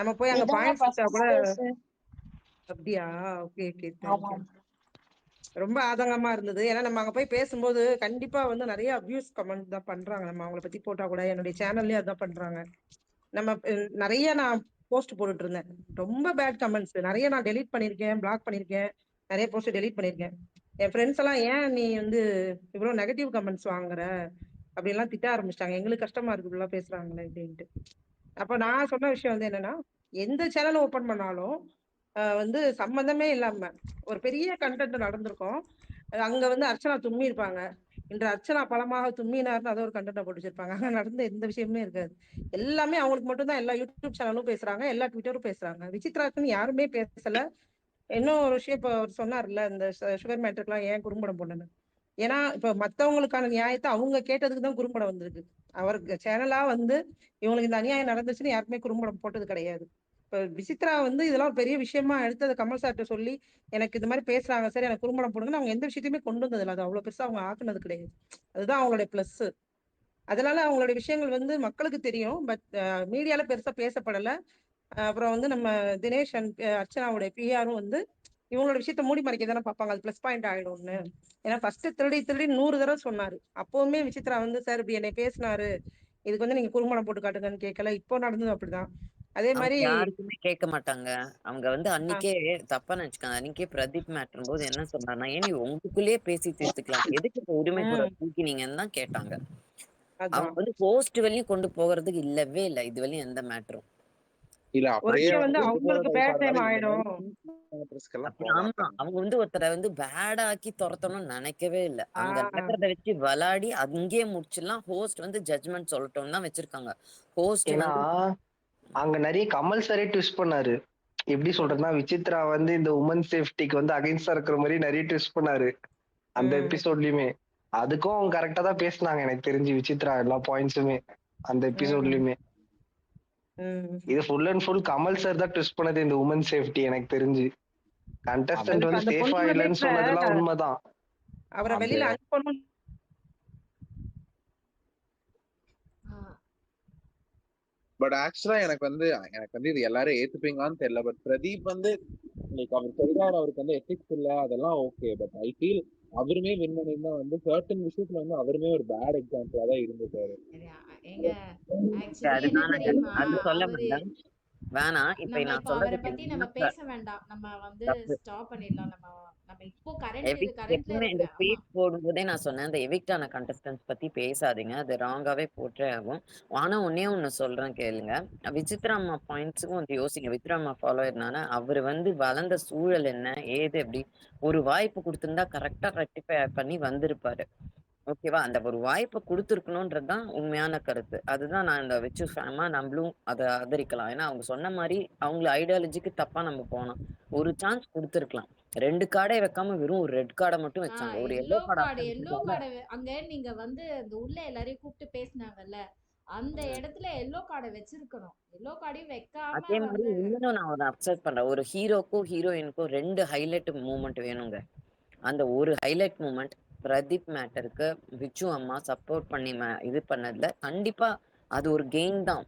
நம்ம போய் அங்க இதாங்க பாயிண்ட்ஸ் விட்டா ஃபர்ஸ்ட் கூட ஸ்பேஸ். அப்படியா? Okay, okay. ஆமா. தேங்க்யூ. ரொம்ப ஆதங்கமா இருந்தது. ஏன்னா நம்ம அங்க போய் பேசும்போது கண்டிப்பா வந்து நெறைய அபியூஸ் கமெண்ட் தான் பண்றாங்க. நம்ம அவங்கள பத்தி போட்டா கூட என்னுடைய சேனல்லயே அதான் பண்றாங்க. நம்ம நெறைய நான் போஸ்ட் போட்டுட்டு இருந்தேன். ரொம்ப பேட் கமெண்ட்ஸ் நெறைய நான் டெலீட் பண்ணியிருக்கேன், பிளாக் பண்ணியிருக்கேன். நெறைய போஸ்ட் டெலீட் பண்ணியிருக்கேன். என் ஃப்ரெண்ட்ஸ் எல்லாம் ஏன் நீ வந்து இவ்வளவு நெகட்டிவ் கமெண்ட்ஸ் வாங்குற அப்படின்லாம் திட்ட ஆரம்பிச்சிட்டாங்க. எங்களுக்கு கஷ்டமா இருக்கு இப்படிலாம் பேசுறாங்களே அப்படின்ட்டு. அப்ப நான் சொன்ன விஷயம் வந்து என்னன்னா, எந்த சேனல் ஓபன் பண்ணாலும் வந்து சம்மந்தமே இல்லாம ஒரு பெரிய கண்டென்ட் நடந்திருக்கும். அங்க வந்து அர்ச்சனா தும்மி இருப்பாங்க. இன்று அர்ச்சனா பலமாக தும்மினார்னு அத ஒரு கண்டென்ட்ட போட்டு வச்சிருப்பாங்க. அங்க நடந்த எந்த விஷயமுமே இருக்காது. எல்லாமே அவங்களுக்கு மட்டும் தான் எல்லா யூடியூப் சேனலும் பேசுறாங்க. எல்லா ட்விட்டரும் பேசுறாங்க. விசித்ராக்குன்னு யாருமே பேசல. இன்னும் ஒரு விஷயம் இப்ப அவர் சொன்னார்ல, இந்த சுகர் மேட்டருக்குலாம் ஏன் குறும்படம் போடணும்னு. ஏன்னா, இப்ப மத்தவங்களுக்கான நியாயத்த அவங்க கேட்டதுக்கு தான் குறும்படம் வந்திருக்கு. அவருக்கு சேனலா வந்து இவங்களுக்கு இந்த அநியாயம் நடந்துச்சுன்னு யாருக்குமே குறும்படம் போட்டது கிடையாது. இப்ப விசித்ரா வந்து இதெல்லாம் ஒரு பெரிய விஷயமா எடுத்து அத கமல் சார்ட்ட சொல்லி, எனக்கு இது மாரி பேசுறாங்க சார், எனக்கு குறும்படம் போடுங்கன்னு அவங்க எந்த விஷயத்தையுமே கொண்டு வந்ததில்ல. அது அவ்வளவு பெருசா அவங்க ஆக்குனது கிடையாது. அதுதான் அவங்களுடைய பிளஸ். அதனால அவங்களுடைய விஷயங்கள் வந்து மக்களுக்கு தெரியும். பட் மீடியால பெருசா பேசப்படல. அப்புறம் வந்து நம்ம தினேஷ் அண்ட் அர்ச்சனாவுடைய பிஆரும் வந்து இவங்களோட விஷயத்த மூடி மறைக்க தானே பார்ப்பாங்க. அது பிளஸ் பாயிண்ட் ஆயிடும்னு. ஏன்னா ஃபர்ஸ்ட் திருடி திருடி 100 தடவை சொன்னாரு. அப்பவுமே விசித்ரா வந்து சார் இப்படி என்னை பேசினாரு. இதுக்கு வந்து நீங்க குறும்படம் போட்டு காட்டுங்கன்னு கேட்கல. இப்போ நடந்தது அப்படிதான். அதே அவங்க மாதிரி யாருக்குமே கேட்க மாட்டாங்க. அவங்க வந்து அன்னைக்கே தப்பா நினைச்சுக்காங்க. அன்னைக்கே பிரதீப் மேட்டர் போது என்ன சொன்னார்னா, ஏன் நீ உங்களுக்குள்ளேயே பேசி தீர்த்துக்கலாம். எதுக்கு இப்ப உரிமை குரல் தூக்கினீங்கன்னு தான் கேட்டாங்க. அவங்க அதான் வந்து போஸ்ட் வரையும் கொண்டு போகிறதுக்கு இல்லவே இல்லை. இது வரையும் எந்த மேட்டரும். இல்ல ஒரு அப்படியே விஷயம் வந்து வந்து கொண்டு போற அவங்களுக்கு டைப்பா பேட் நேம் இருந்தாலும் இந்த மாதிரி ஆயிடும். மேட்டர்ஸ்க்கெல்லாம் அப்படி போக ஆமா. மாட்டாங்க. அவங்க வந்து ஒருத்தரை வந்து பேடாக்கி துரத்தணும்னு நினைக்கவே இல்லை. அங்க ஆஹ் நடக்கிறத வச்சு விளையாடி அங்கேயே முடிச்சிடலாம். ஹோஸ்ட் வந்து ஜட்மெண்ட் சொல்லட்டும் தான் வச்சிருக்காங்க. ஹோஸ்ட் ஏன்னா வந்து அங்க நிறைய கமல் சாரே ட்விஸ்ட் பண்ணாரு. எப்படி சொல்றதுன்னா, விசித்ரா வந்து இந்த உமன் சேஃப்டிக்கு வந்து அகைன்ஸ்டா இருக்கிற மாதிரி நிறைய ட்விஸ்ட் பண்ணாரு அந்த உம் எபிசோட்லயுமே. அதுக்கும் அவங்க கரெக்டா தான் பேசினாங்க எனக்கு தெரிஞ்சு, விசித்ரா எல்லா பாயிண்ட்ஸுமே அந்த உம் எபிசோட்லயுமே. உம் இது full and full Kamal sir தான் ட்விஸ்ட் பண்ணது இந்த உமன் சேஃப்டி எனக்கு தெரிஞ்சு. கண்டஸ்டன்ட் அதுக்கு வந்து அந்த சேஃபா பொண்ணோட இல்லைன்னு லைஃப்ல சொன்னதெல்லாம் உண்மைதான். அவரை அந்த வெளியில அனுப்பணும். பட் ஆக்சுவலா எனக்கு வந்து இது எல்லாரும் ஏத்துப்பீங்களான்னு தெரியல. பட் பிரதீப் வந்து லைக் அவர் சொல்றாரு அவருக்கு வந்து எத்திக்ஸ் இல்ல, அதெல்லாம் ஓகே. பட் ஐ ஃபீல் அவருமே வின் பண்ணிருந்தா வந்து சர்டன் விஷயத்துல வந்து அவருமே ஒரு பேட் எக்ஸாம்பிளா தான் இருந்திருக்காரு. ஏங்க ஆக்சுவலி என்ன அதுதானங்க. தெரியுமா? அது சொல்ல அவரு வந்தேன். வேணாம். இப்ப நம்ம நான் இப்போ அவரை சொல்றது பத்தி கேளுங்க. நம்ம பேச வேண்டாம். நம்ம வந்து தப்பு. ஸ்டாப் பண்ணிடலாம். நம்ம நம்ம இப்போ கரண்ட்ல எப்பவுமே இருக்கிற இந்த ஆமா. ஸ்பீச் போடும்போதே நான் சொன்னேன், இந்த எவிக்ட் ஆன கண்டஸ்டன்ஸ் பத்தி பேசாதீங்க. அது ராங்காவே போற்றே ஆகும். ஆனா ஒன்னே ஒண்ணு சொல்றேன் கேளுங்க. விசித்ரா அம்மா பாயிண்ட்ஸுக்கும் வந்து யோசிங்க. விசித்ரா அம்மா ஃபாலோயர்னால அவரு வந்து வளர்ந்த சூழல் என்ன, ஏது எப்படி ஒரு வாய்ப்பு கொடுத்திருந்தா கரெக்டா ரெக்டிஃபை பண்ணி வந்திருப்பாரு. ஓகேவா? அந்த ஒரு வாய்ப்ப குடுத்துருக்கணும்ன்றது தான் உண்மையான கருத்து. அதுதான் நான் இந்த விச்சு ஃபேமா நம்மளும் அத ஆதரிக்கலாம். ஏன்னா, அவங்க சொன்ன மாரி அவங்கள ஐடியாலஜிக்கு தப்பா நம்ம போனோம். ஒரு சான்ஸ் குடுத்துருக்கலாம். 2 கார்டே வைக்காம வெறும் ஒரு ரெட் கார்ட மட்டும் வச்சாங்க. ஒரு எல்லோ கார்ட் ஆப்ஷன் எல்லோ வச்சிருந்தால கார்டு அங்க நீங்க வந்து அந்த உள்ள எல்லாரையும் கூப்பிட்டு பேசினாங்கல்ல, அந்த இடத்துல எல்லோ கார்டை வச்சிருக்கணும். எல்லோ கார்டையும் வைக்காம அதே மாரி வந்து இன்னும் நான் ஒரு அப்செட் பண்றேன். ஒரு ஹீரோக்கும், ஹீரோயினுக்கும் 2 ஹைலைட் மூவ்மெண்ட் வேணுங்க. அந்த ஒரு ஹைலைட் மூமெண்ட் பிரதீப் மேட்டருக்கு விச்சு அம்மா சப்போர்ட் பண்ணி இது பண்ணதுல கண்டிப்பா அது ஒரு கெயின் தான்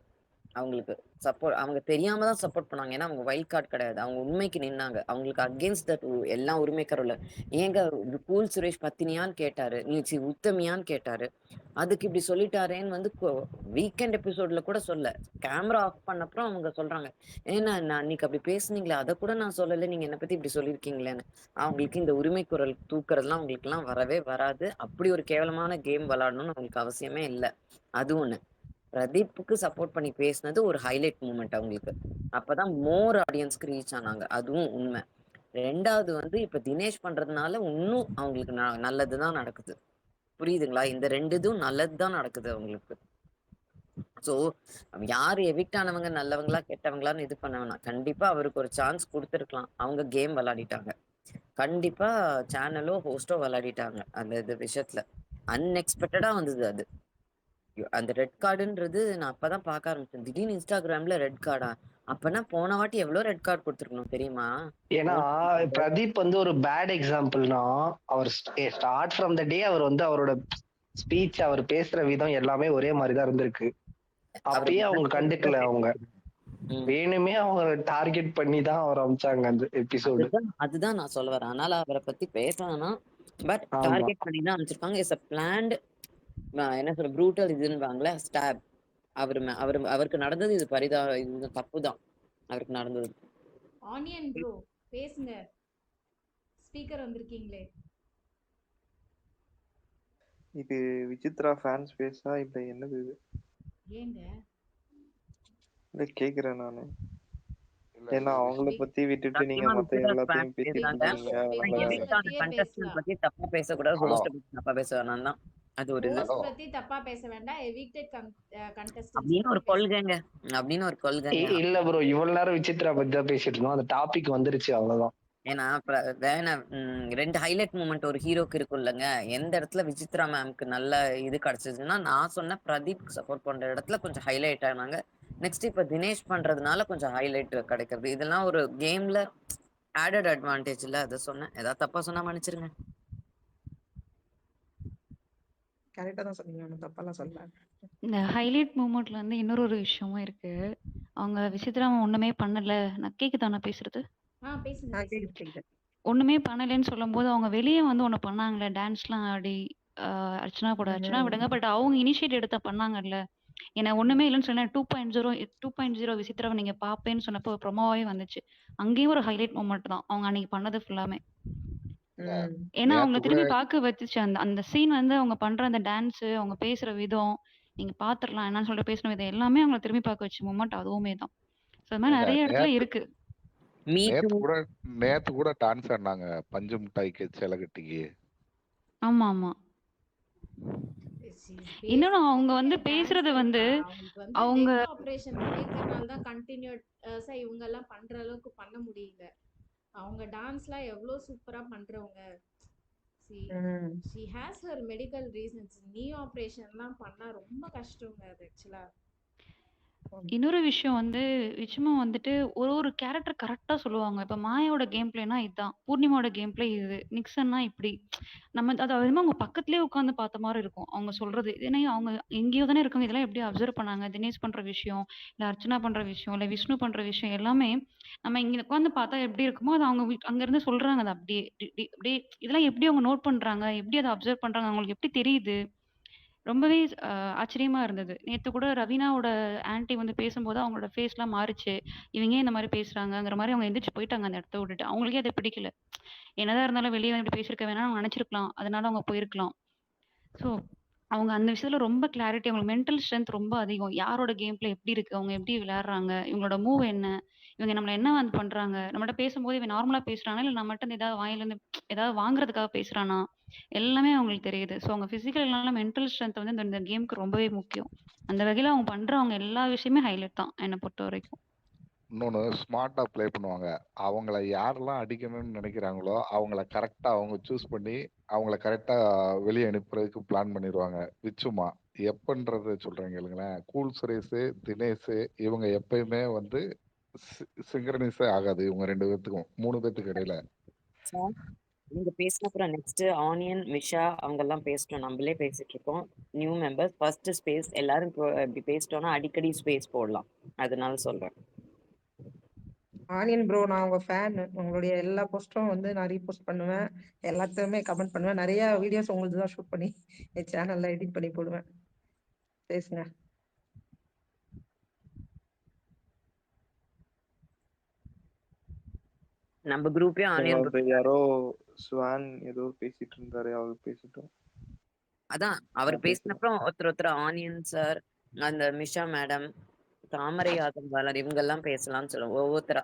அவங்களுக்கு. சப்போர்ட் அவங்க தெரியாம தான் சப்போர்ட் பண்ணாங்க. ஏன்னா அவங்க வைல்ட் கார்டு கிடையாது. அவங்க உண்மைக்கு நின்னாங்க. அவங்களுக்கு அகேன்ஸ்ட் தட் எல்லா உரிமைக்காரர்ல ஏங்க கூல் சுரேஷ் பத்தினியான்னு கேட்டாரு, நீ உத்தமியான்னு கேட்டாரு. அதுக்கு இப்படி சொல்லிட்டாரேன்னு வந்து வீக்கெண்ட் எபிசோட்ல கூட சொல்ல கேமரா ஆஃப் பண்ணப்புறம் அவங்க சொல்றாங்க, ஏன்னா நான் அன்னைக்கு அப்படி பேசுனீங்களே அதை கூட நான் சொல்லலை, நீங்க என்னை பத்தி இப்படி சொல்லியிருக்கீங்களேன்னு. அவங்களுக்கு இந்த உரிமை குரல் தூக்குறதுலாம் அவங்களுக்கு எல்லாம் வரவே வராது. அப்படி ஒரு கேவலமான கேம் விளையாடணும்னு அவங்களுக்கு அவசியமே இல்லை. அது ஒண்ணு. பிரதீப்புக்கு சப்போர்ட் பண்ணி பேசினது ஒரு ஹைலைட் மூமெண்ட் அவங்களுக்கு. அப்பதான் மோர் ஆடியன்ஸ்க்கு ரீச் ஆனாங்க. அதுவும் உண்மை. ரெண்டாவது வந்து இப்ப தினேஷ் பண்றதுனால இன்னும் அவங்களுக்கு நல்லதுதான் நடக்குது. புரியுதுங்களா? இந்த 2 இதுவும் நல்லதுதான் நடக்குது அவங்களுக்கு. சோ யாரு எவிக்ட் ஆனவங்க நல்லவங்களா கெட்டவங்களான்னு இது பண்ண வேணாம். கண்டிப்பா அவருக்கு ஒரு சான்ஸ் கொடுத்துருக்கலாம். அவங்க கேம் விளையாடிட்டாங்க. கண்டிப்பா சேனலோ ஹோஸ்டோ விளையாடிட்டாங்க அந்த இது விஷயத்துல. அன்எக்ஸ்பெக்டடா வந்தது அது. அந்த ரெட் கார்டுன்றது நான் அப்பதான் பார்க்க ஆரம்பிச்சேன். திடீர்னு இன்ஸ்டாகிராம்ல ரெட் கார்டா? அப்பனா போன வாட்டி எவ்வளவு ரெட் கார்டு கொடுத்துருக்கணும் தெரியுமா? ஏன்னா பிரதீப் வந்து ஒரு பேட் எக்ஸாம்பிள்னா, அவர் ஸ்டார்ட் ஃப்ரம் த டே அவர் வந்து அவரோட ஸ்பீச், அவர் பேசுற விதம் எல்லாமே ஒரே மாதிரிதான் இருந்திருக்கு. அவருக்கு அப்பயே அவங்க கண்டுக்கல அவங்க. ம். வேணுமே அவங்க டார்கெட் பண்ணி தான் அவர் அமிச்சாங்க அந்த எபிசோடு. அதுதான் நான் சொல்ல வரேன். அதனால அவரை பத்தி பேசலாம்னா, பட் ஆமா. டார்கெட் பண்ணி தான் அனுப்பிச்சிருப்பாங்க. இட்ஸ் அ பிளான்ட் என்ன சொல்ற ப்ரூட்டல் இதுன்னுவாங்களே ஸ்டாப். அவருக்கு நடந்தது இது இது தப்பு தான் அவருக்கு நடந்தது. ஆனியன் ப்ரோ பேசுங்க, ஸ்பீக்கர் வந்திருக்கீங்களே. இது விசித்ரா ஃபேன்ஸ் பேஸா இல்ல என்னது இது? ஏங்க இல்ல கேக்குறேன் நானு. இல்ல ஏன்னா இது அவங்கள பத்தி விட்டுட்டு நீங்க சத்தியமா மத்த விசிட்டர்ஸ் எல்லாத்தையும் ஃபேன்ஸ் பேசிட்டு பிக் பேசுறாங்க. பாஸ் இருக்கீங்க. பிக் அதனால பாஸ் எவிக்ட் ஆன பத்தியே கண்டஸ்டன்ட் பேசலாம். பத்தி தப்பா பேசக்கூடாது. ஹலோ ஹோஸ்ட் பத்தி தப்பா பேச வேணாம் தான். அது ஒரு இது. ஹோஸ்ட் ஹலோ பத்தி தப்பா பேச வேண்டாம், எவிக்டட் கண்டஸ்டன்ஸ் அப்படின்னு ஒரு பத்தி பேசலாம். கொள்கைங்க. அப்படின்னு ஒரு கொள்கைங்க. இல்ல ப்ரோ, இவ்வளவு நேரம் விசித்ரா பத்தி தான் பேசிட்டு இருந்தோம். அந்த டாபிக் வந்துருச்சு அவ்வளவுதான். ஏன்னா ரெண்டு ஹைலைட் மூமெண்ட் ஒரு ஹீரோக்கு இருக்கும்லங்க. எந்த இடத்துல விசித்ரா மேம்க்கு நல்ல இது கிடைச்சதுன்னா, நான் சொன்ன பிரதீப் சப்போர்ட் பண்ற இடத்துல கொஞ்சம் ஹைலைட் ஆனாங்க. நெக்ஸ்ட் இப்ப தினேஷ் பண்றதுனால கொஞ்சம் ஹைலைட் கிடைக்கிறது. இதெல்லாம் ஒரு கேம்ல ஆடட் அட்வான்டேஜ் இல்ல. அதை சொன்னேன். ஏதாவது தப்பா சொன்னா மன்னிச்சிருங்க. கரெக்டா தான் சொன்னீங்க. ஒண்ணும் தப்பாலாம் சொல்லல. இந்த ஹைலைட் மூமெண்ட்ல வந்து இன்னொரு விஷயமும் இருக்கு. அவங்க விசித்ரா ஒண்ணுமே பண்ணல. நான் கேக்குதா நான் பேசுறது? பேசுங்க பேசுங்க. கேக்குது கேக்குது. ஒண்ணுமே பண்ணலன்னு சொல்லும்போது, அவங்க வெளிய வந்து ஒண்ணு பண்ணாங்கல்ல, டான்ஸ்லாம் ஆடி, அ அர்ச்சனா கூட அர்ச்சனா விடுங்க. பட் அவங்க இனிஷியேட் எடுத்து பண்ணாங்கல்ல. ஏன்னா ஒண்ணுமே இல்லன்னு சொன்னேன். 2.0 விசித்ராவ நீங்க பாப்பேன்னு சொன்னப்போ ப்ரொமோவாவே வந்துச்சு. அங்கேயும் ஒரு ஹைலைட் மூமெண்ட் தான். அவங்க அன்னைக்கு பண்ணது ஃபுல்லாமே. இல்ல ம். ஏன்னா அவங்கள நேத்து கூட திரும்பி பார்க்க வச்சுச்சு. அந்த அந்த சீன் வந்து அவங்க பண்ற அந்த டான்ஸ், அவங்க பேசுற விதம், நீங்க பார்த்துரலாம் என்னன்னு சொல்லிட்டு பேசின விதம் எல்லாமே அவங்கள திரும்பி பார்க்க வச்ச மூமெண்ட் அதுவுமே தான். ஸோ அது மாரி ஏங்க நெறைய இடத்துல நேத்து இருக்கு. மீ டூ நேத்து கூட டான்ஸ் ஆடினாங்க பஞ்சு மிட்டாய்க்கு சேலகட்டிக்கு. ஆமா. இன்னொன்னு அவங்க வந்து பேசுறது வந்து அவங்களுக்கு வந்து அவங்க லெக் ஆபரேஷன் பண்ணிருக்கனால தான் கண்டினியூஸா இவங்க எல்லாம் பண்ற அளவுக்கு பண்ண முடியல. அவங்க டான்ஸ்லாம் எவ்வளவு சூப்பரா பண்றவங்க. she has her medical reasons. நீ ஆபரேஷன்லாம் பண்ணா ரொம்ப கஷ்டங்க அது ஆக்சுவலா. இன்னொரு விஷயம் வந்து நிச்சயமா வந்துட்டு ஒரு கேரக்டர் கரெக்ட்டா சொல்லுவாங்க. இப்ப மாயாவோட கேம் பிளேனா இதான். பூர்ணிமாவோட கேம் பிளே இது. நிக்சன்னா இப்படி. நம்ம அது என்னமோ அவங்க பக்கத்திலேயே உட்கார்ந்து பார்த்த மாரி இருக்கும். அவங்க சொல்றது. ஏன்னா அவங்க எங்கேயோ தானே இருக்காங்க. இதெல்லாம் எப்படி அப்சர்வ் பண்ணாங்க? தினேஷ் பண்ற விஷயம், இல்ல அர்ச்சனா பண்ற விஷயம், இல்ல விஷ்ணு பண்ற விஷயம் எல்லாமே நம்ம இங்க உட்கார்ந்து பார்த்தா எப்படி இருக்குமோ, அது அவங்க அங்க இருந்து சொல்றாங்க அத அப்படியே. அப்படியே இதெல்லாம் எப்படி அவங்க நோட் பண்றாங்க? எப்படி அத அப்சர்வ் பண்றாங்க? அவங்களுக்கு எப்படி தெரியுது? ரொம்பவே ஆச்சரியமா இருந்தது. நேத்து கூட ரவீனாவோட ஆன்டி வந்து பேசும்போது அவங்களோட ஃபேஸ்லாம் மாறுச்சு. இவங்க ஏன் இந்த மாரி பேசுறாங்கங்கிற மாரி அவங்க எந்திரிச்சு போயிட்டாங்க அந்த இடத்த விட்டுட்டு. அவங்களுக்கே அது பிடிக்கல. என்னதான் இருந்தாலும் வெளிய வந்து இப்படி பேசியிருக்க வேணாம்னு அவங்க நெனச்சிருக்கலாம். அதனால அவங்க போயிருக்கலாம். ஸோ, அவங்க அந்த விஷயத்துல ரொம்ப கிளாரிட்டி. அவங்களுக்கு மென்டல் ஸ்ட்ரென்த் ரொம்ப அதிகம். யாரோட கேம் பிளே எப்படி இருக்கு? அவங்க எப்படி விளையாடுறாங்க? இவங்களோட மூவ் என்ன? இவங்க நம்மள என்ன வந்து பண்றாங்க? நம்மட்ட பேசும்போது இவன் நார்மலா பேசுறானா? இல்ல நம்மட்ட இருந்து ஏதாவது வாயிலருந்து ஏதாவது வாங்குறதுக்காக பேசுறானா? எல்லாமே அவங்களுக்கு தெரியுது. ஸோ, அவங்க பிசிக்கல் இல்லனாலும் மென்டல் ஸ்ட்ரென்த் வந்து இந்த இந்த கேம்க்கு ரொம்பவே முக்கியம். அந்த வகையில அவங்க பண்றவங்க எல்லா விஷயமே ஹைலைட் தான் என்ன பொறுத்தவரைக்கும். இன்னொன்னு ஸ்மார்ட்டா ப்ளே பண்ணுவாங்க. அவங்கள யாரெல்லாம் அடிக்கணும்னு நினைக்கிறாங்களோ அவங்கள கரெக்டா அவங்க சூஸ் பண்ணி அவங்கள கரெக்டா வெளியே அனுப்புறதுக்கு பிளான் பண்ணிடுவாங்க. விச்சுமா எப்பன்றது சொல்றேன் கேளுங்களேன். கூல் சுரேஷ், தினேஷ் இவங்க எப்பயுமே வந்து சிங்க்ரனைஸே ஆகாது இவங்க 2 பேத்துக்கும் 3 பேத்துக்கு இடையில. சார், நீங்க பேசின அப்புறம் நெக்ஸ்ட் ஆனியன், மிஷா அவங்க எல்லாம் பேசிட்டோம். நம்மளே பேசிட்டு இருக்கோம். நியூ மெம்பர்ஸ் ஃபர்ஸ்ட் ஸ்பேஸ் எல்லாரும் இப்படி பேசிட்டோம்னா அடிக்கடி ஸ்பேஸ் போடலாம். அதனால சொல்றேன். ஆனியன் ப்ரோ, நான் உங்க ஃபேன். உங்களுடைய எல்லா போஸ்டும் வந்து நான் ரீபோஸ்ட் பண்ணுவேன். எல்லாத்தையுமே கமெண்ட் பண்ணுவேன். நிறைய வீடியோஸ் உங்களுக்கு தான் ஷூட் பண்ணி என் சேனல்ல எடிட் பண்ணி போடுவேன். பேசுங்க. நம்ம குரூப்பே ஆனியன் வந்து யாரோ ஸ்வான் ஏதோ பேசிட்டு இருந்தாரு, அவர் பேசிட்டோம். அதான் அவர் நான் பேசின பேசுறேன். அப்புறம் ஒருத்தர் ஆனியன் சார், அந்த மிஷா மேடம், தாமரை யாதவ் வளர் இவங்க எல்லாம் பேசலாம்னு சொல்லுவோம் ஒவ்வொருத்தரா.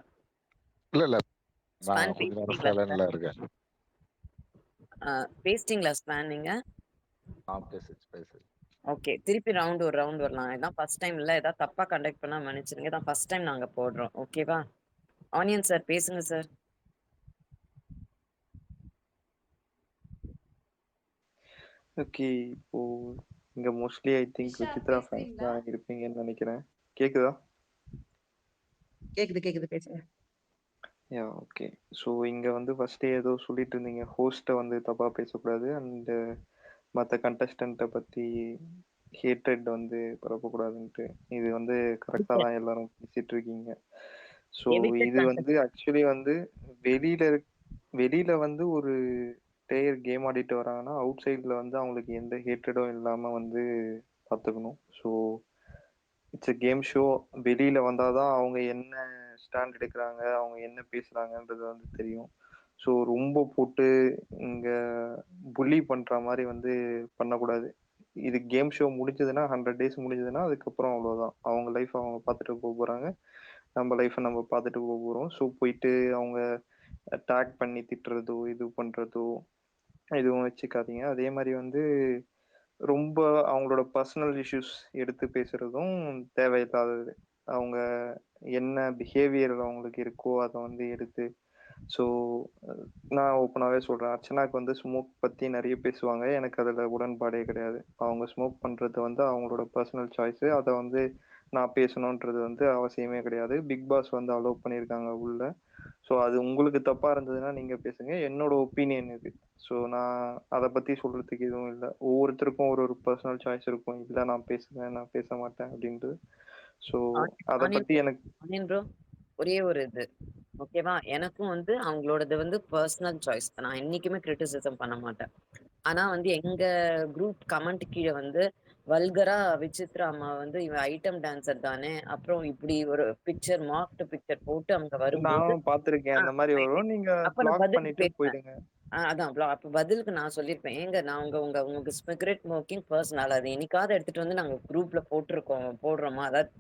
இல்ல ஸ்பான் நான் கொஞ்ச நேரம் பேசிட்டீங்களா சார்? சைலண்ட்ல இருக்கேன். பேசிட்டீங்களா ஸ்பான் நீங்க? பேசு. ஓகே, திருப்பி ஒரு ரவுண்ட் வரலாம். இதான் ஃபர்ஸ்ட் டைம் இல்ல, ஏதாவது தப்பா கண்டக்ட் பண்ணா மன்னிச்சிருங்க. இதான் ஃபர்ஸ்ட் டைம் நாங்க போடுறோம். ஓகேவா? ஆனியன் சார் பேசுங்க சார். ஓகே, இப்போ இங்க மோஸ்ட்லி ஐ திங்க் விஷா விசித்ரா ஃபேன்ஸ் பேசுறீங்களா? தான் இருப்பீங்கன்னு நினைக்கிறேன். கேக்குதா? கேக்குது பேசுங்க. Yeah okay. ஸோ இங்க வந்து ஃபர்ஸ்ட் ஏதோ சொல்லிட்டு இருந்தீங்க, ஹோஸ்ட்டை வந்து தப்பா பேசக்கூடாது அண்ட் மற்ற கண்டஸ்டண்ட்டை பத்தி ஹேட்ரட் வந்து பரப்பக்கூடாதுன்ட்டு. இது வந்து கரெக்டா தான் எல்லாரும் பேசிட்டு இருக்கீங்க. ஸோ எவிக்டட் இது பண்ணிட்டு வந்து ஆக்சுவலி வந்து வெளியில வெளியில வந்து ஒரு பிளேயர் கேம் ஆடிட்டு வராங்கன்னா, அவுட் சைட்ல வந்து அவங்களுக்கு எந்த ஹேட்ரடும் இல்லாம வந்து பார்த்துக்கணும். So it's a game show. வெளியில வந்தாதான் அவங்க என்ன ஸ்டாண்ட் எடுக்கிறாங்க, அவங்க என்ன பேசுறாங்கன்றது வந்து தெரியும். ஸோ ரொம்ப போட்டு இங்க புல்லி பண்ற மாதிரி வந்து பண்ணக்கூடாது. இது கேம் ஷோ முடிஞ்சதுன்னா 100 டேஸ் முடிஞ்சதுன்னா அதுக்கப்புறம் அவ்வளோதான். அவங்க லைஃப் அவங்க பார்த்துட்டு போக போறாங்க. நம்ம லைஃப்பை நம்ம பார்த்துட்டு போக போறோம். ஸோ போயிட்டு அவங்க டேக் பண்ணி திட்டுறதோ, இது பண்றதோ எதுவும் வச்சுக்காதீங்க. அதே மாதிரி வந்து ரொம்ப அவங்களோட பர்சனல் இஷ்யூஸ் எடுத்து பேசுறதும் தேவையில்லாதது. அவங்க என்ன பிஹேவியர் அவங்களுக்கு இருக்கோ அதை வந்து எடுத்து ஸோ நான் ஓப்பனாகவே சொல்கிறேன். அர்ச்சனாக்கு வந்து ஸ்மோக் பற்றி நிறைய பேசுவாங்க. எனக்கு அதில் உடன்பாடே கிடையாது. அவங்க ஸ்மோக் பண்ணுறது வந்து அவங்களோட பர்சனல் சாய்ஸு. அதை வந்து நான் பேசணுன்றது வந்து அவசியமே கிடையாது. பிக் பாஸ் வந்து அலோவ் பண்ணியிருக்காங்க உள்ள. ஸோ அது உங்களுக்கு தப்பாக இருந்ததுன்னா நீங்கள் பேசுங்க. என்னோட ஒப்பீனியன் இது. ஸோ நான் அதை பற்றி சொல்கிறதுக்கு எதுவும் இல்லை. ஒவ்வொருத்தருக்கும் ஒரு ஒரு பர்சனல் சாய்ஸ் இருக்கும். இல்லை நான் பேசுவேன், நான் பேச மாட்டேன் அப்படின்ட்டு. ஸோ அதை ஆனியன் பற்றி எனக்கு ஆனியன் ப்ரோ, ஒரே ஒரு இது ஓகேவா? எனக்கும் வந்து அவங்களோடது வந்து பர்சனல் சாய்ஸ். நான் என்னைக்குமே கிரிட்டிசிசம் பண்ண மாட்டேன். ஆனா வந்து எங்க குரூப் கமெண்ட் கீழே வந்து வல்கரா விசித்ரா அம்மா வந்து இவன் ஐட்டம் டான்சர் தானே, அப்புறம் இப்படி ஒரு பிக்சர் மார்க்டு பிக்சர் போட்டு அவங்க வரும்போது நானும் பார்த்துருக்கேன். அந்த மாதிரி வரும். நீங்கள் அப்ப நான் பிளாக் பதிலுக்கு பண்ணிட்டு பேசுவேன். போயிடுங்க. அதான் அப்ப பதிலுக்கு நான் சொல்லியிருப்பேன், ஏங்க நான் உங்க ஸ்பிகரெட் ஸ்மோக்கிங் பர்சனல் அது என்னைக்காவது எடுத்துட்டு வந்து நாங்க குரூப்ல போடுறோமா? அதாவது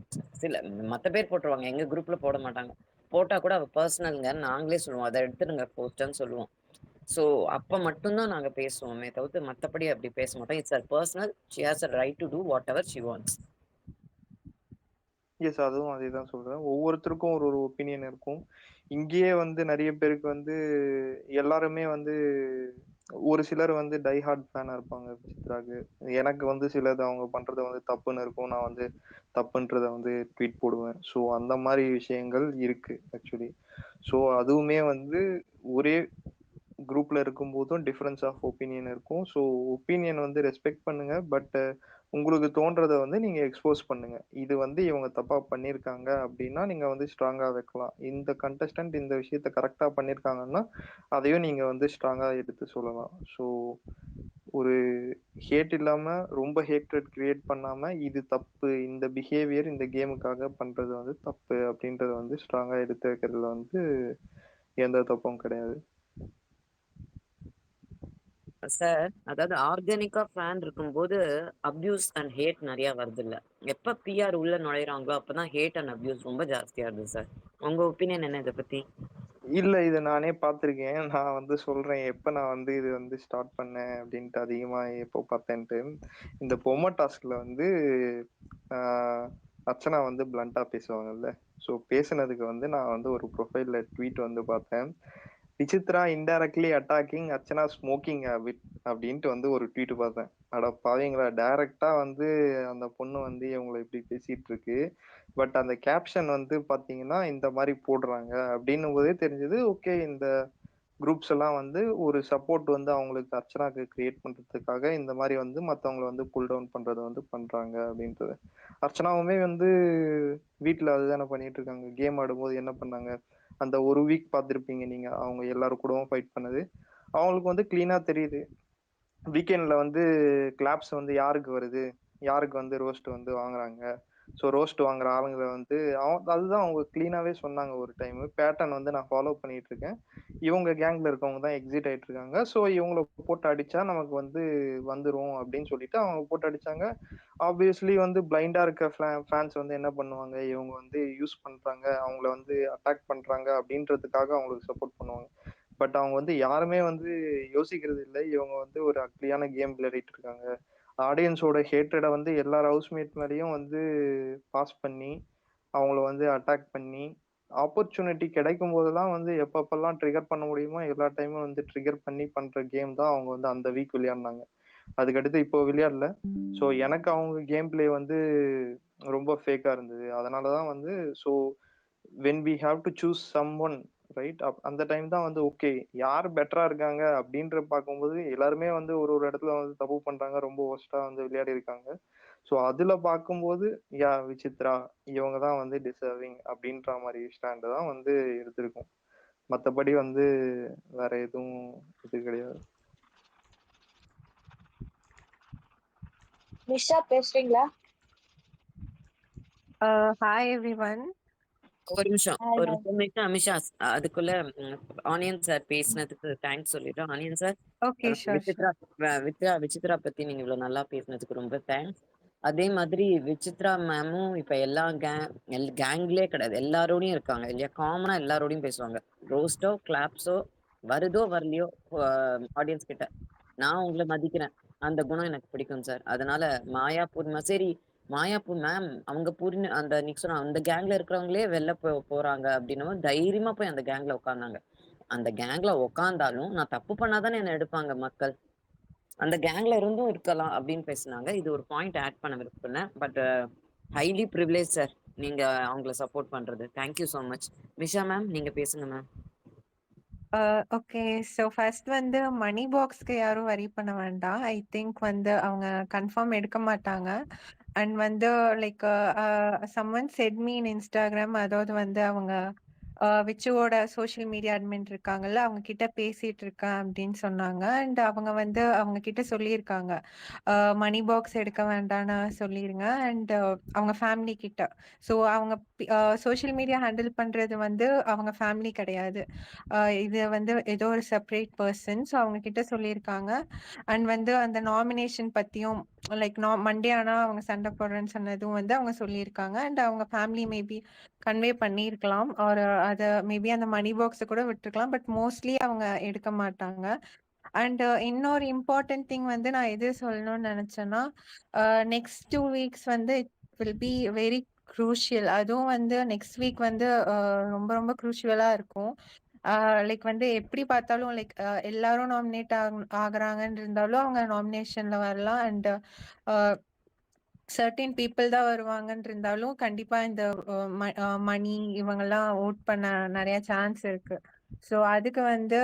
சில மத்த பேர் போட்டுருவாங்க, எங்க குரூப்ல போட மாட்டாங்க. போட்டா கூட அவ பர்சனல்ங்க நாங்களே சொல்லுவோம், அதை எடுத்துருங்க போஸ்ட்ன்னு சொல்லுவோம். ஸோ அப்ப மட்டும்தான் நாங்க பேசுவோமே தவிர்த்து மத்தபடி அப்படி பேச மாட்டோம். It's her personal, she has a right to do whatever she wants. Yes, அதுவும் அதே தான் சொல்கிறேன். ஒவ்வொருத்தருக்கும் ஒரு ஒரு ஒப்பீனியன் இருக்கும். இங்கேயே வந்து நிறைய பேருக்கு வந்து எல்லாருமே வந்து ஒரு சிலர் வந்து டை ஹார்ட் ஃபேனாக இருப்பாங்க சித்ராக்கு. எனக்கு வந்து சிலது அவங்க பண்ணுறது வந்து தப்புன்னு இருக்கும். நான் வந்து தப்புன்றதை வந்து ட்வீட் போடுவேன். ஸோ அந்த மாதிரி விஷயங்கள் இருக்குது ஆக்சுவலி. ஸோ அதுவுமே வந்து ஒரே குரூப்ல இருக்கும்போதும் டிஃபரன்ஸ் ஆஃப் ஒப்பீனியன் இருக்கும். ஸோ ஒப்பீனியன் வந்து ரெஸ்பெக்ட் பண்ணுங்க. பட் உங்களுக்கு தோன்றதை வந்து நீங்க எக்ஸ்போஸ் பண்ணுங்க. இது வந்து இவங்க தப்பா பண்ணியிருக்காங்க அப்படின்னா நீங்க வந்து ஸ்ட்ராங்கா வைக்கலாம். இந்த கண்டஸ்டன்ட் இந்த விஷயத்த கரெக்டா பண்ணியிருக்காங்கன்னா அதையும் நீங்க வந்து ஸ்ட்ராங்கா எடுத்து சொல்லலாம். ஸோ ஒரு ஹேட் இல்லாம ரொம்ப ஹேட்ரட் கிரியேட் பண்ணாம இது தப்பு, இந்த பிஹேவியர் இந்த கேமுக்காக பண்றது வந்து தப்பு அப்படின்றத வந்து ஸ்ட்ராங்கா எடுத்து வைக்கிறதுல வந்து எந்த தப்பும் கிடையாது. சார், அதாவது ஆர்கானிக்கா ஃபேன் இருக்கும்போது அப்யூஸ் அண்ட் ஹேட் நிறைய வருது இல்ல? எப்ப பிஆர் உள்ள நுழையிறாங்களோ அப்பதான் ஹேட் அண்ட் அப்யூஸ் ரொம்ப ஜாஸ்தியா வருது சார். உங்க ஒப்பீனியன் என்ன இதை பத்தி? இல்ல, இத நானே பார்த்துருக்கேன். நான் வந்து சொல்றேன், எப்ப நான் வந்து இது வந்து ஸ்டார்ட் பண்ணேன் அப்படின்ட்டு அதிகமா எப்போ பார்த்தேன்ட்டு. இந்த பொம்மை டாஸ்க்ல வந்து ஆ அர்ச்சனா வந்து பிளண்டா பேசுவாங்கல்ல. ஸோ பேசுனதுக்கு வந்து நான் வந்து ஒரு ப்ரொஃபைல்ல ட்வீட் வந்து பார்த்தேன். Vichitra indirectly attacking Archana smoking habit அப்படின்ட்டு வந்து ஒரு ட்வீட் பார்த்தேன். அட பாவீங்களா, டைரக்டா வந்து அந்த பொண்ணு வந்து இவங்களை இப்படி பேசிட்டு இருக்கு. பட் அந்த கேப்ஷன் வந்து பாத்தீங்கன்னா இந்த மாதிரி போடுறாங்க அப்படின்னும் போதே தெரிஞ்சது. ஓகே, இந்த குரூப்ஸ் எல்லாம் வந்து ஒரு சப்போர்ட் வந்து அவங்களுக்கு அர்ச்சனாக்கு கிரியேட் பண்றதுக்காக இந்த மாதிரி வந்து மத்தவங்களை வந்து புல் டவுன் பண்றதை வந்து பண்றாங்க அப்படின்றது. அர்ச்சனாவுமே வந்து வீட்டுல அதுதானே பண்ணிட்டு இருக்காங்க. கேம் ஆடும்போது என்ன பண்ணாங்க, அந்த ஒரு வீக் பார்த்துருப்பீங்க நீங்க, அவங்க எல்லாரும் கூடவும் ஃபைட் பண்ணது. அவங்களுக்கு வந்து கிளீனா தெரியுது. வீக்கெண்ட்ல வந்து கிளாப்ஸ் வந்து யாருக்கு வருது, யாருக்கு வந்து ரோஸ்ட் வந்து வாங்குறாங்க. ஸோ ரோஸ்ட் வாங்குற ஆளுங்களை வந்து அதுதான் அவங்க கிளீனாவே சொன்னாங்க. ஒரு டைம் பேட்டர்ன் வந்து நான் ஃபாலோ பண்ணிட்டு இருக்கேன். இவங்க கேங்ல இருக்கவங்க தான் எக்ஸிட் ஆயிட்டு இருக்காங்க. ஸோ இவங்கள போட்டு அடிச்சா நமக்கு வந்து வந்துரும் அப்படின்னு சொல்லிட்டு அவங்க போட்டு அடிச்சாங்க. ஆப்வியஸ்லி வந்து பிளைண்டா இருக்க ஃபேன்ஸ் வந்து என்ன பண்ணுவாங்க, இவங்க வந்து யூஸ் பண்றாங்க, அவங்கள வந்து அட்டாக் பண்றாங்க அப்படின்றதுக்காக அவங்களுக்கு சப்போர்ட் பண்ணுவாங்க. பட் அவங்க வந்து யாருமே வந்து யோசிக்கிறது இல்லை, இவங்க வந்து ஒரு அக்லியான கேம் விளையாடிட்டு இருக்காங்க. ஆடியன்ஸோட ஹேட்ரடை வந்து எல்லார் ஹவுஸ்மேட் மேலேயும் வந்து பாஸ் பண்ணி அவங்கள வந்து அட்டாக் பண்ணி ஆப்பர்ச்சுனிட்டி கிடைக்கும் போதெல்லாம் வந்து எப்பப்பெல்லாம் ட்ரிகர் பண்ண முடியுமோ எல்லா டைமும் வந்து ட்ரிகர் பண்ணி பண்ற கேம் தான் அவங்க வந்து அந்த வீக் விளையாடினாங்க. அதுக்கடுத்து இப்போ விளையாடல. ஸோ எனக்கு அவங்க கேம் பிளே வந்து ரொம்ப ஃபேக்கா இருந்தது. அதனாலதான் வந்து so when we have to choose someone, right, அந்த டைம் தான் வந்து ஓகே யார் பெட்டரா இருக்காங்க அப்படின்ற பார்க்கும்போது எல்லாருமே வந்து ஒரு ஒரு இடத்துல வந்து தப்பு பண்றாங்க, ரொம்ப ஒஸ்டா வந்து விளையாடி இருக்காங்க. ஸோ அதுல பார்க்கும்போது விசித்ரா இவங்க தான் வந்து டிசர்விங் அப்படின்ற மாதிரி ஸ்டாண்டு தான் வந்து எடுத்திருக்கும். மற்றபடி வந்து வேற எதுவும் இது கிடையாது. நிஷா பேசுறீங்களா? Hi everyone. ஒரு நிமிஷம் ஹாய் ஒரு ஹாய். 2 நிமிஷம் அமிஷா அதுக்குள்ள ஆனியன் சார் பேசினதுக்கு தேங்க்ஸ் சொல்லிடுறோம். Onion sir okay, sure, sure. Vichitra பத்தி நீங்க இவ்வளவு நல்லா பேசினதுக்கு ரொம்ப தேங்க்ஸ். அதே மாதிரி விசித்ரா மேமும் இப்ப எல்லா கேங்லயே கிடையாது, எல்லாரோடையும் இருக்காங்க இல்லையா, காமனா எல்லாரோடையும் பேசுவாங்க. ரோஸ்டோ கிளாப்ஸோ வருதோ வரலையோ ஆடியன்ஸ் கிட்ட நான் உங்களை மதிக்கிறேன், அந்த குணம் எனக்கு பிடிக்கும் சார். அதனால மாயா பூர்ணிமா சரி, மாயாப்பூர் மேம் அவங்க பூர்ணி அந்த நீங்க சொன்ன அந்த கேங்ல இருக்கிறவங்களே வெளில போறாங்க அப்படின்னும் தைரியமா போய் அந்த கேங்ல உட்காந்தாங்க. அந்த கேங்ல உட்காந்தாலும் நான் தப்பு பண்ணாதானே என்ன எடுப்பாங்க மக்கள், அந்த கேங்ல இருந்தும் இருக்கலாம் அப்படின்னு பேசினாங்க. இது ஒரு பாயிண்ட் ஆட் பண்ண விருப்பம். பட் ஹைலி ப்ரிவிலேஜ் சார் நீங்க அவங்கள சப்போர்ட் பண்றது. Thank you so much. Visha ma'am நீங்க பேசுங்க மேம். ஓகே. ஸோ ஃபர்ஸ்ட் வந்து மணி பாக்ஸ்க்கு யாரும் வரி பண்ண வேண்டாம். ஐ திங்க் வந்து அவங்க கன்ஃபார்ம் எடுக்க மாட்டாங்க. அண்ட் வந்து like someone set me in Instagram, அதாவது வந்து அவங்க விச்சுவோட சோஷியல் மீடியா அட்மின் இருக்காங்கல்ல, அவங்க கிட்ட பேசிட்டு இருக்கேன் அப்படின்னு சொன்னாங்க. அண்ட் அவங்க வந்து அவங்க கிட்ட சொல்லியிருக்காங்க, மணி பாக்ஸ் எடுக்க வேண்டாம்னு சொல்லிருங்க. அண்ட் அவங்க ஃபேமிலி கிட்ட. ஸோ அவங்க சோஷியல் மீடியா ஹேண்டில் பண்றது வந்து அவங்க ஃபேமிலி கிடையாது. இது வந்து ஏதோ ஒரு செப்பரேட் பர்சன். ஸோ அவங்க கிட்ட சொல்லியிருக்காங்க. அண்ட் வந்து அந்த நாமினேஷன் பத்தியும் லைக் மண்டே ஆனா அவங்க சண்டை போடுறேன்னு சொன்னதும் வந்து அவங்க சொல்லியிருக்காங்க. அண்ட் அவங்க ஃபேமிலி மேபி கன்வே பண்ணியிருக்கலாம். ஒரு அதை மேபி அந்த மணி பாக்ஸை கூட விட்டுருக்கலாம். பட் மோஸ்ட்லி அவங்க எடுக்க மாட்டாங்க. அண்ட் இன்னொரு இம்பார்ட்டன்ட் திங் வந்து நான் எது சொல்லணும்னு நினைச்சேன்னா, நெக்ஸ்ட் 2 வீக்ஸ் வந்து it will be very crucial. அதுவும் வந்து நெக்ஸ்ட் வீக் வந்து ரொம்ப ரொம்ப க்ரூஷியலா இருக்கும். லைக் வந்து எப்படி பார்த்தாலும் லைக் எல்லாரும் நாமினேட் ஆகுறாங்கன்னு இருந்தாலும் அவங்க நாமினேஷன்ல வரலாம். அண்ட் சர்டின் பீப்புள் தான் வருவாங்கன்னு இருந்தாலும் கண்டிப்பா இந்த மணி இவங்கெல்லாம் ஓட் பண்ண நிறைய சான்ஸ் இருக்கு. ஸோ அதுக்கு வந்து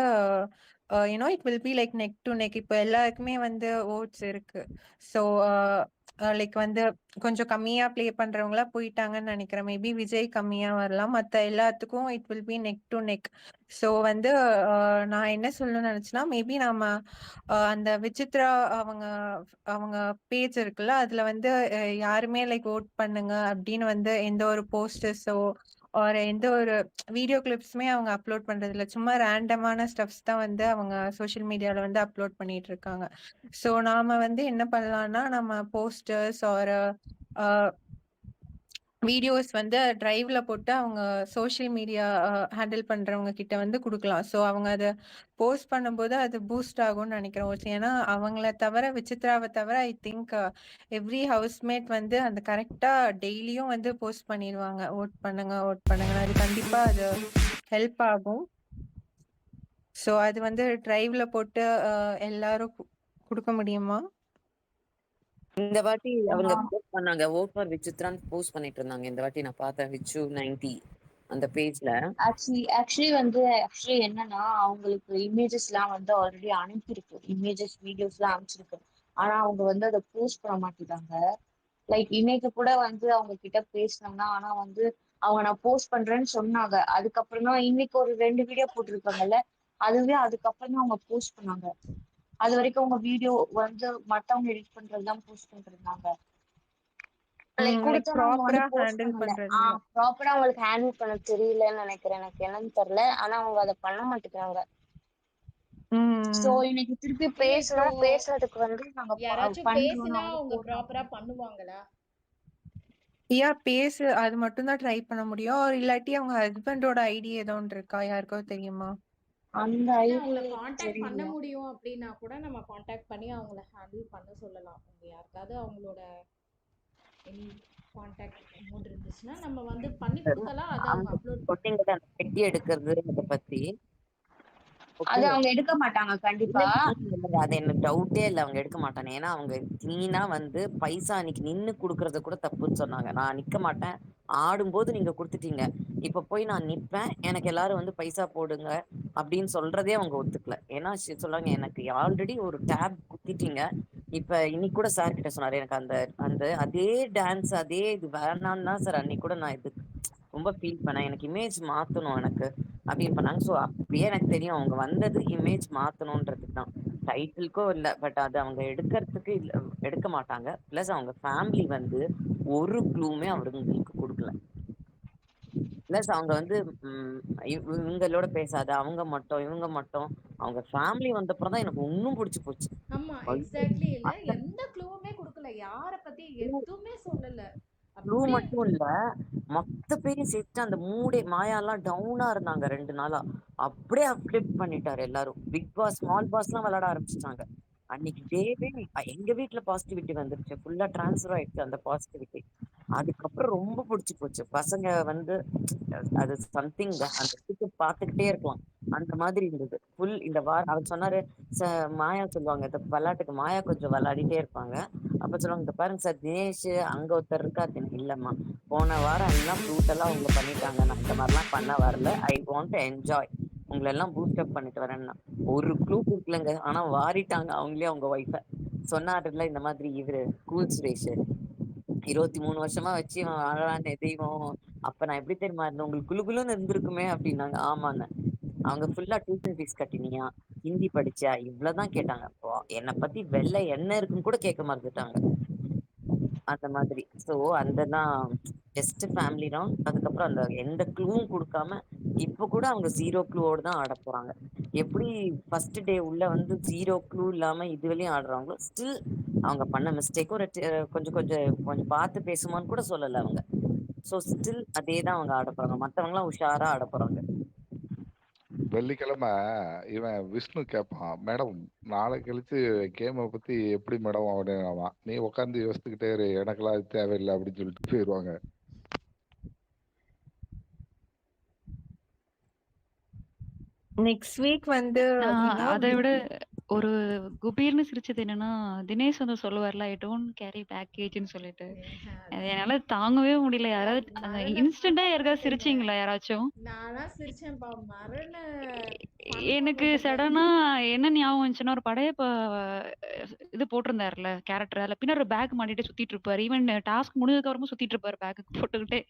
you know it will be like neck to neck. இப்போ எல்லாருக்குமே வந்து ஓட்ஸ் இருக்கு. ஸோ லைக் வந்து கொஞ்சம் கம்மியா ப்ளே பண்றவங்களா போயிட்டாங்கன்னு நினைக்கிறேன். மேபி விஜய் கம்மியா வரலாம், மற்ற எல்லாத்துக்கும் it will be neck to neck. So வந்து நான் என்ன சொல்லணும்னு நினைச்சேன்னா, மேபி நம்ம அந்த விசித்ரா அவங்க அவங்க பேஜ் இருக்குல்ல, அதுல வந்து யாருமே லைக் ஓட் பண்ணுங்க அப்படின்னு வந்து எந்த ஒரு போஸ்டர்ஸோ ஒரு எந்த ஒரு வீடியோ கிளிப்ஸுமே அவங்க அப்லோட் பண்றது இல்ல. சும்மா ரேண்டமான ஸ்டப்ஸ் தான் வந்து அவங்க சோஷியல் மீடியால வந்து அப்லோட் பண்ணிட்டு இருக்காங்க. ஸோ நாம வந்து என்ன பண்ணலாம்னா, நம்ம போஸ்டர்ஸ் ஒரு வீடியோஸ் வந்து டிரைவ்ல போட்டு அவங்க சோஷியல் மீடியா ஹேண்டில் பண்றவங்க கிட்ட வந்து குடுக்கலாம். ஸோ அவங்க அத போஸ்ட் பண்ணும்போது அது பூஸ்ட் ஆகும்னு நினைக்கிறேன். ஏன்னா அவங்கள தவிர விசித்ராவ தவிர ஐ திங்க் எவ்ரி ஹவுஸ்மேட் வந்து அந்த கரெக்ட்டா டெய்லியும் வந்து போஸ்ட் பண்ணிருவாங்க. ஓட் பண்ணுங்க, ஓட் பண்ணுங்கன்னு. அது கண்டிப்பா அது ஹெல்ப் ஆகும். ஸோ அது வந்து டிரைவ்ல போட்டு எல்லாரும் குடுக்க முடியுமா? இந்த வாட்டி அவங்க ஆமா. போஸ்ட் பண்ணாங்க, ஓட் ஃபார் விசித்ரான்னு போஸ்ட் பண்ணிட்டு இருந்தாங்க. இந்த வாட்டி நான் பார்த்தேன் விச்சு 90 அந்த பேஜ்ல. ஆக்சுவலி என்னன்னா அவங்களுக்கு இமேஜஸ்லாம் வந்து ஆல்ரெடி அனுப்பியிருக்கு. இமேஜஸ் வீடியோஸ்லாம் அனுப்பிச்சிருக்கு. ஆனா அவங்க வந்து அதை போஸ்ட் பண்ண மாட்டேங்கிறாங்க. லைக் இன்னைக்கு கூட வந்து அவங்க கிட்ட பேசினாங்க. ஆனா வந்து அவங்க நான் போஸ்ட் பண்றேன்னு சொன்னாங்க. அதுக்கப்புறம் தான் இன்னைக்கு ஒரு 2 வீடியோ போட்டிருக்காங்கல்ல, அதுவே அதுக்கப்புறம் தான் அவங்க போஸ்ட் பண்ணாங்க. அது வரைக்கும் அவங்க வீடியோ வந்து மத்தவங்க எடிட் பண்றதுதான் போஸ்ட் பண்ணிருந்தாங்க. லைக் லைக் கொடுத்தா அவங்க வந்து ப்ராப்பரா போஸ்ட் ஹேண்டில் பண்ணல. பண்றது இல்ல. ப்ராப்பரா அவங்களுக்கு ஹேண்டில் பண்ண தெரியலன்னு நினைக்கிறேன். எனக்கு என்னன்னு தெரியல. ஆனா அவங்க அதை பண்ண மாட்டேங்கிறாங்க. சோ ம். இன்னைக்கு திருப்பி இல்ல இப்போ பேசுறதுக்கு வந்து நாங்க யாராச்சும் பண்றோம் பேசினா வந்து அவங்க போடுறாங்க. ப்ராப்பரா பண்ணுவாங்களா? அது மட்டும் தான் ட்ரை பண்ண முடியும். இல்லாட்டி அவங்க ஹஸ்பண்டோட ஐடி ஏதோ ஒன்று இருக்கா? யாருக்கோ தெரியுமா? அந்த இல்ல ஐடி அவங்கள காண்டாக்ட் பண்ண தெரியல. முடியும் அப்படின்னா கூட நம்ம காண்டாக்ட் பண்ணி அவங்கள ஹேண்டில் பண்ண சொல்லலாம். அவங்க யாருக்காவது அவங்களோட எனி காண்டாக்ட் மோட் இருந்துச்சுன்னா நம்ம வந்து பண்ணி கொடுக்கலாம். அதை அவங்க அப்லோட் பண்ணணும். சொன்னீங்கல்ல, அந்த பெட்டி எடுக்கிறது அதை பத்தி. அது ஓகே. அவங்க எடுக்க மாட்டாங்க இல்ல கண்டிப்பா. இல்ல, அது எனக்கு டவுட்டே இல்லை அவங்க எடுக்க மாட்டாங்க. ஏன்னா அவங்க கிளீனா வந்து பைசா அன்னைக்கு நின்னு குடுக்கறத கூட தப்புன்னு சொன்னாங்க. நான் நிக்க மாட்டேன், ஆடும்போது நீங்க கொடுத்துட்டீங்க, இப்ப போய் நான் நிப்பேன், எனக்கு எல்லாரும் வந்து பைசா போடுங்க அப்படின்னு சொல்றதே அவங்க ஒத்துக்கல. ஏன்னா சொல்றாங்க எனக்கு ஆல்ரெடி ஒரு டேப் குத்திட்டீங்க, இப்ப இன்னைக்கு கூட சார் கிட்ட சொன்னாரு, எனக்கு அந்த அந்த அதே டான்ஸ் அதே இது வேணான்னு தான் சார் அன்னைக்கு கூட நான் இது ரொம்ப ஃபீல் பண்ணேன். எனக்கு இமேஜ் மாத்தணும் எனக்கு அப்படின்னு பண்ணாங்க. ஸோ அப்பயே எனக்கு தெரியும் அவங்க வந்தது இமேஜ் மாத்தணுன்றதுக்கு தான். டைட்டிலுக்கோ இல்லை, பட் அது அவங்க எடுக்கிறதுக்கு இல்லை, எடுக்க மாட்டாங்க. ப்ளஸ் அவங்க ஃபேமிலி வந்து ஒரு க்ளூமே அவங்களுக்கு கொடுக்கல. ப்ளஸ் அவங்க வந்து இவங்களோட பேசாத, அவங்க மட்டும் இவங்க மட்டும், அவங்க ஃபேமிலி வந்தப்புறம் தான் எனக்கு இன்னும் பிடிச்சி போச்சு. ஆமா எக்ஸாக்ட்லி. இல்ல எந்த க்ளூவுமே கொடுக்கல, யார பத்தி எதுவுமே சொல்லல. க்ளூ அப்படியே மட்டும் இல்ல, மொத்த பேரையும் சேர்த்து அந்த மூடே மாயாலாம் டவுனா இருந்தாங்க 2 நாளா. அப்படியே அப்லிஃப்ட் பண்ணிட்டாரு எல்லாரும். பிக் பாஸ், ஸ்மால் பாஸ்லாம் விளையாட ஆரம்பிச்சிட்டாங்க. அன்னைக்கு டேவே எங்க வீட்ல பாசிட்டிவிட்டி வந்துருச்சு. ஃபுல்லா ட்ரான்ஸ்ஃபர் ஆயிடுச்சு அந்த பாசிட்டிவிட்டி. அதுக்கப்புறம் ரொம்ப பிடிச்சி போச்சு. பசங்க வந்து அது சம்திங் அந்த இதுக்கு பார்த்துக்கிட்டே இருக்கலாம். அந்த மாதிரி இருந்தது. ஃபுல் இந்த வாரம் அவர் சொன்னாரு, மாயா சொல்லுவாங்க, இந்த விளையாட்டுக்கு மாயா கொஞ்சம் விளையாடிட்டே இருப்பாங்க. அப்ப சொல்லுவாங்க, இந்த பாருங்க சார் தினேஷ் அங்க ஒருத்தர் இருக்கா. இல்லம்மா, போன வாரம் எல்லாம் ஃப்ரூட் எல்லாம் அவங்க பண்ணிட்டாங்க, நான் இந்த மாதிரிலாம் பண்ண வரல. ஐ வாண்ட் டு என்ஜாய், உங்களை எல்லாம் பூஸ்ட் அப் பண்ணிட்டு வரேன்னா. ஒரு க்ளூ கொடுக்கலங்க, ஆனா வாரிட்டாங்க அவங்களே அவங்க ஒய்ஃபை. சொன்னாருல இந்த மாதிரி இவரு கூல் சுரேஷ் 23 வருஷமா வச்சு இவன் வாழலான்னு தெய்வம், அப்ப நான் எப்படி தெரியுமா இருந்தேன், உங்களுக்கு குழுகுலுன்னு இருந்திருக்குமே அப்படின்னாங்க. ஆமாண்ண, அவங்க ஃபுல்லா டியூஷன் ஃபீஸ் கட்டினியா, ஹிந்தி படிச்சா, இவ்வளவுதான் கேட்டாங்க. என்னை பத்தி வெள்ளை என்ன இருக்குன்னு கூட கேட்க மறந்துட்டாங்க. அந்த மாதிரி. ஸோ அந்த தான் பெஸ்ட் ஃபேமிலி தான். அதுக்கப்புறம் அந்த எந்த க்ளூவும் கொடுக்காம இப்போ கூட அவங்க 0 க்ளூவோடு தான் ஆட போறாங்க. எப்படி ஃபர்ஸ்ட் டே உள்ள வந்து 0 க்ளூ இல்லாம இதுவரையும் ஆடுறாங்களோ, ஸ்டில் அவங்க பண்ண மிஸ்டேக்கும் கொஞ்சம் கொஞ்சம் கொஞ்சம் பார்த்து பேசுமான்னு கூட சொல்லல அவங்க. ஸோ ஸ்டில் அதே தான் அவங்க ஆட போறாங்க. மற்றவங்களாம் உஷாரா ஆட போறாங்க. வெள்ளிக்கிழமை இவன் விஷ்ணு கேட்பான், மேடம் நாளை கழிச்சு கேமை பத்தி எப்படி மேடம் அப்படின்னா, நீ உட்காந்து யோசிச்சுக்கிட்டே இரு, எனக்கெல்லாம் அது தேவையில்லை அப்படின்னு சொல்லிட்டு போயிடுவாங்க. நெக்ஸ்ட் வீக் வந்து இன்னும் அதை விட ஒரு குபீர்னு சிரிச்சது என்னன்னா, தினேஷ் வந்து சொல்லுவார்ல, ஐ டோன்ட் கேரி பேக்கேஜ்னு சொல்லிட்டு. அது என்னால தாங்கவே முடியல. யாராவது அந்த இன்ஸ்டன்டா யாருக்காவது சிரிச்சீங்களா யாராச்சும்? நானா சிரிச்சேன்ப்பா, மரண எனக்கு சடனா என்ன ஞாபகம் வந்துச்சுன்னா, ஒரு படையப்ப இது போட்டிருந்தாருல கேரக்டர், அதுல பின்னாடி ஒரு பேக் மாட்டிட்டு சுத்திட்டு இருப்பாரு. ஈவன் டாஸ்க் முடிஞ்சதுக்கு அப்புறமும் சுத்திட்டு இருப்பாரு பேக் போட்டுக்கிட்டே.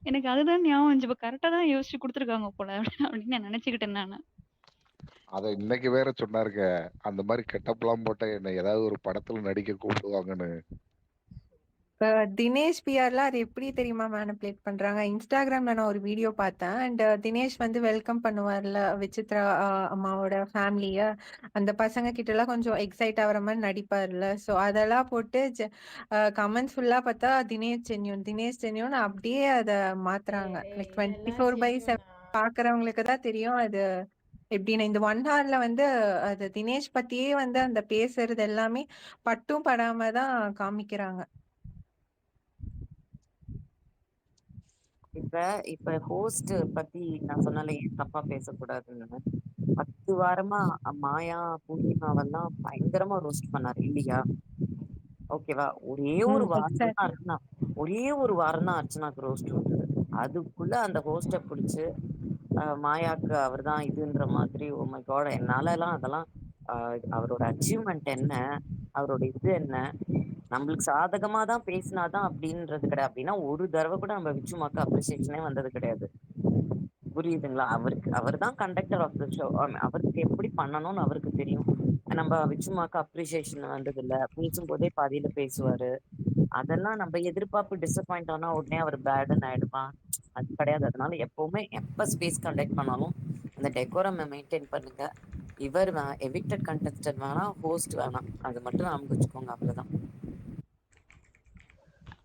எனக்கு அதுதான் ஞாபகம் வந்துச்சு. இப்ப கரெக்டா தான் யோசிச்சு கொடுத்துருக்காங்க போல அப்படின்னு நான் நினைச்சுக்கிட்டேன் நானு. அத இன்னைக்கு வேற சொன்னாருங்க, அந்த மாதிரி கெட்டப்லாம் போட்ட என்ன ஏதாவது ஒரு படத்துல நடிக்க கூப்பிடுவாங்கன்னு. தினேஷ் பிஆர்லாம் அது எப்படி தெரியுமா மேனிபுலேட் பண்றாங்க? இன்ஸ்டாகிராம்ல நான் ஒரு வீடியோ பார்த்தேன். அண்ட் தினேஷ் வந்து வெல்கம் பண்ணுவார்ல விசித்ரா அம்மாவோட ஃபேமிலிய. அந்த பசங்க கிட்ட எல்லாம் கொஞ்சம் எக்ஸைட் ஆகுற மாதிரி நடிப்பார்ல. ஸோ அதெல்லாம் போட்டு கமெண்ட்ஸ் ஃபுல்லா பார்த்தா தினேஷ் ஜென்யூன், தினேஷ் ஜென்யூன் அப்படியே அதை மாத்துறாங்க. லைக் எல்லாம் 24/7 ஜென்யூனா? பாக்குறவங்களுக்கு தான் தெரியும் அது எப்படின்னு. இந்த 1 ஹார்ல வந்து அது தினேஷ் பத்தியே வந்து அந்த பேசுறது எல்லாமே பட்டும் படாம தான் காமிக்கிறாங்க. இப்ப இப்ப ஹோஸ்ட் பத்தி நான் சொன்னால ஏன் தப்பா பேசக்கூடாதுன்னு. 10 வாரமா மாயா பூர்ணிமாவெல்லாம் பயங்கரமா ரோஸ்ட் பண்ணாரு இல்லையா? ஓகேவா? ஒரே ஒரு வாரம் தான் எக்ஸாக்ட்லி. அர்ச்சனா, ஒரே ஒரு வாரம் தான் அர்ச்சனாக்கு ரோஸ்ட் வந்தது. அதுக்குள்ள அந்த ஹோஸ்ட பிடிச்சு மாயாக்கு அவர் தான் இதுன்ற மாதிரி. ஓ மை காட், என்னால எல்லாம் அதெல்லாம் அவரோட அச்சீவ்மெண்ட் என்ன, அவரோட இது என்ன, நம்மளுக்கு சாதகமா தான் பேசினாதான் அப்படின்றது கிடையாது. அப்படின்னா ஒரு தடவை கூட நம்ம விச்சுமாக்கு அப்ரிசியேஷனே வந்தது கிடையாது. புரியுதுங்களா? அவர் தான் கண்டக்டர் ஆஃப் த ஷோ. அவருக்கு எப்படி பண்ணணும்னு அவருக்கு தெரியும். நம்ம விச்சுமாக்கு அப்ரிசியேஷன் வந்தது இல்ல, பேசும் போதே பாதியில பேசுவாரு. அதெல்லாம் நம்ம எதிர்பார்ப்பு டிசப்பாயிண்ட் ஆனா உடனே அவர் பேடுன்னு ஆயிடுமா? அது கிடையாது. அதனால எப்பவுமே எப்ப ஸ்பேஸ் கண்டக்ட் பண்ணாலும் அந்த டெக்கோரம் மெயின்டைன் பண்ணுங்க. இவர் எவிக்டட் கண்டஸ்டன்ட் வேணாம், ஹோஸ்ட் வேணாம், அது மட்டும் ஞாபகம் வச்சுக்கோங்க. அவ்வளவுதான்.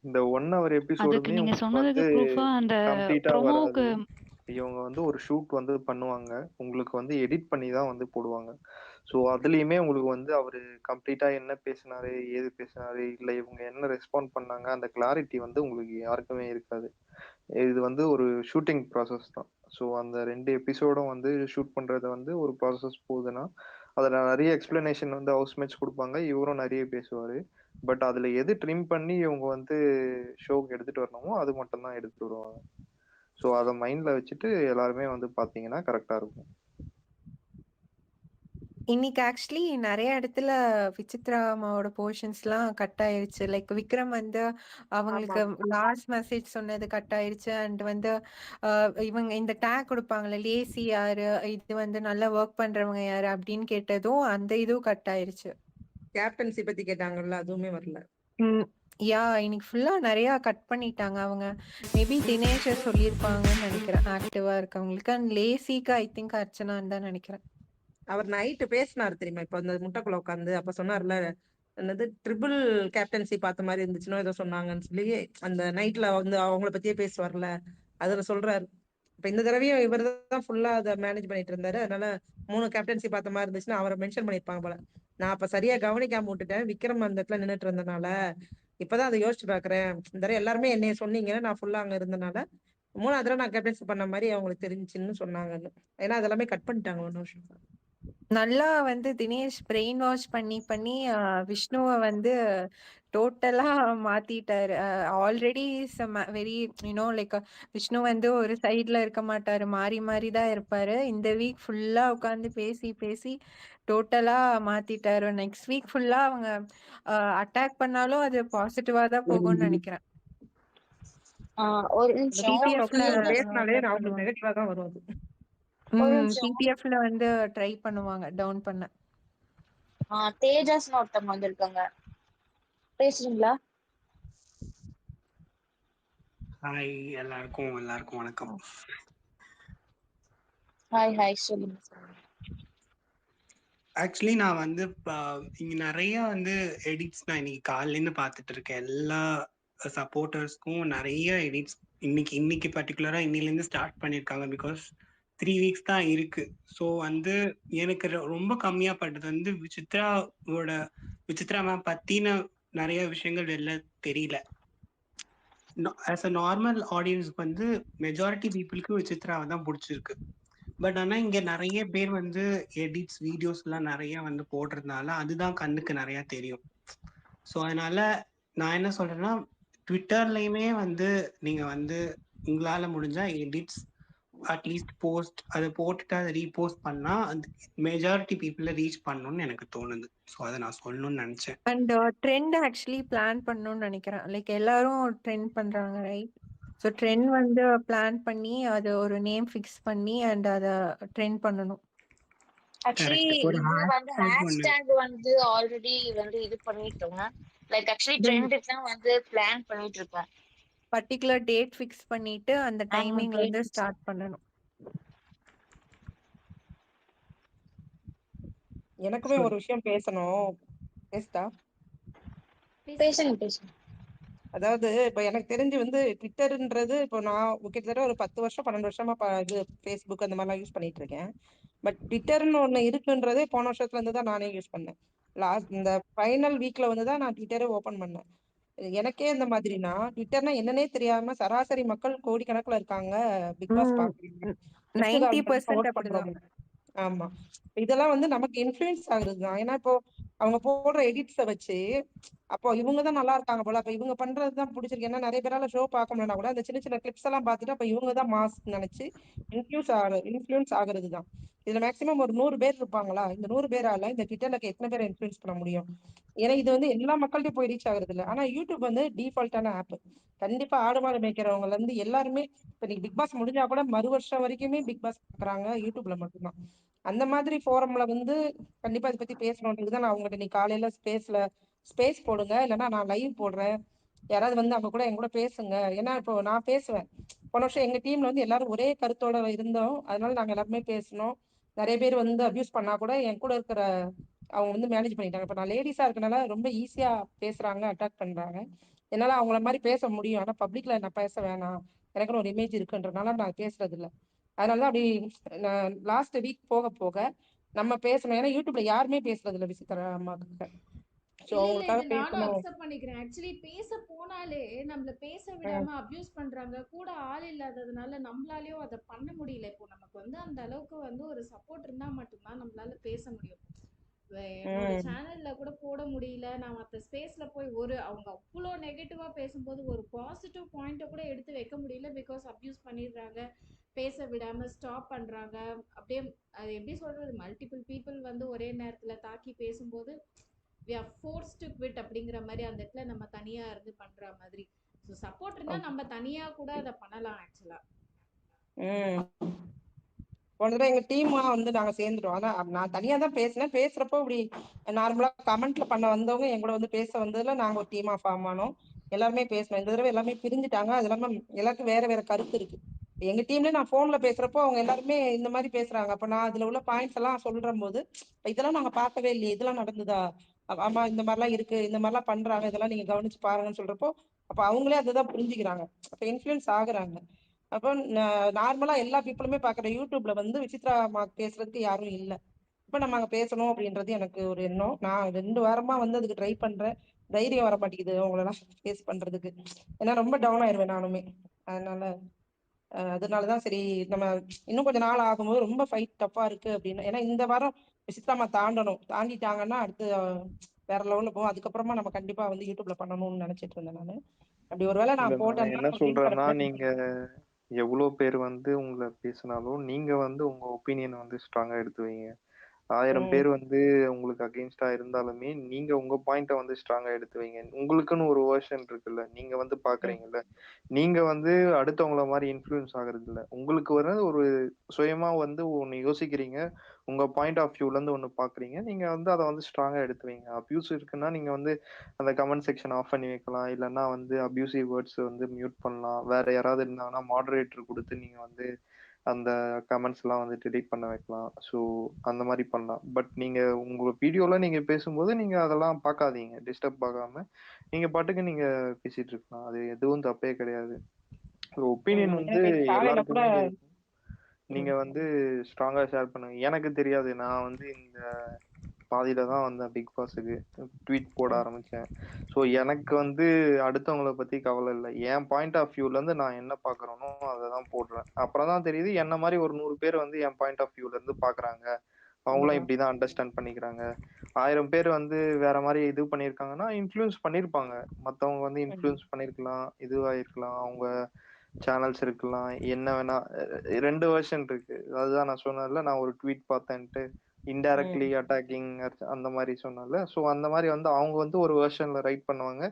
இந்த 1 ஹவர் அதுக்கு எபிசோடுமே நீங்க உங்களுக்கு சொன்னதுக்கு வந்து ப்ரூஃபா அந்த கம்ப்ளீட்டா ப்ரோமோவுக்கு வராது. இவங்க வந்து ஒரு ஷூட் வந்து பண்ணுவாங்க, உங்களுக்கு வந்து எடிட் பண்ணி தான் வந்து போடுவாங்க. ஸோ அதுலயுமே உங்களுக்கு வந்து அவரு கம்ப்ளீட்டா என்ன பேசினாரு, ஏது பேசினாரு, இல்ல இவங்க என்ன ரெஸ்பாண்ட் பண்ணாங்க, அந்த கிளாரிட்டி வந்து உங்களுக்கு யாருக்குமே இருக்காது. இது வந்து ஒரு ஷூட்டிங் ப்ராசஸ் தான். ஸோ அந்த 2 எபிசோடும் வந்து ஷூட் பண்றது வந்து ஒரு ப்ராசஸ் போகுதுன்னா, அதுல நிறைய எக்ஸ்பிளனேஷன் வந்து ஹவுஸ்மேட்ஸ் குடுப்பாங்க. இவரும் நிறைய பேசுவாரு. பட் அதுல எது ட்ரிம் பண்ணி இவங்க வந்து ஷோக்கு எடுத்துட்டு வரணுமோ, அது மட்டும் தான் எடுத்துட்டு வருவாங்க. ஸோ அத மைண்ட்ல வச்சுட்டு எல்லாருமே வந்து பார்த்தீங்கன்னா கரெக்ட்டா இருக்கும். இன்னைக்கு ஆக்சுவலி நெறைய இடத்துல விசித்ரா அம்மாவோட போர்ஷன்ஸ்லாம் கட் ஆயிருச்சு. லைக் விக்ரம் வந்து அவங்களுக்கு ஆமாமா. லாஸ்ட் மெசேஜ் சொன்னது கட் ஆயிருச்சு. அண்ட் வந்து அ இவங்க இந்த டேக் குடுப்பாங்கல்ல, லேசி யாரு? இது வந்து நல்லா வொர்க் பண்றவங்க யாரு? அப்படின்னு கேட்டதும் அந்த இதுவும் கட் ஆயிருச்சு. கேப்டன்சி பத்தி கேட்டாங்கல்ல, அதுவுமே வரல. ம். இன்னைக்கு ஃபுல்லா நெறையா கட் பண்ணிட்டாங்க அவங்க. மேபி தினேஷ சொல்லியிருப்பாங்கன்னு நெனைக்கிறேன். ஆக்டிவா இருக்கவங்களுக்கு. அண்ட் லேசிக்கு ஐ திங்க் அர்ச்சனான்னு தான் நெனைக்கிறேன். அவர் நைட்டு பேசினாரு தெரியுமா? இப்ப அந்த முட்டைக்குள்ள உட்காந்து அப்ப சொன்னார்ல, என்னது ட்ரிபிள் கேப்டன்சி பார்த்த மாதிரி இருந்துச்சுன்னோ ஏதோ சொன்னாங்கன்னு சொல்லி, அந்த நைட்ல வந்து அவங்கள பத்தியே பேசுவார்ல, அதுல சொல்றாரு. இப்ப இந்த தடவையும் இவர் தான் ஃபுல்லா அதை மேனேஜ் பண்ணிட்டு இருந்தாரு. அதனால 3 கேப்டன்சி பார்த்த மாதிரி இருந்துச்சுன்னா அவரை மென்ஷன் பண்ணிருப்பாங்க போல. நான் அப்ப சரியா கவனிக்காம விட்டுட்டேன். விக்ரம் அந்த இடத்துல நின்னுட்டு இருந்தனால இப்பதான் அதை யோசிச்சு பாக்குறேன். இந்த தடவை எல்லாருமே என்னைய சொன்னீங்க, நான் ஃபுல்லா அங்க இருந்தனால 3வது தடவை நான் கேப்டன்சி பண்ண மாதிரி அவங்களுக்கு தெரிஞ்சுன்னு சொன்னாங்கன்னு. ஏன்னா அதெல்லாமே கட் பண்ணிட்டாங்க 1 வருஷம். நல்லா வந்து தினேஷ் பிரெயின் வாஷ் பண்ணி பண்ணி விஷ்ணுவ வந்து டோட்டலா மாத்திட்டாரு. ஆல்ரெடி வெரி லைக் விஷ்ணு வந்து ஒரு சைட்ல இருக்க மாட்டாரு. மாறி மாறி தான் இருப்பாரு. இந்த வீக் ஃபுல்லா உட்காந்து பேசி பேசி டோட்டலா மாத்திட்டாரு. நெக்ஸ்ட் வீக் ஃபுல்லா அவங்க அட்டாக் பண்ணாலும் அது பாசிட்டிவா தான் போகும்னு நினைக்கிறேன். ஒரு அந்த நிமிஷம் பிடிஎஃப்ல தேஜஸ் பேசினாலே அட்டாக் அவங்களுக்கு பண்ணுவாங்க. நெகட்டிவா தான் வரும் அது. ஒரு நிமிஷம் பிடிஎஃப்ல வந்து ட்ரை பண்ணுவாங்க டவுன் பண்ண. தேஜஸ்னு ஒருத்தவங்க வந்திருக்காங்க, பேசுறீங்களா? ஹாய் எல்லாருக்கும் வணக்கம். ஹாய் ஹாய், சொல்லுங்க. ஆக்சுவலி நான் வந்து இங்க நிறைய வந்து எடிட்ஸ் நான் இன்னைக்கு காலையிலேருந்து பார்த்துட்டு இருக்கேன். எல்லா சப்போர்ட்டர்ஸ்க்கும் நிறைய எடிட்ஸ் இன்னைக்கு பர்டிகுலரா இன்னிலேருந்து ஸ்டார்ட் பண்ணியிருக்காங்க. பிகாஸ் 3 வீக்ஸ் தான் இருக்கு. ஸோ வந்து எனக்கு ரொம்ப கம்மியா பட்டது வந்து விசித்ரா மேம் பத்தின நிறைய விஷயங்கள் வெளில தெரியல. ஆஸ் அ நார்மல் ஆடியன்ஸ்க்கு வந்து மெஜாரிட்டி பீப்புளுக்கு விசித்ராவை தான் பிடிச்சிருக்கு. பட் ஆனால் இங்கே நிறைய பேர் வந்து எடிட்ஸ் வீடியோஸ்லாம் நிறைய வந்து போடுறதுனால அதுதான் கண்ணுக்கு நிறைய தெரியும். ஸோ அதனால நான் என்ன சொல்றேன்னா, ட்விட்டர்லையுமே வந்து நீங்க வந்து உங்களால முடிஞ்சா எடிட்ஸ் அட்லீஸ்ட் போஸ்ட் அதை போட்டுட்டு அதை ரீபோஸ்ட் பண்ணா அந்த மெஜாரிட்டி பீப்புளை ரீச் பண்ணணும்னு எனக்கு தோணுது. ஸோ அதை நான் சொல்லணும்னு நினைச்சேன். அண்ட் ட்ரெண்ட் ஆக்சுவலி பிளான் பண்ணணும்னு நினைக்கிறேன். லைக் எல்லாரும் ட்ரெண்ட் பண்றாங்க, ரைட்? ஸோ ட்ரெண்ட் வந்து பிளான் பண்ணி அது ஒரு நேம் ஃபிக்ஸ் பண்ணி அண்ட் அதை ட்ரெண்ட் பண்ணணும். Actually correct. ஒரு இது வந்து ஹேஷ்டேக் ஒன்று ஹேஷ்டேக் வந்து ஆல்ரெடி வந்து இது பண்ணிட்டோங்க. லைக் ஆக்சுவலி தென் ட்ரெண்டுக்கு தான் வந்து பிளான் பண்ணிட்டு இருக்கேன். பர்டிகுலர் டேட் ஃபிக்ஸ் பண்ணிட்டு அந்த டைமிங் டேட் வந்து ஃபிக்ஸ். ஸ்டார்ட் பண்ணணும். எனக்குமே ஒரு விஷயம் பேசணும். பேசுதா? பேசுங்க பேசுங்க. அதாவது இப்ப எனக்கு தெரிஞ்சு வந்து ட்விட்டர்ன்றது இப்போ நான் கிட்டத்தட்ட ஒரு 10 வருஷம் 12 வருஷமா இது ஃபேஸ்புக் அந்த மாதிரிலாம் யூஸ் பண்ணிட்டு இருக்கேன். பட் ட்விட்டர்னு ஒண்ணு இருக்குன்றதே போன வருஷத்துல இருந்து தான் நானே யூஸ் பண்ணேன். இந்த ஃபைனல் வீக்ல வந்து தான் நான் ட்விட்டரே ஓபன் பண்ணேன். எனக்கே இந்த மாதிரினா ட்விட்டர்னா என்னன்னே தெரியாம சராசரி மக்கள் கோடிக்கணக்குல இருக்காங்க. பிக் பாஸ் பாக்குறீங்க, லிஸ்ட் கான்டென்ட் 90% ஓட் அப்படிதான். பண்றவங்க. ஆமா. இதெல்லாம் வந்து நமக்கு இன்ஃப்ளூயன்ஸ் ஆகுறது தான். ஏன்னா இப்போ அவங்க போடுற எடிட்ஸ வச்சு அப்போ இவங்க தான் நல்லா இருக்காங்க போல, அப்ப இவங்க பண்றதுதான் பிடிச்சிருக்கு. ஏன்னா நிறைய பேரால ஷோ பார்க்க முடியலனா கூட அந்த சின்ன சின்ன கிளிப்ஸ் எல்லாம் பார்த்துட்டு அப்ப இவங்க தான் மாஸ் நினைச்சு இன்ஃப்ளூயன்ஸ் ஆகுறது தான். இதுல மேக்சிமம் ஒரு 100 பேர் இருப்பாங்களா? இந்த 100 பேரால இந்த ட்விட்டர்ல எத்தனை பேரை இன்ஃப்ளூயன்ஸ் பண்ண முடியும்? ஏன்னா இது வந்து எல்லா மக்கள்கிட்டயும் போய் ரீச் ஆகுறது இல்ல. ஆனா யூடியூப் வந்து டிஃபால்ட்டான ஆப். கண்டிப்பா ஆடு மாடு மேய்க்கிறவங்கல இருந்து எல்லாருமே இப்ப நீங்க பிக் பாஸ் முடிஞ்சா கூட மறு வருஷம் வரைக்குமே பிக் பாஸ் பாக்குறாங்க யூடியூப்ல மட்டும்தான். அந்த மாதிரி ஃபோரம்ல வந்து கண்டிப்பா இதை பத்தி பேசணுன்றதுதான் நான் உங்ககிட்ட நீ காலையில ஸ்பேஸ் போடுங்க, இல்லைன்னா நான் லைவ் போடுறேன், யாராவது வந்து அவங்க கூட என் கூட பேசுங்க. ஏன்னா இப்போ நான் பேசுவேன். போன வருஷம் எங்க டீம்ல வந்து எல்லாரும் ஒரே கருத்தோட இருந்தோம். அதனால நாங்க எல்லாருமே பேசணும். நிறைய பேர் வந்து அபியூஸ் பண்ணா கூட என் கூட இருக்கிற அவங்க வந்து மேனேஜ் பண்ணிட்டாங்க. இப்ப நான் லேடிஸா இருக்கனால ரொம்ப ஈஸியா பேசுறாங்க, அட்டாக் பண்றாங்க. என்னால அவங்கள மாதிரி பேச முடியும். ஆனா பப்ளிக்ல நான் பேச வேணாம், எனக்குன்னு ஒரு இமேஜ் இருக்குன்றனால நான் பேசுறது இல்ல. அதனாலதான் அப்படி லாஸ்ட் வீக் போக போக நம்ம பேசணும். ஏன்னா யூடியூப்ல யாருமே பேசுறது இல்ல விசித்திரா அம்மாக்கு. சோ இல்ல இல்ல, அவங்களுக்காக இது நானும் பேசணும். அக்செப்ட் பண்ணிக்கிறேன். ஆக்சுவலி பேச போனாலே நம்மள பேச விடாம அபியூஸ் பண்றாங்க. கூட ஆள் இல்லாததுனால நம்மளாலயும் அதை பண்ண முடியல. இப்போ நமக்கு வந்து அந்த அளவுக்கு வந்து ஒரு சப்போர்ட் இருந்தா மட்டும்தான் நம்மளால பேச முடியும். என்னோட சேனல்ல கூட போட முடியல. நான் மற்ற ஸ்பேஸ்ல போய் அவங்க அவ்வளோ நெகட்டிவா பேசும்போது ஒரு பாசிட்டிவ் பாயிண்ட்டை கூட எடுத்து வைக்க முடியல. பிகாஸ் அப்யூஸ் பண்ணிடுறாங்க, பேச விடாம ஸ்டாப் பண்றாங்க. அப்படியே அது எப்படி சொல்றது, மல்டிபிள் பீப்புள் வந்து ஒரே நேரத்துல தாக்கி பேசும்போது we are forced to quit அப்படிங்கிற மாதிரி அந்த இடத்துல நம்ம தனியா இருந்து பண்ற மாதிரி. ஸோ சப்போர்ட் இருந்தா நம்ம தனியா கூட அதை பண்ணலாம் ஆக்சுவலா. போன தடவை எங்க டீமா வந்து நாங்க சேர்ந்துட்டோம். ஆனா நான் தனியா தான் பேசினேன். பேசுறப்போ இப்படி நார்மலா கமெண்ட்ல பண்ண வந்தவங்க என் கூட வந்து பேச வந்ததுல நாங்க ஒரு டீமா ஃபார்ம் ஆனோம். எல்லாருமே பேசணும். இந்த தடவை எல்லாமே பிரிஞ்சுட்டாங்க. அது இல்லாம எல்லாருக்கும் வேற வேற கருத்து இருக்கு. எங்க டீம்ல நான் போன்ல பேசுறப்போ அவங்க எல்லாருமே இந்த மாதிரி பேசுறாங்க. அப்ப நான் அதுல உள்ள பாயிண்ட்ஸ் எல்லாம் சொல்ற போது இதெல்லாம் நாங்க பார்க்கவே இல்லையே, இதெல்லாம் நடந்துதா, ஆமா இந்த மாதிரிலாம் இருக்கு, இந்த மாதிரிலாம் பண்றாங்க, இதெல்லாம் நீங்க கவனிச்சு பாருங்கன்னு சொல்றப்போ அப்ப அவங்களே அதுதான் புரிஞ்சுக்கிறாங்க. அப்ப இன்ஃபுளுன்ஸ் ஆகுறாங்க. அப்போ நார்மலா எல்லா பீப்புளுமே பாக்குற யூடியூப்ல வந்து விசித்ரா அம்மா பேசுறதுக்கு யாரும் இல்ல. இப்ப நம்ம அங்க பேசணும் அப்படின்றது எனக்கு ஒரு எண்ணம். நான் 2 வாரமா வந்து அதுக்கு ட்ரை பண்றேன். தைரியம் வர மாட்டேங்குது அவங்களெல்லாம் ஃபேஸ் பண்றதுக்கு. ஏன்னா ரொம்ப டவுன் ஆயிருவேன் நானுமே. அதனாலதான் சரி, நம்ம இன்னும் கொஞ்ச நாள் ஆகும்போது ரொம்ப ஃபைட் டஃப்பா இருக்கு அப்படின்னு. ஏன்னா இந்த வாரம் விசித்ரா அம்மா தாண்டிட்டாங்கன்னா அடுத்து வேற லெவல்ல போகும். அதுக்கப்புறமா நம்ம கண்டிப்பா வந்து யூடியூப்ல பண்ணணும்னு நினைச்சிட்டு இருந்தேன் நானு. அப்படி ஒருவேளை இல்ல நான் நான் போட்டேன்னா என்ன வின் சொல்றேன்னா, பண்ண நீங்க எவ்வளவு பேர் வந்து உங்களை பேசினாலும் நீங்க வந்து உங்க ஒப்பீனியன் வந்து ஸ்ட்ராங்கா எடுத்து வைங்க. 1000 பேர் வந்து உங்களுக்கு அகெயின்ஸ்டா இருந்தாலுமே நீங்க உங்க பாயிண்ட வந்து ஸ்ட்ராங்கா எடுத்து வைங்க. உங்களுக்குன்னு ஒரு வெர்ஷன் இருக்குல்ல, நீங்க வந்து பாக்குறீங்கல்ல, நீங்க வந்து அடுத்தவங்கள மாதிரி இன்ஃப்ளூயன்ஸ் ஆகுறது இல்ல. உங்களுக்கு வர ஒரு சுயமா வந்து ஒண்ணு யோசிக்கிறீங்க, உங்க பாயிண்ட் ஆஃப் வியூல இருந்து ஒண்ணு பாக்குறீங்க, நீங்க வந்து அதை வந்து ஸ்ட்ராங்கா எடுத்து வைங்க. அபியூஸ் இருக்குன்னா நீங்க வந்து அந்த கமெண்ட் செக்ஷன் ஆஃப் பண்ணி வைக்கலாம், இல்லைன்னா வந்து அபியூசிவ் வேர்ட்ஸ் வந்து மியூட் பண்ணலாம். வேற யாராவது இருந்தாங்கன்னா மாடரேட்டர் கொடுத்து நீங்க வந்து அந்த கமெண்ட்ஸ் எல்லாம் வந்து டெலீட் பண்ண வைக்கலாம். ஸோ அந்த மாதிரி பண்ணலாம். பட் நீங்க உங்க வீடியோல நீங்க பேசும்போது நீங்க அதெல்லாம் பார்க்காதீங்க. டிஸ்டர்ப் ஆகாம நீங்க பாட்டுக்கு நீங்க பேசிட்டு இருக்கலாம். அது எதுவும் தப்பே கிடையாது. ஒரு ஒப்பீனியன் வந்து எனக்கு காலையில கூட எல்லாருக்குமே இருக்கும். நீங்க வந்து ஸ்ட்ராங்கா ஷேர் பண்ணுங்க. எனக்கு தெரியாது, நான் வந்து இந்த பாதியில தான் வந்தேன் பிக் பாஸுக்கு. ட்வீட் போட ஆரம்பிச்சேன். ஸோ எனக்கு வந்து அடுத்தவங்கள பத்தி கவலை இல்லை. என் பாயிண்ட் ஆஃப் வியூல இருந்து நான் என்ன பாக்குறேனோ அதை தான் போடுறேன். அப்புறம் தான் தெரியுது என்ன மாதிரி ஒரு 100 பேர் வந்து என் பாயிண்ட் ஆஃப் வியூல இருந்து பாக்குறாங்க. அவங்களும் இப்படிதான் அண்டர்ஸ்டாண்ட் பண்ணிக்கிறாங்க. 1000 பேர் வந்து வேற மாதிரி இது பண்ணியிருக்காங்கன்னா இன்ஃப்ளூயன்ஸ் பண்ணியிருப்பாங்க. மத்தவங்க வந்து இன்ஃப்ளூயன்ஸ் பண்ணியிருக்கலாம், இதுவாயிருக்கலாம், அவங்க சேனல்ஸ் இருக்கலாம், என்ன வேணா. 2 வெர்ஷன் இருக்கு. அதுதான் நான் சொன்னேன்ல, நான் ஒரு ட்வீட் பார்த்தேன்ட்டு இன்டைரக்ட்லி அட்டாக்கிங் அந்த மாதிரி சொன்னேன்ல. ஸோ அந்த மாதிரி வந்து அவங்க வந்து ஒரு வெர்ஷன்ல ரைட் பண்ணுவாங்க.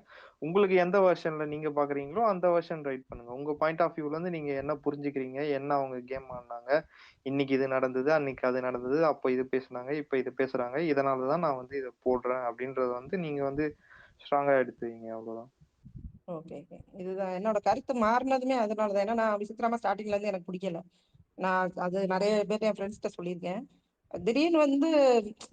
உங்களுக்கு எந்த வெர்ஷன்ல நீங்க பாக்குறீங்களோ அந்த வெர்ஷன் ரைட் பண்ணுங்க. உங்க பாயிண்ட் ஆஃப் வியூல இருந்து நீங்க என்ன புரிஞ்சுக்கிறீங்க, என்ன அவங்க கேம் ஆடினாங்க, இன்னைக்கு இது நடந்தது, அன்னைக்கு அது நடந்தது, அப்போ இது பேசுனாங்க, இப்போ இது பேசுறாங்க, இதனாலதான் நான் வந்து இதை போடுறேன் அப்படின்றத வந்து நீங்க வந்து ஸ்ட்ராங்கா எடுத்துவீங்க. அவ்வளவுதான். ஓகே. இதுதான் என்னோட கருத்து மாறினதுமே அதனாலதான். ஏன்னா நான் விசித்ராமா ஸ்டார்டிங்ல இருந்து எனக்கு பிடிக்கல. நான் அது நிறைய பேர் என் ஃப்ரெண்ட்ஸ் கிட்ட சொல்லியிருக்கேன். திடீர்னு வந்து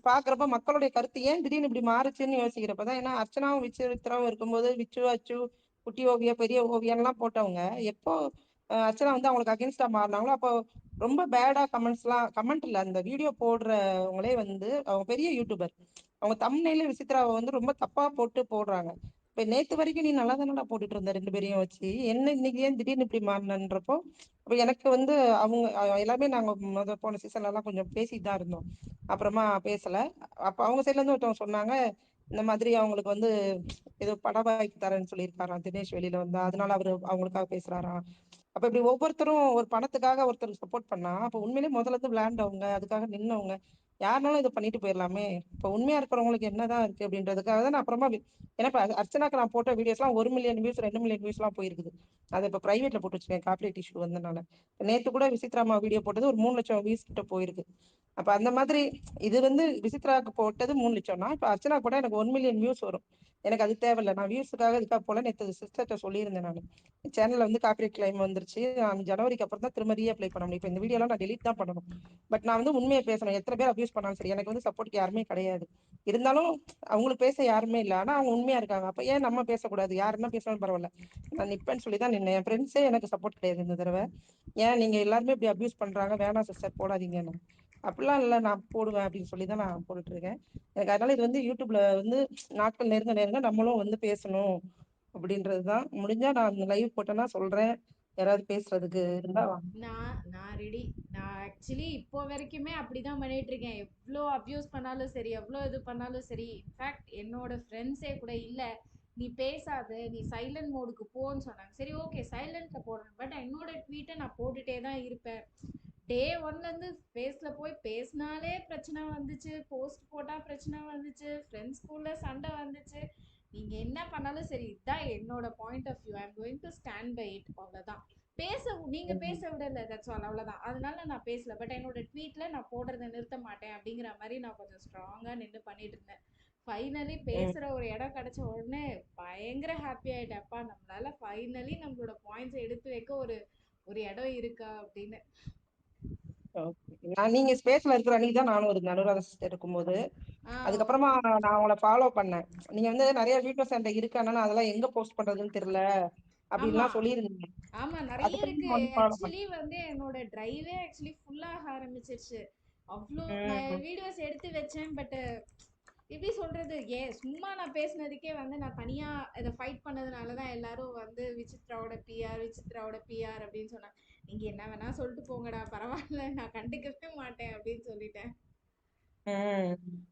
பாக்குறப்ப மக்களுடைய கருத்து ஏன் திடீர்னு இப்படி மாறுச்சுன்னு யோசிக்கிறப்பதான். ஏன்னா அர்ச்சனாவும் விசித்ராவும் இருக்கும்போது விச்சு அச்சு குட்டி ஓவியா பெரிய ஓவியம்லாம் போட்டவங்க எப்போ அர்ச்சனா வந்து அவங்களுக்கு அகேன்ஸ்டா மாறினாங்களோ அப்போ ரொம்ப பேடா கமெண்ட் இல்ல, அந்த வீடியோ போடுறவங்களே வந்து அவங்க பெரிய யூடியூபர், அவங்க தம்ப்நெயில விசித்ராவை வந்து ரொம்ப தப்பா போட்டு போடுறாங்க. இப்ப நேத்து வரைக்கும் நீ நல்லா தானடா போட்டுட்டு இருந்த 2 பேரையும் வச்சு, என்ன இன்னைக்கு ஏன் திடீர்னு இப்படி மாறினன்றப்போ அப்ப எனக்கு வந்து அவங்க எல்லாமே நாங்க போன சீசன்ல எல்லாம் கொஞ்சம் பேசிட்டு தான் இருந்தோம். அப்புறமா பேசல. அப்ப அவங்க சைட்ல இருந்து ஒருத்தவங்க சொன்னாங்க, இந்த மாதிரி அவங்களுக்கு வந்து ஏதோ பட வாய்ப்பு தரேன்னு சொல்லியிருக்காராம் தினேஷ் வெளியில வந்தா, அதனால அவரு அவங்களுக்காக பேசுறாராம். அப்ப இப்படி ஒவ்வொருத்தரும் ஒரு பணத்துக்காக ஒருத்தர் சப்போர்ட் பண்ணா அப்ப உண்மையிலேயே முதல்ல இருந்து விளையாண்டவங்க அதுக்காக நின்னவங்க யாருனாலும் இதை பண்ணிட்டு போயிடலாமே. இப்ப உண்மையா இருக்கிறவங்களுக்கு என்னதான் இருக்கு அப்படின்றதுக்காக தான் நான் அப்புறமா ஏன்னா இப்ப அர்ச்சனாக்கு நான் போட்ட வீடியோஸ் எல்லாம் 1 மில்லியன் வியூஸ் 2 மில்லியன் வியூஸ் எல்லாம் போயிருக்குது. அதை இப்ப பிரைவேட்ல போட்டு வச்சிருக்கேன் கார்பரேட் இஷ்யூ வந்தனால. நேத்து கூட விசித்ராமா வீடியோ போட்டது ஒரு 3 லட்சம் வியூஸ் கிட்ட போயிருக்கு. அப்ப அந்த மாதிரி இது வந்து விசித்ராக்கு போட்டது 3 லட்சம்னா இப்ப அர்ச்சனா கூட எனக்கு 1 மில்லியன் வியூஸ் வரும். எனக்கு அது தேவையில்லை. நான் வியூஸுக்காக இதுக்காக போல நேற்று சிஸ்டர்கிட்ட சொல்லியிருந்தேன். நான் சேனல்ல வந்து காப்பிரைட் கிளைம் வந்துருச்சு. நான் ஜனவரிக்கு அப்புறம் தான் திரும்ப ரீஅப்ளை பண்ண முடியும். இப்ப இந்த வீடியோலாம் நான் டெலிட் தான் பண்ணணும். பட் நான் வந்து உண்மையை பேசணும். எத்தனை பேர் அபியூஸ் பண்ணாலும் சரி, எனக்கு வந்து சப்போர்ட் யாருமே கிடையாது. இருந்தாலும் அவங்களுக்கு பேச யாருமே இல்லை. ஆனா அவங்க உண்மையா இருக்காங்க. அப்ப ஏன் நம்ம பேசக்கூடாது? யாருன்னா பேசினாலும் பரவாயில்ல, நான் நிப்பேன்னு சொல்லி தான் நின்னேன். என் ஃப்ரெண்ட்ஸே எனக்கு சப்போர்ட் கிடையாது இந்த தடவை. ஏன் நீங்க எல்லாருமே இப்படி அபியூஸ் பண்றாங்க, வேணாம் சிஸ்டர் போடாதீங்கன்னு. அப்படிலாம் இல்லை, நான் போடுவேன் அப்படின்னு சொல்லி தான் நான் போட்டுட்டு இருக்கேன். எனக்கு அதனால இது வந்து யூடியூப்ல வந்து நாட்கள் நெருங்க நெருங்க நம்மளும் வந்து பேசணும் அப்படின்றதுதான். முடிஞ்சா நான் லைவ் போட்டேன்னா சொல்றேன், யாராவது பேசுறதுக்கு இருந்தா வாங்க. நான் ரெடி. நான் ஆக்சுவலி இப்போ வரைக்குமே அப்படிதான் பண்ணிட்டு இருக்கேன். எவ்வளோ அப்யூஸ் பண்ணாலும் சரி, எவ்வளோ இது பண்ணாலும் சரி. இன்ஃபேக்ட் என்னோட ஃப்ரெண்ட்ஸே கூட இல்லை, நீ பேசாத, நீ சைலண்ட் மோடுக்கு போன்னு சொன்னாங்க. சரி ஓகே சைலண்ட்ல போடுறேன். பட் என்னோட ட்வீட்டை நான் போட்டுட்டே தான் இருப்பேன். டே ஒன்லேருந்து ஃபேஸ்ல போய் பேசினாலே பிரச்சனை வந்துச்சு, போஸ்ட் போட்டா பிரச்சனை வந்துச்சு, ஃப்ரெண்ட்ஸ்குள்ள சண்டை வந்துச்சு. நீங்க என்ன பண்ணாலும் சரி, இதுதான் என்னோட point of view. I am going to stand by it. அவ்வளவுதான். நீங்க பேச விடல, தட்ஸ் ஆல். அவ்வளவுதான். அதனால நான் பேசல. பட் என்னோட ட்வீட்ல நான் போடுறதை நிறுத்த மாட்டேன் அப்படிங்கிற மாதிரி நான் கொஞ்சம் ஸ்ட்ராங்கா நின்று பண்ணிட்டு இருந்தேன். ஃபைனலி பேசுற ஒரு இடம் கிடைச்ச உடனே பயங்கர ஹாப்பி ஆயிட்டேன்ப்பா. நம்மளால ஃபைனலி நம்மளோட பாயிண்ட்ஸ் எடுத்து வைக்க ஒரு ஒரு இடம் இருக்கா அப்படின்னு. நீங்க ஸ்பேஸ்ல இருக்கிற அன்னைக்கு தான் நானும் இருந்தேன், அனுராதா சிஸ்டர் இருக்கும்போது. அதுக்கப்புறமா நான் உங்களை ஃபாலோ பண்ணேன். நீங்க வந்து நிறைய வீடியோஸ் என்கிட்ட இருக்கு, ஆனா நான் அதெல்லாம் எங்க போஸ்ட் பண்றதுன்னு தெரியல அப்படின்லாம் சொல்லியிருந்தீங்க. ஆமா நிறைய இருக்கு. ஆக்சுவலி வந்து என்னோட டிரைவே ஆக்சுவலி ஃபுல்லாக ஆரம்பிச்சிருச்சு. அவ்வளோ நான் வீடியோஸ் எடுத்து வச்சேன். பட் எப்படி சொல்றது, சும்மா நான் பேசினதுக்கே வந்து நான் தனியா இதை ஃபைட் பண்ணதுனாலதான் எல்லாரும் வந்து விசித்ராவோட பிஆர் அப்படின்னு சொன்னாங்க. நீங்க என்ன வேணா சொல்லிட்டு போங்கடா, பரவாயில்ல, நான் கண்டுக்கவே மாட்டேன் அப்படின்னு சொல்லிட்டேன்.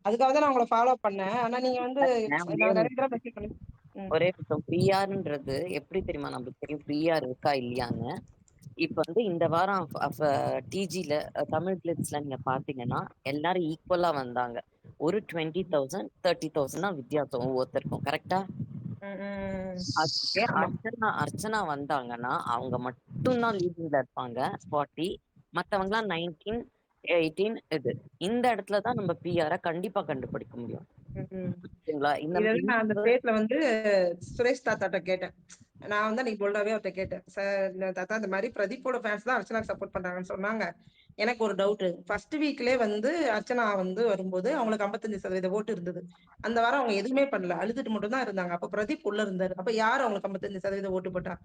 அதுக்காக தான் நான் உங்களை ஃபாலோ பண்ணேன். ஆனா நீங்க வந்து நான் நிறைய தடவை மெசேஜ் பண்ணேன். ஒரே நிமிஷம். பிஆர்ன்றது எப்படி தெரியுமா நம்மளுக்கு தெரியும் பிஆர் இருக்கா இல்லையான்னு? இப்ப வந்து இந்த வாரம் டிஜில தமிழ் பிளிட்ஸ்ல நீங்க பாத்தீங்கன்னா எல்லாரும் ஈக்குவலா வந்தாங்க. ஒரு 20,000 30,000 தான் வித்தியாசம் ஒவ்வொருத்தருக்கும். கரெக்டா? அதுவே அர்ச்சனா வந்தாங்கன்னா அவங்க மட்டும்தான் லீடிங்ல இருப்பாங்க 40, மத்தவங்க எல்லாம் 19, 18. இது இந்த இடத்துலதான் நம்ம பிஆர கண்டிப்பா கண்டுபிடிக்க முடியும். நான் அந்த ஸ்பேஸ்ல வந்து சுரேஷ் தாத்தாட்ட கேட்டேன். நான் வந்து அன்னைக்கு போல்டாவே அவர்கிட்ட கேட்டேன், சார் தாத்தா இந்த மாதிரி பிரதீப்போட ஃபேன்ஸ் தான் அர்ச்சனாக்கு சப்போர்ட் பண்றாங்கன்னு சொன்னாங்க. எனக்கு ஒரு டவுட். ஃபர்ஸ்ட் வீக்லயே வந்து அர்ச்சனா வந்து வரும்போது அவங்களுக்கு 55% ஓட்டு இருந்தது. அந்த வாரம் அவங்க எதுவுமே பண்ணல, அழுதுட்டு மட்டும் தான் இருந்தாங்க. அப்ப பிரதீப் உள்ள இருந்தாரு. அப்ப யார் அவங்களுக்கு 55% ஓட்டு போட்டா?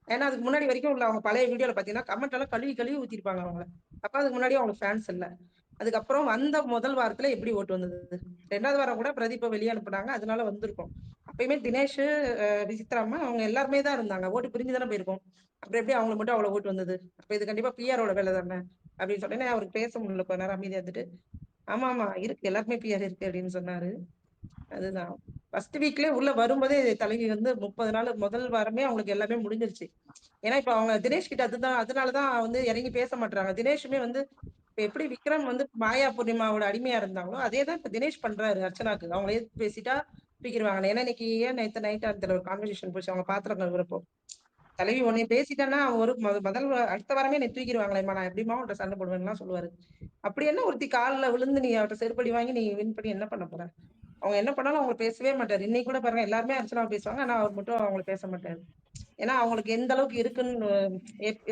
ஏன்னா அதுக்கு முன்னாடி வரைக்கும் உள்ள அவங்க பழைய வீடியோல பாத்தீங்கன்னா கமெண்ட் எல்லாம் கழுவி ஊத்திருப்பாங்க அவங்க. அப்ப அதுக்கு முன்னாடி அவங்க ஃபேன்ஸ் இல்ல. அதுக்கப்புறம் வந்த முதல் வாரத்துல எப்படி ஓட்டு வந்தது? 2வது வாரம் கூட பிரதீப்பை வெளியே அனுப்புனாங்க, அதனால வந்திருக்கும். அப்பயுமே தினேஷ், விசித்ராமா அவங்க எல்லாருமே தான் இருந்தாங்க. ஓட்டு பிரிஞ்சு தானே போயிருக்கும். அப்புறம் எப்படி அவங்களுக்கு மட்டும் அவ்வளவு ஓட்டு வந்தது? அப்ப இது கண்டிப்பா பிஆரோட வேலை தானே அப்படின்னு சொன்னேன். அவருக்கு பேச முடியல, கொஞ்ச நேரம் அமைதியா இருந்துட்டு ஆமா இருக்கு, எல்லாருமே பிஆர் இருக்கு அப்படின்னு சொன்னாரு. அதுதான் ஃபர்ஸ்ட் வீக்லயே உள்ள வரும்போதே தலைவி வந்து 30 நாள் முதல் வாரமே அவங்களுக்கு எல்லாமே முடிஞ்சிருச்சு. ஏன்னா இப்ப அவங்க தினேஷ் கிட்ட அதனாலதான் வந்து இறங்கி பேச மாட்டாங்க. தினேஷுமே வந்து இப்ப எப்படி விக்ரம் வந்து மாயா பூர்ணிமாவோட அடிமையா இருந்தாங்களோ அதேதான் இப்ப தினேஷ் பண்றாரு அர்ச்சனாக்கு. அவங்க எதிர்த்து பேசிட்டா தூக்கிடுவாங்க. ஏன்னா இன்னைக்கு நேத்து நைட் அந்த ஒரு கான்வர்சேஷன் போச்சு, அவங்க பாத்திரம் கழுவுறப்போ தலைவி உன்னை பேசிட்டான்னா ஒரு முதல் அடுத்த வாரமே நீ தூக்கிடுவாங்களேம்மா, நான் எப்படிமா உன்ட்ட சண்டை போடுவேன்லாம் சொல்லுவாரு. அப்படி என்ன ஒருத்தி காலில் விழுந்து நீ அவட்ட செருப்படி வாங்கி நீ வின் பண்ணி என்ன பண்ண போற? அவங்க என்ன பண்ணாலும் அவங்க பேசவே மாட்டாரு. இன்னைக்கு கூட பாருங்க, எல்லாருமே அர்ச்சனா பேசுவாங்க, ஆனா அவர் மட்டும் அவங்களை பேச மாட்டாரு. ஏன்னா அவங்களுக்கு எந்த அளவுக்கு இருக்குன்னு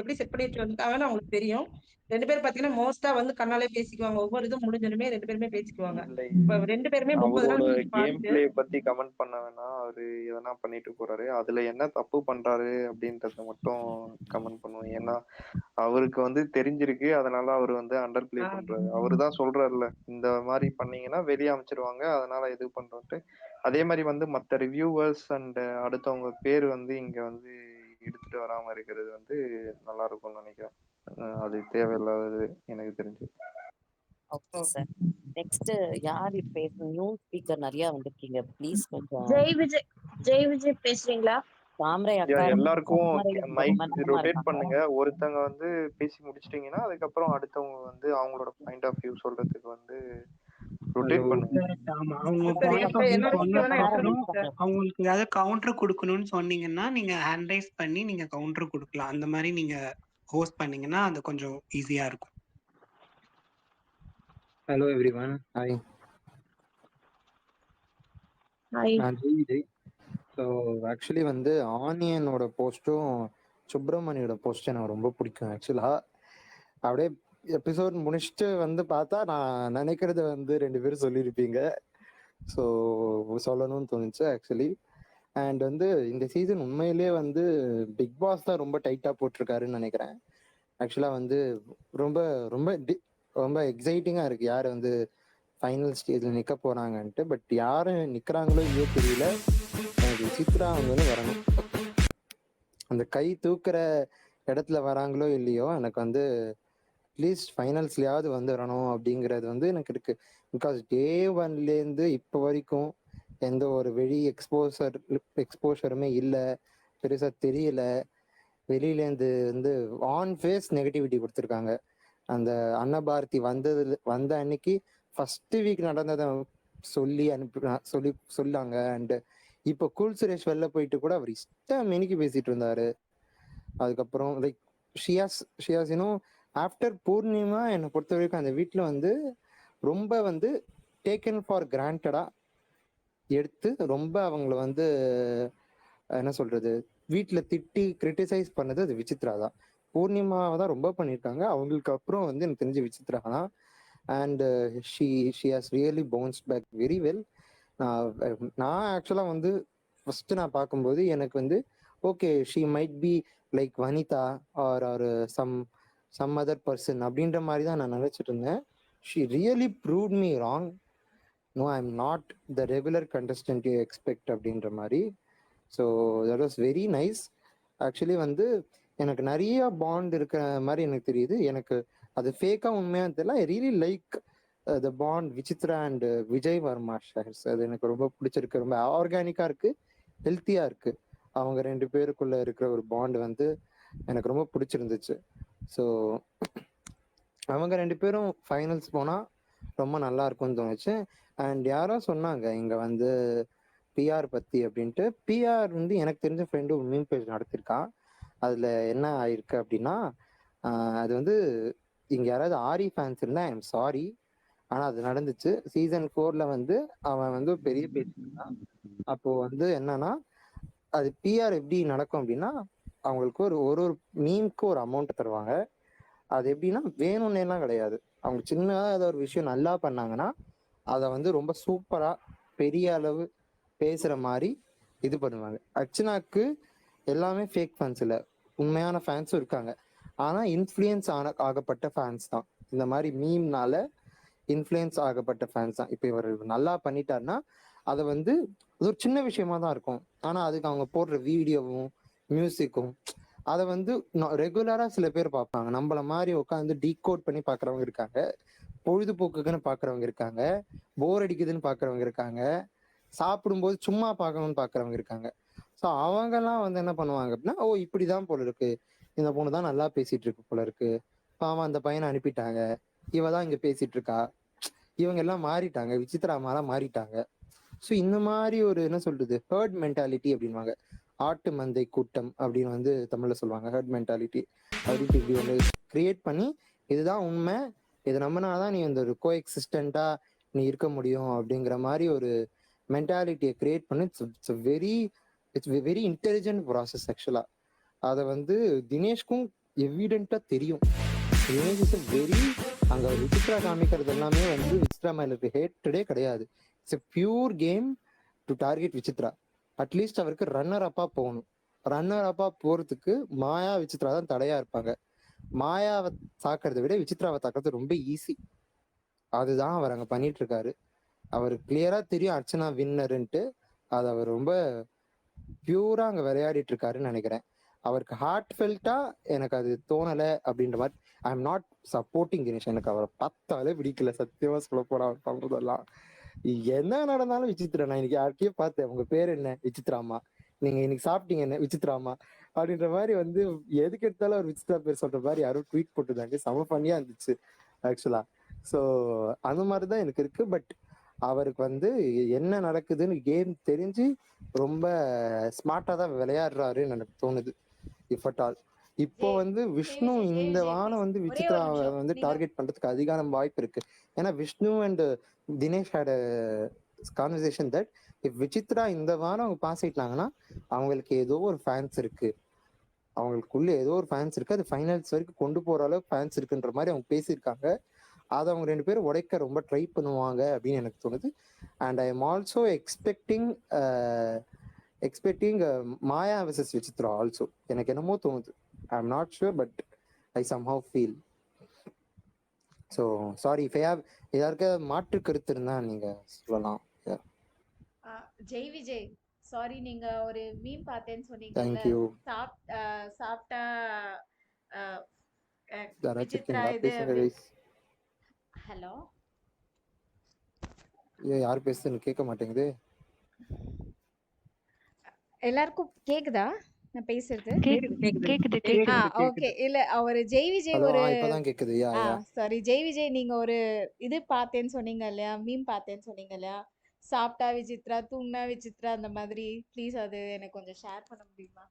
எப்படி செட் பண்ணி வச்சுருக்காங்கன்னு அவங்களுக்கு தெரியும். 2 பேரும் பாத்தீங்கன்னா மோஸ்டா வந்து கண்ணாலே பேசிக்குவாங்க. ஒவ்வொரு இதுவும் முடிஞ்சதுமே 2 பேருமே பேசிக்குவாங்க. இப்ப 2 பேருமே 30 அவரோட நாள் கேம் பிளே பத்தி கமெண்ட் பண்ண வேணாம். அவரு எதனா பண்ணிட்டு போறாரு, அதுல என்ன தப்பு பண்றாரு அப்படின்றத மட்டும் கமெண்ட் பண்ணுவோம். ஏன்னா அவருக்கு வந்து தெரிஞ்சிருக்கு, அதனால அவர் வந்து அண்டர் பிளே பண்றாரு. அவரு தான் சொல்றாருல, இந்த மாதிரி பண்ணீங்கன்னா வெளியே அமைச்சிருவாங்க, அதனால இது பண்றோன்ட்டு. அதே மாதிரி வந்து மற்ற ரிவ்யூவர்ஸ் அண்ட் அடுத்தவங்க பேர் வந்து இங்க வந்து எடுத்துட்டு வராம இருக்கிறது வந்து நல்லா இருக்கும்னு நினைக்கிறேன். அது தேவையில்லாதது எனக்கு தெரிஞ்சு. Okay sir. நெக்ஸ்ட் யார் பேசணும்? நியூ ஸ்பீக்கர் நிறைய வந்திருக்கீங்க, ப்ளீஸ் கொஞ்சம். ஜெய் விஜய் பேசுறீங்களா? தாமரை அக்கா எல்லாருக்கும் மைக் ரொட்டேட் பண்ணுங்க. ஒருத்தங்க வந்து பேசி முடிச்சிட்டீங்கன்னா அதுக்கப்புறம் அடுத்தவங்க வந்து அவங்களோட பாயிண்ட் ஆஃப் வியூ சொல்றதுக்கு வந்து ரொட்டேட் பண்ணுங்க. ஆமா, அவங்க பாயிண்ட் ஆஃப் வியூ சொன்னதுக்கு அப்புறம் அவங்களுக்கு ஏதாவது கவுண்டர் கொடுக்கணும்னு சொன்னீங்கன்னா நீங்க ஹேண்ட் ரைஸ் பண்ணி நீங்க கவுண்டர் கொடுக்கலாம். அந்த மாதிரி நீங்க ஹோஸ்ட் பண்ணீங்கன்னா அது கொஞ்சம் ஈஸியா இருக்கும். Hello everyone, hi. நான் ஜெய் விஜய். ஸோ ஆக்சுவலி வந்து ஆனியனோட போஸ்ட்டும் சுப்பிரமணியோட போஸ்ட்டும் எனக்கு ரொம்ப பிடிக்கும். ஆக்சுவலாக அப்படியே எபிசோட் முடிச்சுட்டு வந்து பார்த்தா நான் நினைக்கிறது வந்து 2 பேரும் சொல்லியிருப்பீங்க. ஸோ சொல்லணும்னு தோணுச்சு ஆக்சுவலி. அண்ட் வந்து இந்த சீசன் உண்மையிலேயே வந்து பிக் பாஸ் தான் ரொம்ப டைட்டாக போட்டிருக்காருன்னு நினைக்கிறேன். ஆக்சுவலாக வந்து ரொம்ப ரொம்ப ரொம்ப எக்ஸைட்டிங்காக இருக்குது யார் வந்து ஃபைனல் ஸ்டேஜில் நிற்க போகிறாங்கன்ட்டு. பட் யார் நிற்கிறாங்களோ இல்லையோ தெரியல, எனக்கு விசித்ரா அவங்க வந்து வரணும். அந்த கை தூக்குற இடத்துல வராங்களோ இல்லையோ, எனக்கு வந்து அட்லீஸ்ட் ஃபைனல்ஸ்லையாவது வந்து வரணும் அப்படிங்கிறது வந்து எனக்கு இருக்குது. பிகாஸ் டே 1லேருந்து இப்போ வரைக்கும் எந்த ஒரு வெளி எக்ஸ்போஷருமே இல்லை, பெருசா தெரியல. வெளியிலேருந்து வந்து ஆன் ஃபேஸ் நெகட்டிவிட்டி கொடுத்துருக்காங்க. அந்த அன்னபாரதி வந்த அன்னைக்கு ஃபர்ஸ்ட் வீக் நடந்ததை சொல்லி சொல்லாங்க. அண்ட் இப்போ கூல் சுரேஷ் வெளில போயிட்டு கூட அவர் இஷ்டம் மெனிக்கு பேசிட்டு இருந்தாரு. அதுக்கப்புறம் லைக் ஷியாஸ் இன்னும் ஆஃப்டர் பூர்ணிமா என்னை பொறுத்த வரைக்கும் அந்த வீட்டில் வந்து ரொம்ப வந்து டேக்கன் ஃபார் கிராண்டடா எடுத்து ரொம்ப அவங்கள வந்து என்ன சொல்றது, வீட்டில் திட்டி கிரிட்டிசைஸ் பண்ணது அது விசித்ரா தான். பூர்ணிமாவை தான் ரொம்ப பண்ணியிருக்காங்க. அவங்களுக்கு அப்புறம் வந்து எனக்கு தெரிஞ்ச விசித்ரா தான். And she has really bounce back very well. நான் ஆக்சுவலாக வந்து ஃபர்ஸ்ட் நான் பார்க்கும்போது எனக்கு வந்து okay she might be like Vanitha or some other person அப்படின்ற மாதிரி தான் நான் நினச்சிட்டு இருந்தேன். She really proved me wrong. No, I am not the regular contestant you expect அப்படின்ற மாதிரி. So that was very nice. Actually வந்து எனக்கு நிறைய பாண்ட் இருக்கிற மாதிரி எனக்கு தெரியுது. எனக்கு அது ஃபேக்காக உண்மையாக தெரியல. I really like the bond Vichitra and Vijay Varma shares. அது எனக்கு ரொம்ப பிடிச்சிருக்கு. ரொம்ப ஆர்கானிக்காக இருக்குது, ஹெல்த்தியாக இருக்குது. அவங்க ரெண்டு பேருக்குள்ளே இருக்கிற ஒரு பாண்ட் வந்து எனக்கு ரொம்ப பிடிச்சிருந்துச்சு. ஸோ அவங்க ரெண்டு பேரும் ஃபைனல்ஸ் போனால் ரொம்ப நல்லா இருக்கும்னு தோணுச்சு. அண்ட் யாரோ சொன்னாங்க இங்கே வந்து பிஆர் பற்றி அப்படின்ட்டு. பிஆர் வந்து எனக்கு தெரிஞ்ச ஃப்ரெண்டு ஒரு மீம் பேஜ் நடத்திருக்கான். அதில் என்ன ஆயிருக்கு அப்படின்னா, அது வந்து இங்கே யாராவது ஆரி ஃபேன்ஸ் இருந்தால் ஐ எம் சாரி, ஆனால் அது நடந்துச்சு. சீசன் 4 வந்து அவன் வந்து பெரிய பேஜ் தான். அப்போது வந்து என்னன்னா அது பிஆர் எப்படி நடக்கும் அப்படின்னா, அவங்களுக்கு ஒரு ஒரு மீம்க்கு ஒரு அமௌண்ட் தருவாங்க. அது எப்படின்னா வேணும்னேலாம் கிடையாது. அவங்க சின்னதாக ஏதோ ஒரு விஷயம் நல்லா பண்ணாங்கன்னா அதை வந்து ரொம்ப சூப்பராக பெரிய அளவு பேசுகிற மாதிரி இது பண்ணுவாங்க. அர்ச்சனாக்கு எல்லாமே ஃபேக் ஃபேன்ஸ் இல்லை, உண்மையான ஃபேன்ஸும் இருக்காங்க. ஆனால் இன்ஃப்ளூயன்ஸ் ஆகப்பட்ட ஃபேன்ஸ் தான். இந்த மாதிரி மீம்னால இன்ஃப்ளூயன்ஸ் ஆகப்பட்ட ஃபேன்ஸ் தான். இப்போ இவர் நல்லா பண்ணிட்டாருன்னா அதை வந்து அது ஒரு சின்ன விஷயமா தான் இருக்கும். ஆனால் அதுக்கு அவங்க போடுற வீடியோவும் மியூசிக்கும் அதை வந்து ரெகுலராக சில பேர் பார்ப்பாங்க. நம்மள மாதிரி உட்காந்து டீகோட் பண்ணி பார்க்குறவங்க இருக்காங்க, பொழுதுபோக்குக்குன்னு பார்க்குறவங்க இருக்காங்க, போர் அடிக்குதுன்னு பார்க்குறவங்க இருக்காங்க, சாப்பிடும்போது சும்மா பார்க்கணும்னு பார்க்குறவங்க இருக்காங்க. ஸோ அவங்கெல்லாம் வந்து என்ன பண்ணுவாங்க அப்படின்னா, ஓ இப்படிதான் போல இருக்கு, இந்த பொண்ணு தான் நல்லா பேசிட்டு இருக்கு போல இருக்கு, பாவம் அந்த பையனை அனுப்பிட்டாங்க, இவ தான் இங்க பேசிட்டு இருக்கா, இவங்க எல்லாம் மாறிட்டாங்க, விசித்ரா அம்மாலாம் மாறிட்டாங்க. ஸோ இந்த மாதிரி ஒரு என்ன சொல்றது ஹர்ட் மென்டாலிட்டி அப்படின்வாங்க, ஆட்டு மந்தை கூட்டம் அப்படின்னு வந்து தமிழ்ல சொல்லுவாங்க, ஹர்ட் மென்டாலிட்டி அப்படின்ட்டு இப்படி வந்து கிரியேட் பண்ணி இதுதான் உண்மை, இது நம்பினாதான் நீ இந்த ஒரு கோ எக்ஸிஸ்டண்டா நீ இருக்க முடியும் அப்படிங்கிற மாதிரி ஒரு மென்டாலிட்டியை கிரியேட் பண்ணி இட்ஸ் வெரி இன்டெலிஜென்ட் ப்ராசஸ் ஆக்சுவலா. அதை வந்து தினேஷ்க்கும் எவிடென்ட்டா தெரியும். தினேஷ் இஸ் வெரி அங்க விசித்ரா காமிக்கிறது எல்லாமே வந்து விசித்ரா மேல இருக்க ஹேட்டடே கிடையாது. It's a pure game to target Vichitra. At least அவருக்கு ரன்னர் அப்பா போகணும். ரன்னர் அப்பா போறதுக்கு மாயா விசித்ரா தான் தடையா இருப்பாங்க. மாயாவை தாக்குறதை விட விசித்ராவை தாக்குறது ரொம்ப ஈஸி. அதுதான் அவர் அங்க பண்ணிட்டு இருக்காரு. அவருக்கு கிளியரா தெரியும் அர்ச்சனா வின்னருன்ட்டு. அது அவர் ரொம்ப பியூரா அங்க விளையாடிட்டு இருக்காருன்னு நினைக்கிறேன். அவருக்கு ஹார்ட் ஃபெல்ட்டா எனக்கு அது தோணலை அப்படின்ற மாதிரி. ஐ எம் நாட் சப்போர்ட்டிங் தினேஷ். எனக்கு அவரை பார்த்தாலே பிடிக்கல, சத்தியமா சொல்ல போனா அவர் பண்றதெல்லாம். என்ன நடந்தாலும் விசித்ரா. நான் இன்னைக்கு யார்கிட்டயும் பார்த்தேன், உங்க பேர் என்ன, விசித்ராமா, நீங்க இன்னைக்கு சாப்பிட்டீங்க என்ன, விசித்ராமா அப்படின்ற மாதிரி வந்து எதுக்கு எடுத்தாலும் ஒரு விசித்ரா பேர் சொல்ற மாதிரி யாரும் ட்வீட் போட்டுருந்தாங்க. செம பண்ணியா இருந்துச்சு ஆக்சுவலா. ஸோ அந்த மாதிரிதான் எனக்கு இருக்கு. பட் அவருக்கு வந்து என்ன நடக்குதுன்னு கேம் தெரிஞ்சு ரொம்ப ஸ்மார்ட்டா தான் விளையாடுறாருன்னு எனக்கு தோணுது. இஃப் அட் ஆல் இப்போ வந்து விஷ்ணு இந்த வாரம் வந்து விசித்ராவை வந்து டார்கெட் பண்றதுக்கு அதிகான வாய்ப்பு இருக்கு. ஏன்னா Vishnu and Dinesh had conversation that if Vichitra இந்த வாரம் அவங்க பாஸ் ஆயிட்டாங்கன்னா அவங்களுக்கு ஏதோ ஒரு ஃபேன்ஸ் இருக்கு, அவங்களுக்குள்ள ஏதோ ஒரு ஃபேன்ஸ் இருக்கு, அது ஃபைனல்ஸ் வரைக்கும் கொண்டு போற அளவுக்கு ஃபேன்ஸ் இருக்குன்ற மாதிரி அவங்க பேசியிருக்காங்க. அதை அவங்க ரெண்டு பேரும் உடைக்க ரொம்ப ட்ரை பண்ணுவாங்க அப்படின்னு எனக்கு தோணுது. And I am also expecting Maya versus Vichitra also. எனக்கு என்னமோ தோணுது, I am not sure, but I somehow feel. So sorry if I have யாருக்காவது மாற்று கருத்து இருந்தா நீங்க சொல்லலாம். ஜெய் விஜய், சாரி, நீங்க ஒரு மீம் பார்த்தேன்னு சொன்னீங்கல்ல, தேங்க்யூ. சாப்பிட்டா யாராச்சும் விசித்ரா இருக்கீங்களா? இது பேசுங்க கைஸ். ஹலோ, யார் பேசுன்னு கேட்க மாட்டேங்குது. எல்லாருக்கும் கேக்குதா நான் பேசுறது? கேக்குது கேக்குது கேக்குது. ஓகே. இல்ல அவரு ஜெய் விஜய் ஹலோ ஒரு இப்பதான் கேக்குது. யா யா சாரி ஜெய் விஜய் நீங்க ஒரு இது பார்த்தேன்னு சொன்னீங்க இல்லையா? மீம் பார்த்தேன்னு சொன்னீங்க இல்லையா? சாப்பிட்டா விசித்ரா, தூங்குனா விசித்ரா அந்த மாதிரி. ப்ளீஸ் அது எனக்கு கொஞ்சம் ஷேர் பண்ண முடியுமா?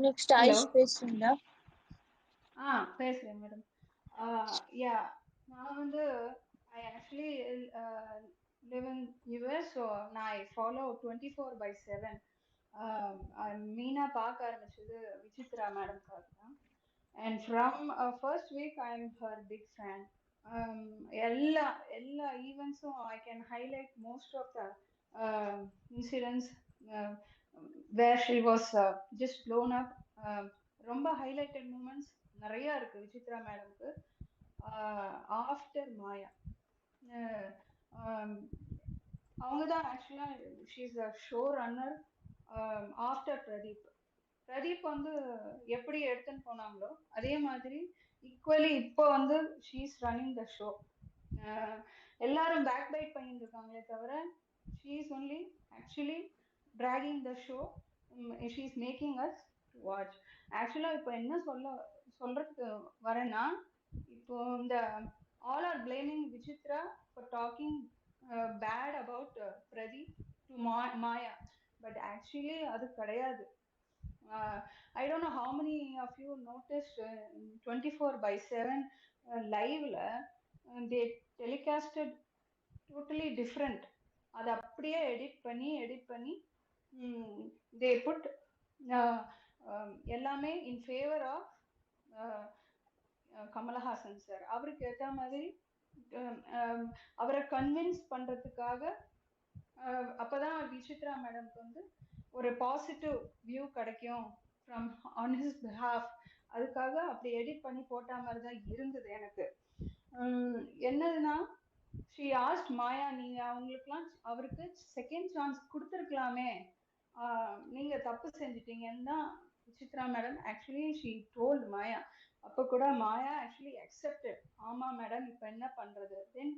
Next hello. ஐஷ் பேசுறீங்களா? பேசுறேன் மேடம். யா நான் வந்து I actually live in US, so நான் ஐ ஃபாலோ 24/7. மெயினாக பார்க்க ஆரம்பிச்சது விசித்ரா மேடம்காக தான். And from first week I am her big fan. எல்லா எல்லா ஈவெண்ட்ஸும் I can highlight most of the incidents where she was just blown up. ரொம்ப ஹைலைட்டட் மூமெண்ட்ஸ் நிறையா இருக்குது விசித்ரா மேடம்க்கு. ஆஃப்டர் மாயா அவங்க தான் ஆக்சுவலாக she is a show runner. After Pradeep வந்து எப்படி எடுத்துன்னு போனாங்களோ அதே மாதிரி ஈக்குவலி இப்போ வந்து she is running the show. எல்லாரும் பேக் பைட் பண்ணிட்டு இருக்காங்களே தவிர she is only actually dragging the show. She is making us watch. ஆக்சுவலாக இப்போ என்ன சொல்றதுக்கு வரேன்னா, இப்போ இந்த all are blaming Vichitra for talking bad about Pradeep to Maya. But actually அது கிடையாது. I don't know how many of you noticed 24/7 லைவ்ல they telecasted totally different. அதை அப்படியே எடிட் பண்ணி they put எல்லாமே in favour of Kamalhaasan sir. அவருக்கு ஏற்ற மாதிரி அவரை கன்வின்ஸ் பண்றதுக்காக அப்பதான் விசித்ரா மேடம்க்கு வந்து ஒரு பாசிட்டிவ் வியூ கிடைக்கும் ஃப்ரம் ஆன் ஹிஸ் பிஹாஃப். அதுக்காக அப்படி எடிட் பண்ணி போட்ட மாதிரி தான் இருந்தது எனக்கு. என்னதுன்னா ஷி ஆஸ்ட் மாயா, நீங்க அவங்களுக்குலாம் அவருக்கு செகண்ட் சான்ஸ் கொடுத்துருக்கலாமே, நீங்க தப்பு செஞ்சிட்டீங்கன்னு தான் Vichitra madam actually she told Maya. அப்போ கூட மாயா ஆக்சுவலி அக்செப்டட். ஆமா மேடம் இப்போ என்ன பண்றது. தென்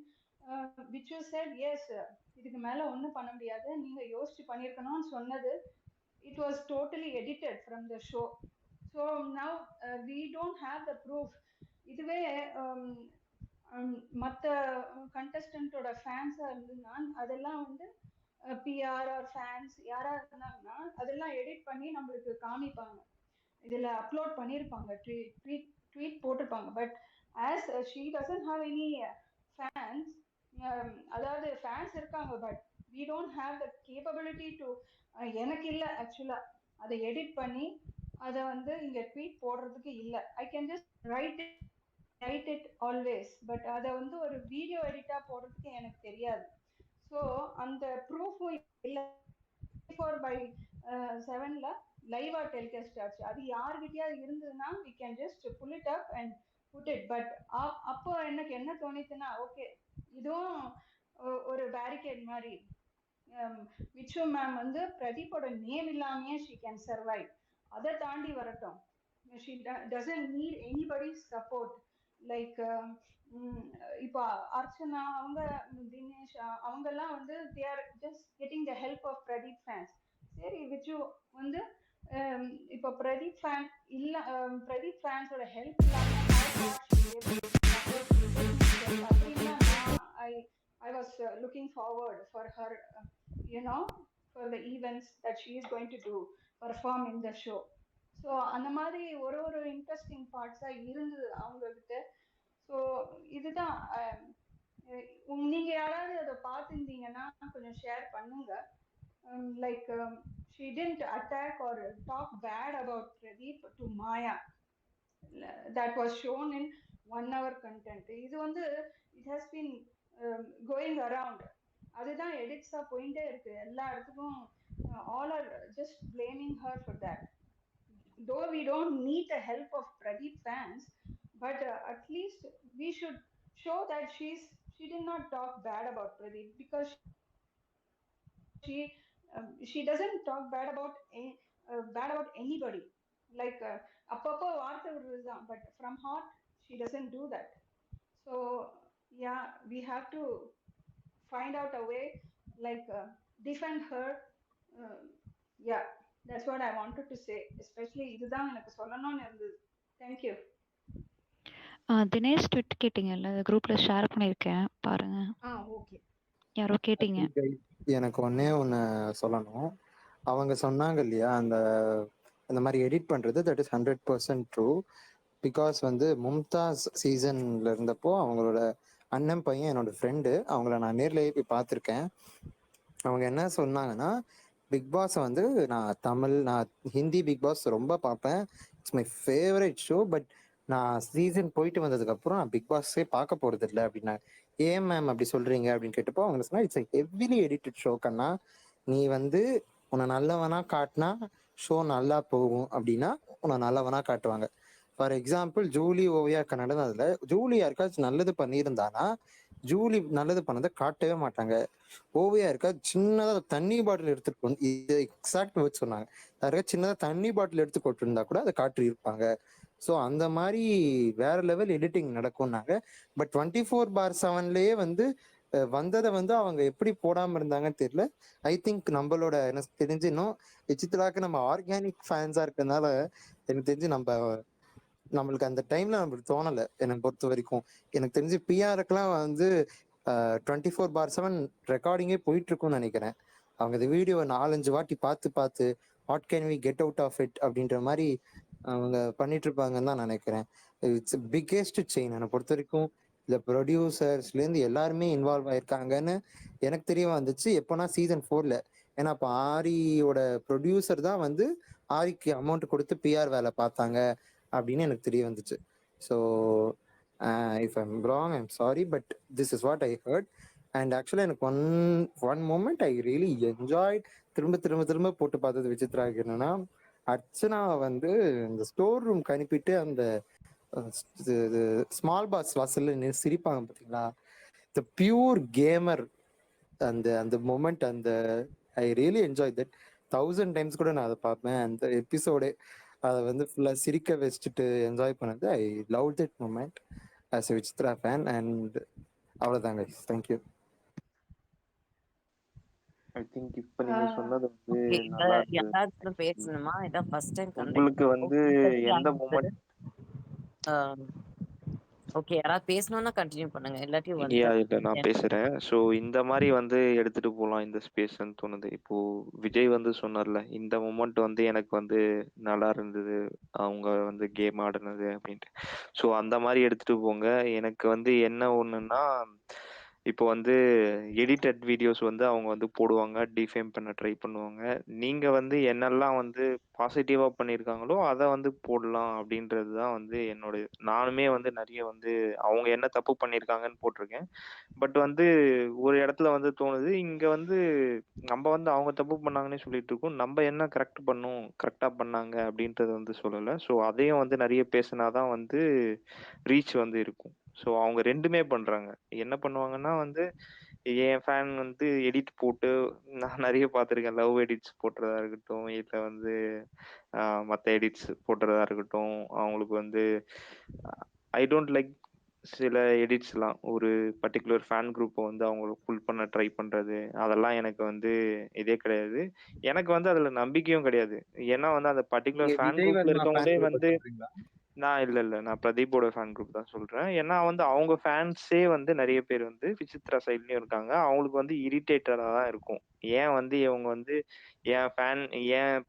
விச்சு செட் எஸ் இதுக்கு மேல ஒன்றும் பண்ண முடியாது, நீங்க யோசிச்சு பண்ணியிருக்கணும்னு சொன்னது it was totally edited from the show. So now we don't have the proof. இதுவே மற்ற கண்டஸ்டன்ட்டோட ஃபேன்ஸாக இருந்ததுன்னா அதெல்லாம் வந்து பிஆர் ஆர் ஃபேன்ஸ் யாராக இருந்தாங்கன்னா அதெல்லாம் எடிட் பண்ணி நம்மளுக்கு காமிப்பாங்க, இதில் அப்லோட் பண்ணியிருப்பாங்க, ட்வீட் போட்டிருப்பாங்க. But as she doesn't have any fans, அதாவது ஃபேன்ஸ் இருக்காங்க but we don't have the capability to எனக்கு இல்லை ஆக்சுவலாக அதை எடிட் பண்ணி அதை வந்து இங்கே ட்வீட் போடுறதுக்கு இல்லை. I can just right it always, but அதை வந்து ஒரு வீடியோ எடிட்டாக போடுறதுக்கு எனக்கு தெரியாது. ஸோ அந்த ப்ரூஃபும் இல்லை. 24/7 லைவாக டெலிகாஸ்ட் ஆச்சு. அது யார்கிட்டயாவது இருந்ததுன்னா we can just pull it up and put it. But அப்போ எனக்கு என்ன தோணிச்சுன்னா, ஓகே இதுவும் ஒரு பேரிகேட் மாதிரி. விச்சு மேம் வந்து பிரதீப்போட நேம் இல்லாமையே ஷீ கேன் சர்வைவ். அதை தாண்டி வரட்டும். She doesn't need anybody's support. Like இப்போ அர்ச்சனா அவங்க தினேஷ் அவங்கெல்லாம் வந்து they are just getting the help of Pradeep fans. சரி விச்சு வந்து இப்போ பிரதீப் ஃபேன் இல்லை, பிரதீப் ஃபேன்ஸோட ஹெல்ப் இல்லாமல் அப்படின்னா I was looking forward for her, for the events that she is going to perform in the show. So அந்த மாதிரி ஒரு இன்ட்ரெஸ்டிங் பார்ட்ஸாக இருந்தது அவங்கக்கிட்ட. ஸோ இதுதான் நீங்கள் யாராவது அதை பார்த்துருந்தீங்கன்னா கொஞ்சம் ஷேர் பண்ணுங்க. Like she didn't attack or talk bad about Pradeep to Maya. That was shown in 1 hour content. இது வந்து it has been going around. அதுதான் எடிட்ஸாக போயிட்டே இருக்கு எல்லா இடத்துக்கும். All are just blaming her for that. Though we don't need the help of Pradeep fans, but at least we should show that she did not talk bad about Pradeep, because she doesn't talk bad about anybody. Like அப்பப்போ வார்த்தை விடுறது தான், but from heart she doesn't do that. So yeah, we have to find out a way, like defend her. Yeah, that's what I wanted to say. Especially இதுதான் எனக்கு சொல்லணும்னு இருந்தது. Thank you. Dinesh tweet கேட்டீங்கல்ல, குரூப்ல ஷேர் பண்ணியிருக்கேன் பாருங்க. Okay. யாரோ கேட்டீங்க. எனக்கு ஒன்னே ஒன்று சொல்லணும். அவங்க சொன்னாங்க இல்லையா, அந்த மாதிரி எடிட் பண்ணுறது, தட் இஸ் 100% ட்ரூ. பிகாஸ் வந்து மும்தாஸ் சீசன்ல இருந்தப்போ அவங்களோட அண்ணன் பையன் என்னோட ஃப்ரெண்டு, அவங்கள நான் நேர்லயே போய் பார்த்துருக்கேன். அவங்க என்ன சொன்னாங்கன்னா, பிக் பாஸை வந்து நான் ஹிந்தி பிக் பாஸ் ரொம்ப பார்ப்பேன், it's my favourite show. But நான் சீசன் போயிட்டு வந்ததுக்கப்புறம் நான் பிக் பாஸே பார்க்க போகிறது இல்லை அப்படின்னா. ஏன் மேம் அப்படி சொல்கிறீங்க அப்படின்னு கேட்டப்போ அவங்க சொன்னா, இட்ஸ் ஹெவிலி எடிட்டட் ஷோ கண்ணா. நீ வந்து உன்னை நல்லவனா காட்டினா ஷோ நல்லா போகும் அப்படின்னா உன்னை நல்லவனா காட்டுவாங்க. ஃபார் எக்ஸாம்பிள் ஜூலி ஓவியா நடந்ததுல ஜூலி யாருக்காச்சும் நல்லது பண்ணியிருந்தானா ஜூலி நல்லது பண்ணதை காட்டவே மாட்டாங்க. ஓவியா இருக்கா சின்னதாக தண்ணி பாட்டில் எடுத்துட்டு இது எக்ஸாக்ட் வேர்ட் சொன்னாங்க. யாருக்கா சின்னதாக தண்ணி பாட்டில் எடுத்து கொட்டிருந்தா கூட அதை காட்டி இருப்பாங்க. ஸோ அந்த மாதிரி வேற லெவல் எடிட்டிங் நடக்கும்னாங்க. பட் 24/7 வந்து வந்ததை வந்து அவங்க எப்படி போடாம இருந்தாங்கன்னு தெரியல. ஐ திங்க் நம்மளோட எனக்கு தெரிஞ்சு இன்னும் விசித்ராக்கு நம்ம ஆர்கானிக் ஃபேன்ஸா இருக்கிறதுனால எனக்கு தெரிஞ்சு நம்மளுக்கு அந்த டைம்ல நம்மளுக்கு தோணலை. எனக்கு பொறுத்த வரைக்கும் எனக்கு தெரிஞ்சு பிஆருக்குலாம் வந்து 24/7 ரெக்கார்டிங்கே போயிட்டு இருக்கும்னு நினைக்கிறேன். அவங்க இந்த வீடியோவை 4-5 வாட்டி பார்த்து what can we get out of it அப்படின்ற மாதிரி அவங்க பண்ணிட்டு இருப்பாங்கன்னு தான் நினைக்கிறேன். இட்ஸ் பிக்கெஸ்ட் செயின் என்னை பொறுத்த வரைக்கும். இந்த ப்ரொடியூசர்ஸ்லேருந்து எல்லாருமே இன்வால்வ் ஆயிருக்காங்கன்னு எனக்கு தெரிய வந்துச்சு எப்போனா சீசன் 4ல. ஏன்னா அப்போ ஆரியோட ப்ரொடியூசர் தான் வந்து ஆரிக்கு அமௌண்ட் கொடுத்து பிஆர் வேலை பார்த்தாங்க அப்படின்னு எனக்கு தெரிய வந்துச்சு. So if I'm wrong I'm sorry, but this is what I heard. And ஆக்சுவலாக எனக்கு one moment I really enjoy திரும்ப போட்டு பார்த்தது விசித்ராக்கு என்னன்னா, அர்ச்சனா வந்து இந்த ஸ்டோர் ரூம் அனுப்பிட்டு அந்த ஸ்மால் பாஸ் வாசல்ல சிரிப்பாங்க பார்த்தீங்களா, த பியூர் கேமர். அந்த moment I really enjoy that. 1000 times கூட நான் அதை பார்ப்பேன். அந்த எபிசோடு அதை வந்து ஃபுல்லாக சிரிக்க வச்சுட்டு என்ஜாய் பண்ணது. I love that moment as a Vichitra fan. And அவ்வளோதாங்க. தேங்க்யூ. ஐ திங்க் இப்ப நீங்க சொன்னது வந்து ஓகே. நல்லா இருந்தது. யாராச்சும் பேசணுமா? இதான் ஃபர்ஸ்ட் டைம் உங்களுக்கு வந்து எந்த மூமெண்ட்? ஓகே, யாராவது பேசணும்னா கண்டினியூ பண்ணுங்க. இல்லாட்டி இல்ல நான் பேசுறேன். ஸோ இந்த மாதிரி வந்து எடுத்துட்டு போகலாம் இந்த ஸ்பேஸ்ன்னு தோணுது. இப்போ விஜய் வந்து சொன்னார்ல, இந்த மூமெண்ட் வந்து எனக்கு வந்து நல்லா இருந்தது, அவங்க வந்து கேம் ஆடுனது அப்படின்ட்டு. ஸோ அந்த மாதிரி எடுத்துட்டு போங்க. எனக்கு வந்து என்ன ஒண்ணுன்னா, இப்போ வந்து எடிட்டட் வீடியோஸ் வந்து அவங்க வந்து போடுவாங்க, டிஃபேம் பண்ண ட்ரை பண்ணுவாங்க. நீங்க வந்து என்னெல்லாம் வந்து பாசிட்டிவா பண்ணியிருக்காங்களோ அதை வந்து போடலாம் அப்படின்றது தான் வந்து நானுமே வந்து நிறைய வந்து அவங்க என்ன தப்பு பண்ணியிருக்காங்கன்னு போட்டிருக்கேன். பட் வந்து ஒரு இடத்துல வந்து தோணுது, இங்க வந்து நம்ம வந்து அவங்க தப்பு பண்ணாங்கன்னே சொல்லிட்டு இருக்கோம், நம்ம என்ன கரெக்டா பண்ணாங்க அப்படின்றது வந்து சொல்லலை. ஸோ அதையும் வந்து நிறைய பேசினாதான் வந்து ரீச் வந்து இருக்கும். ஸோ அவங்க ரெண்டுமே பண்றாங்க. என்ன பண்ணுவாங்கன்னா வந்து என் ஃபேன் வந்து எடிட் போட்டு, நான் நிறைய பார்த்துருக்கேன், லவ் எடிட்ஸ் போட்டுறதா இருக்கட்டும், இல்லை வந்து மற்ற எடிட்ஸ் போட்டுறதா இருக்கட்டும். அவங்களுக்கு வந்து ஐ டோன்ட் லைக் சில எடிட்ஸ்லாம் ஒரு பர்டிகுலர் ஃபேன் குரூப்பை வந்து அவங்க புல் பண்ண ட்ரை பண்றது, அதெல்லாம் எனக்கு வந்து இதே கிடையாது. எனக்கு வந்து அதுல நம்பிக்கையும் கிடையாது. ஏன்னா வந்து அந்த பர்டிகுலர் ஃபேன் குரூப்ல இருக்கவங்களே வந்து நான் பிரதீப்போட ஃபேன் குரூப் தான் சொல்றேன். ஏன்னா வந்து அவங்க ஃபேன்ஸே வந்து நிறைய பேர் வந்து விசித்ரா சைட்லயும் இருக்காங்க. அவங்களுக்கு வந்து இரிட்டேட்டடா தான் இருக்கும். ஏன் வந்து இவங்க வந்து ஏன்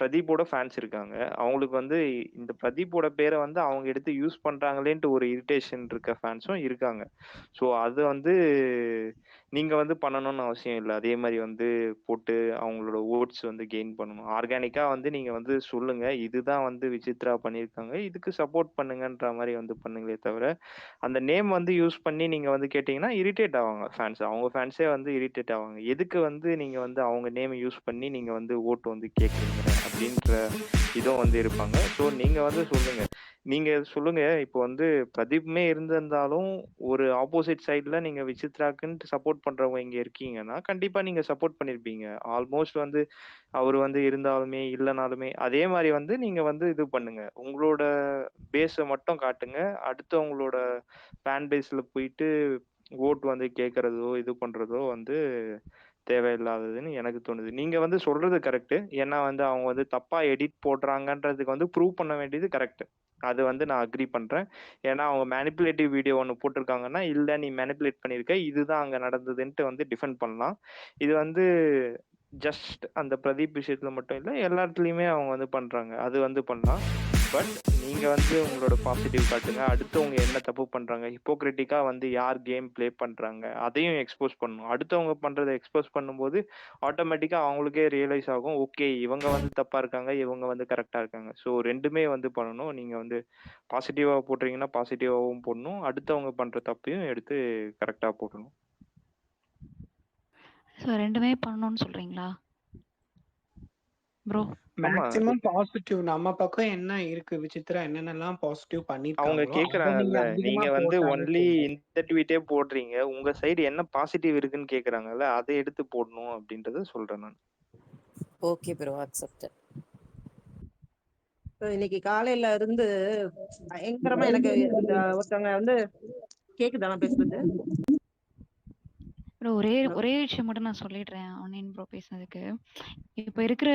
பிரதீப்போட ஃபேன்ஸ் இருக்காங்க, அவங்களுக்கு வந்து இந்த பிரதீப்போட பேரை வந்து அவங்க எடுத்து யூஸ் பண்றாங்களேன்ட்டு ஒரு இரிட்டேஷன் இருக்க ஃபேன்ஸும் இருக்காங்க. ஸோ அது வந்து நீங்க வந்து பண்ணணும்னு அவசியம் இல்லை. அதே மாதிரி வந்து போட்டு அவங்களோட ஓட்ஸ் வந்து கெயின் பண்ணணும். ஆர்கானிக்கா வந்து நீங்க வந்து சொல்லுங்க, இதுதான் வந்து விசித்ரா பண்ணியிருக்காங்க, இதுக்கு சப்போர்ட் பண்ணுங்கன்ற மாதிரி வந்து பண்ணுங்களே தவிர, அந்த நேம் வந்து யூஸ் பண்ணி நீங்க வந்து கேட்டீங்கன்னா இரிட்டேட் ஆவாங்க ஃபேன்ஸ். அவங்க ஃபேன்ஸே வந்து இரிட்டேட் ஆவாங்க. எதுக்கு வந்து நீங்க வந்து அவங்க நேம் யூஸ் பண்ணி நீங்க வந்து ஓட்டு வந்து கேட்குறீங்க அப்படின்ற இதுவும் வந்து இருப்பாங்க. ஸோ நீங்க வந்து சொல்லுங்க, நீங்க சொல்லுங்க. இப்போ வந்து பிரதீப்புமே இருந்திருந்தாலும், ஒரு ஆப்போசிட் சைட்ல நீங்க விசித்ராக்குன்ட்டு சப்போர்ட் பண்றவங்க இங்க இருக்கீங்கன்னா, கண்டிப்பா நீங்க சப்போர்ட் பண்ணியிருப்பீங்க. ஆல்மோஸ்ட் வந்து அவரு வந்து இருந்தாலுமே, இல்லனாலுமே, அதே மாரி வந்து நீங்க வந்து இது பண்ணுங்க. உங்களோட பேஸ மட்டும் காட்டுங்க. அடுத்தவங்களோட ஃபேன் பேஸ்ல போயிட்டு ஓட் வந்து கேட்கறதோ, இது பண்றதோ வந்து தேவையில்லாததுன்னு எனக்கு தோணுது. நீங்க வந்து சொல்றது கரெக்ட்டு. ஏன்னா வந்து அவங்க வந்து தப்பா எடிட் போடுறாங்கன்றதுக்கு வந்து ப்ரூவ் பண்ண வேண்டியது கரெக்ட்டு. அது வந்து நான் அக்ரி பண்றேன். ஏன்னா அவங்க மேனிபுலேட்டிவ் வீடியோ ஒண்ணு போட்டிருக்காங்கன்னா, இல்ல நீ மேனிபுலேட் பண்ணியிருக்க. இதுதான் அங்க நடந்ததுன்ட்டு வந்து டிஃபெண்ட் பண்ணலாம். இது வந்து ஜஸ்ட் அந்த பிரதீப் விஷயத்துல மட்டும் இல்ல, எல்லா இடத்துலயுமே அவங்க வந்து பண்றாங்க. அது வந்து பண்ணலாம். பட் நீங்க வந்து உங்களோட பாசிட்டிவ் காட்டுங்க. அடுத்தவங்க என்ன தப்பு பண்றாங்க? ஹிப்போக்ரிட்டிக்கா வந்து யார் கேம் ப்ளே பண்றாங்க? அதையும் எக்ஸ்போஸ் பண்ணணும். அடுத்தவங்க பண்றத எக்ஸ்போஸ் பண்ணும்போது, ஆட்டோமேட்டிக்கா அவங்களுக்கே ரியலைஸ் ஆகும். ஓகே, இவங்க வந்து தப்பா இருக்காங்க. இவங்க வந்து கரெக்ட்டா இருக்காங்க. ஸோ 2மே வந்து பண்ணணும். நீங்க வந்து பாசிட்டிவா போடுறீங்கன்னா, பாசிட்டிவாவும் போடணும். அடுத்தவங்க பண்ற தப்பையும் எடுத்து கரெக்ட்டா போடணும். ஸோ 2மே பண்ணணும்னு சொல்றீங்களா? ப்ரோ. ஆமா. மேக்ஸிமம் பாசிட்டிவ் நம்ம பக்கம் என்ன இருக்கு, விசித்ரா என்னென்னலாம் பாசிட்டிவ் அவங்க பண்ணியிருக்காங்களோ, அத கேட்கறாங்கல்ல. நீங்க அதிகமா நீங்க வந்து போட்டாலே ஒன்லி போதும். இந்த ட்வீட்டே போடுறீங்க. உங்க சைடு என்ன பாசிட்டிவ் இருக்குன்னு கேட்கறாங்கல்ல. அத எடுத்து போடணும் அப்படின்றத சொல்றேன் நான். Okay bro, accepted. இன்னைக்கு காலையில இருந்து பயங்கரமா எனக்கு இந்த ஒருத்தவங்க வந்து கேக்குதா நான் பேசுறது? ப்ரோ ஒரே ஹலோ. ஒரே விஷயம் மட்டும் நான் சொல்லிடுறேன் ஆன்லைன் ப்ரோ பேசுனதுக்கு. இப்ப இருக்கிற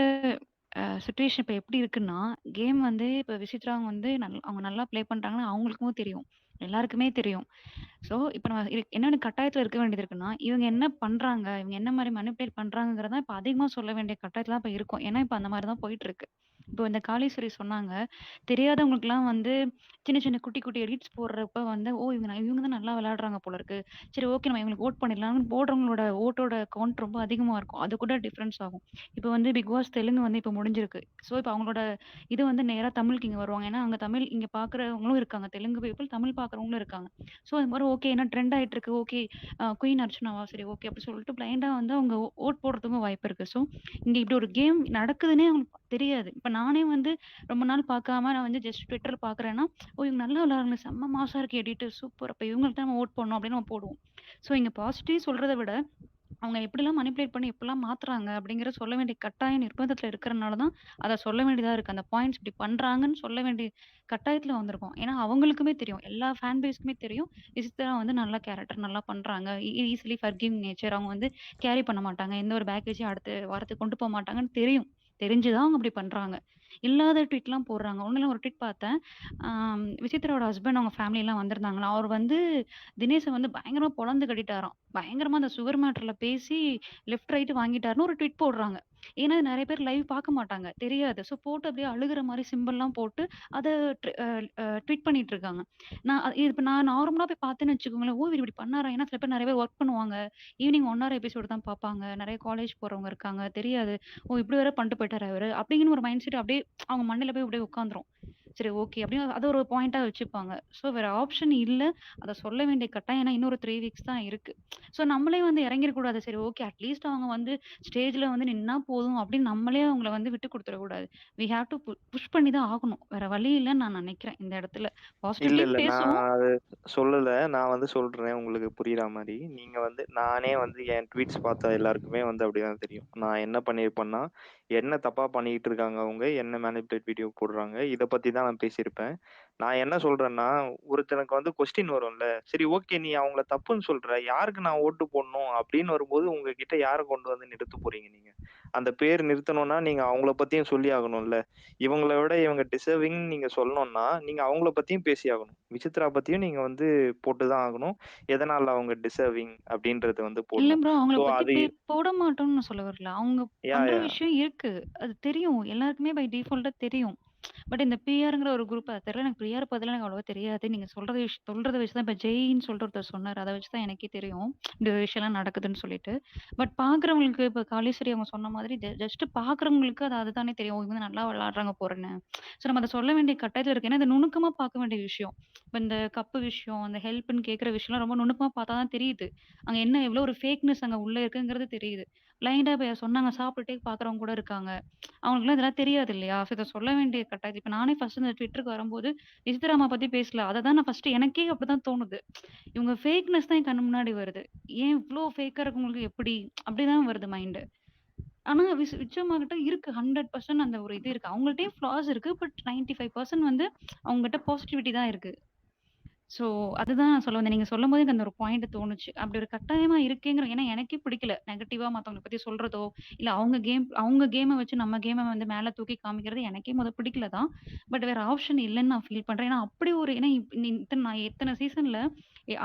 சிச்சுவேஷன் இப்ப எப்படி இருக்குன்னா, கேம் வந்து இப்ப விசித்ராவங்க வந்து அவங்க நல்லா ப்ளே பண்றாங்கன்னு அவங்களுக்கும் தெரியும். எல்லாருக்குமே தெரியும். ஸோ, இப்ப நம்ம என்னென்ன கட்டாயத்துல இருக்க வேண்டியது இருக்குன்னா, இவங்க என்ன பண்றாங்க? இவங்க என்ன மாரி மேனிபுலேட் பண்றாங்கங்கிறத இப்ப அதிகமா சொல்ல வேண்டிய கட்டாயத்துல தான் இப்ப இருக்கோம். ஏன்னா, இப்ப அந்த மாரி தான் போயிட்டுருக்கு. இப்போ இந்த காளீஸ்வரி சொன்னாங்க. தெரியாதவங்களுக்குலாம் வந்து சின்ன சின்ன குட்டி குட்டி எடிட்ஸ் போடுறப்ப வந்து, ஓ! இவங்க தான் நல்லா விளையாடுறாங்க போல இருக்கு. சரி ஓகே நம்ம இவங்களுக்கு வோட் பண்ணிடலாம்னு போடுறவங்களோட வோட்டோட கவுண்ட் ரொம்ப அதிகமா இருக்கும். அது கூட டிஃபரன்ஸ் ஆகும். இப்ப வந்து பிக் பாஸ் தெலுங்கு வந்து இப்ப முடிஞ்சிருக்கு. ஸோ, இப்ப அவங்களோட இது வந்து நேரா தமிழுக்கு இங்க வருவாங்க. ஏன்னா, அங்க தமிழ் இங்க பார்க்குறவங்களும் இருக்காங்க. தெலுங்கு பீப்பிள் தமிழ் பார்க்குறவங்களும் இருக்காங்க. ஸோ, அது மாரி ஓகே ஏன்னா ட்ரெண்ட் ஆயிட்டு இருக்கு. ஓகே குயின் அர்ச்சனாவா சரி ஓகே அப்படி சொல்லிட்டு பிளைண்டா வந்து அவங்க வோட் போடுறதுக்கும் வாய்ப்பு இருக்கு. ஸோ, இங்க இப்படி ஒரு கேம் நடக்குதுன்னே அவங்களுக்கு தெரியாது. இப்ப நானே வந்து ரொம்ப நாள் பார்க்காம நான் வந்து ஜஸ்ட் ட்விட்டர்ல பார்க்குறேன்னா, ஓ! இவங்க நல்லா விளையாடுறாங்க. செம்ம மாஸா இருக்கு எடிட்டர் சூப்பர். அப்ப இவங்களுக்கு தான் நம்ம வோட் பண்ணணும் அப்படின்னு நம்ம போடுவோம். ஸோ, இங்க பாசிட்டிவ் சொல்றத விட அவங்க எப்படிலாம் மேனிபுலேட் பண்ணி எப்படிலாம் மாத்துறாங்க அப்படிங்கிறத சொல்ல வேண்டிய கட்டாய நிர்பந்தத்துல இருக்கிறனால தான் அத சொல்ல வேண்டியதா இருக்கு. அந்த பாயிண்ட்ஸ் இப்படி பண்றாங்கன்னு சொல்ல வேண்டிய கட்டாயத்துல வந்திருக்கோம். ஏன்னா அவங்களுக்குமே தெரியும். எல்லா ஃபேன் பேஸ்க்குமே தெரியும். விசித்ரா வந்து நல்ல கேரக்டர் நல்லா பண்றாங்க. Easily forgiving nature. அவங்க வந்து கேரி பண்ண மாட்டாங்க. எந்த ஒரு பேக்கேஜையும் அடுத்த வாரத்துக்கு கொண்டு மாட்டாங்கன்னு தெரியும். தெரிஞ்சு தான் அவங்க அப்படி பண்றாங்க. இல்லாத ட்வீட்லாம் போடுறாங்க. ஒண்ணுல ஒரு ட்வீட் பார்த்தேன். விசித்ராவோட ஹஸ்பண்ட் அவங்க ஃபேமிலிலாம் வந்திருந்தாங்களாம். அவர் வந்து தினேஷ வந்து பயங்கரமா பொளந்து கட்டிட்டாராம். பயங்கரமா அந்த சுகர் மேட்டர்ல பேசி லெஃப்ட், ரைட் வாங்கிட்டாருன்னு ஒரு ட்வீட் போடுறாங்க. ஏன்னா நெறைய பேர் லைவ் பார்க்க மாட்டாங்க. தெரியாது. ஸோ போட்டு அப்படியே அழுகுற மாரி சிம்பல்லாம் போட்டு அத ட்ர அ ட்வீட் பண்ணிட்டு இருக்காங்க. இப்ப நான் நார்மலா போய் பார்த்தேன்னு வச்சுக்கோங்களேன், ஓ! இவரு இப்படி பண்ணாரா? ஏன்னா சில பேர் நெறைய பேர் ஒர்க் பண்ணுவாங்க. ஈவினிங் 1 ஹவர் எபிசோடு தான் பார்ப்பாங்க. நெறைய காலேஜ் போறவங்க இருக்காங்க. தெரியாது. ஓ! இப்படி வேற பண்ணிட்டு போயிட்டாரா இவரு? அப்படிங்கன்னு ஒரு மைண்ட் செட் அப்படியே அவங்க மண்டையில போய் அப்படியே உட்காந்துரும். சரி ஓகே. அப்படின்னு அத ஒரு பாயிண்ட்டா வச்சுப்பாங்க. ஸோ வேற ஆப்ஷன் இல்ல. அத சொல்ல வேண்டிய கட்டாயம் ஏன்னா இன்னும் ஒரு 3 வீக்ஸ் தான் இருக்கு. ஸோ நம்மளே வந்து இறங்கிரக்கூடாது. சரி ஓகே அட்லீஸ்ட் அவங்க வந்து ஸ்டேஜ்ல வந்து நின்னா போதும் அப்படின்னு நம்மளே அவங்கள வந்து விட்டு குடுத்துறக்கூடாது. வி ஹேவ் டு புஷ் பண்ணி தான் ஆகணும். வேற வழி இல்லன்னு நான் நினைக்கிறேன் இந்த இடத்துல. இல்ல, பாசிட்டிவ்லயும் இல்ல. நான் பேசுவோம். அது சொல்லல. நான் வந்து சொல்றேன் உங்களுக்கு புரியிற மாரி. நீங்க வந்து நானே வந்து என் ட்வீட்ஸ் பார்த்த எல்லாருக்குமே வந்து அப்படிதான் தெரியும். நான் என்ன பண்ணியிருப்பேன்னா, என்ன தப்பா பண்ணிக்கிட்டு இருக்காங்க அவங்க, என்ன மேனிபுலேட் வீடியோ போடுறாங்க, இத பத்தி தான் நான் பேசியிருப்பேன். நான் என்ன சொல்றேன்னா, ஒருத்தனுக்கு வந்து கொஸ்டின் வரும்ல. சரி ஓகே நீ அவங்கள தப்புன்னு சொல்ற. யாருக்கு நான் ஓட்டு போடணும் அப்படின்னு வரும்போது உங்ககிட்ட யார கொண்டு வந்து நிறுத்த போறீங்க நீங்க? அந்த பேர் நிறுத்தணும்னா நீங்க அவங்கள பத்தியும் சொல்லி ஆகணும்ல. இவங்கள விட இவங்க டிசர்விங்ன்னு நீங்க சொல்லணும்னா, நீங்க அவங்கள பத்தியும் பேசியாகணும். விசித்ரா பத்தியும் நீங்க வந்து போட்டு தான் ஆகணும். எதனால அவங்க டிசர்விங் அப்படின்றத வந்து இல்ல போடணும். ப்ரோ அவங்கள ஸோ பத்தி அது போட மாட்டோம்னு நான் சொல்ல வரல. அவங்க யாஹ்! பண்ற யாஹ்! விஷயம் இருக்கு. அது தெரியும். எல்லாருக்குமே பை டிஃபால்ட்டா தெரியும். பட் இந்த பிஆர்ங்கிற ஒரு குரூப் அது தெரியல. எனக்கு பிஆர் பத்திலாம் எனக்கு அவ்வளவா தெரியாது. நீங்க சொல்றத வச்சு தான் இப்ப ஜெயின்னு சொல்லிட்டு ஒருத்தர் சொன்னாரு. அத வச்சு தான் எனக்கே தெரியும். இந்த விஷயம்லாம் நடக்குதுன்னு சொல்லிட்டு. பட் பார்க்குறவங்களுக்கு இப்ப காளீஸ்வரி அவங்க சொன்ன மாதிரி ஜஸ்ட் பார்க்குறவங்களுக்கு அது அதுதானே தெரியும். ஓ, இவங்க நல்லா விளையாடுறாங்க போறன்னு. ஸோ நம்ம அத சொல்ல வேண்டிய கட்டாயத்துல இருக்கு. ஏன்னா இது நுணுக்கமா பார்க்க வேண்டிய விஷயம். இப்ப இந்த கப்பு விஷயம், அந்த ஹெல்ப்ன்னு கேட்கிற விஷயம்லாம் ரொம்ப நுணுக்கமா பார்த்தா தான் தெரியுது. அங்க என்ன எவ்வளோ ஒரு ஃபேக்னஸ் அங்க உள்ள இருக்குங்கிறது தெரியுது. பிளைண்டா சொன்னாங்க சாப்பிட்டுட்டே பார்க்குறவங்க கூட இருக்காங்க. அவங்களுக்குலாம் இதெல்லாம் தெரியாது இல்லையா? ஸோ இத சொல்ல வேண்டிய கட்டாயத்துல இப்ப நானே ஃபர்ஸ்ட் இந்த ட்விட்டருக்கு வரும்போது விசித்ராமா பத்தி பேசல. அததான் நான் ஃபர்ஸ்ட் எனக்கே அப்படிதான் தோணுது. இவங்க ஃபேக்னஸ் தான் என் கண்ணு முன்னாடி வருது. ஏன் இவ்ளோ ஃபேக்கா இருக்கவங்களுக்கு எப்படி? அப்படிதான் வருது மைண்ட். ஆனா விச்சம்மா கிட்ட இருக்கு 100% அந்த ஒரு இது இருக்கு. அவங்கள்ட்டயும் ஃப்ளாஸ் இருக்கு. பட் 95% வந்து அவங்ககிட்ட பாசிட்டிவிட்டி தான் இருக்கு. ஸோ அதுதான் நான் சொல்ல வந்தேன். நீங்க சொல்லும்போது எனக்கு அந்த ஒரு பாயிண்ட் தோணுச்சு. அப்படி ஒரு கட்டாயமா இருக்கேங்கிற ஏன்னா எனக்கே பிடிக்கல. நெகட்டிவா மத்தவங்கள பத்தி சொல்றதோ, இல்ல அவங்க கேம வச்சு நம்ம கேம வந்து மேல தூக்கி காமிக்கிறது எனக்கே பிடிக்கல தான். பட் வேற ஆப்ஷன் இல்லன்னு நான் ஃபீல் பண்றேன். ஏன்னா அப்படி ஒரு ஏன்னா நான் எத்தன சீசன்ல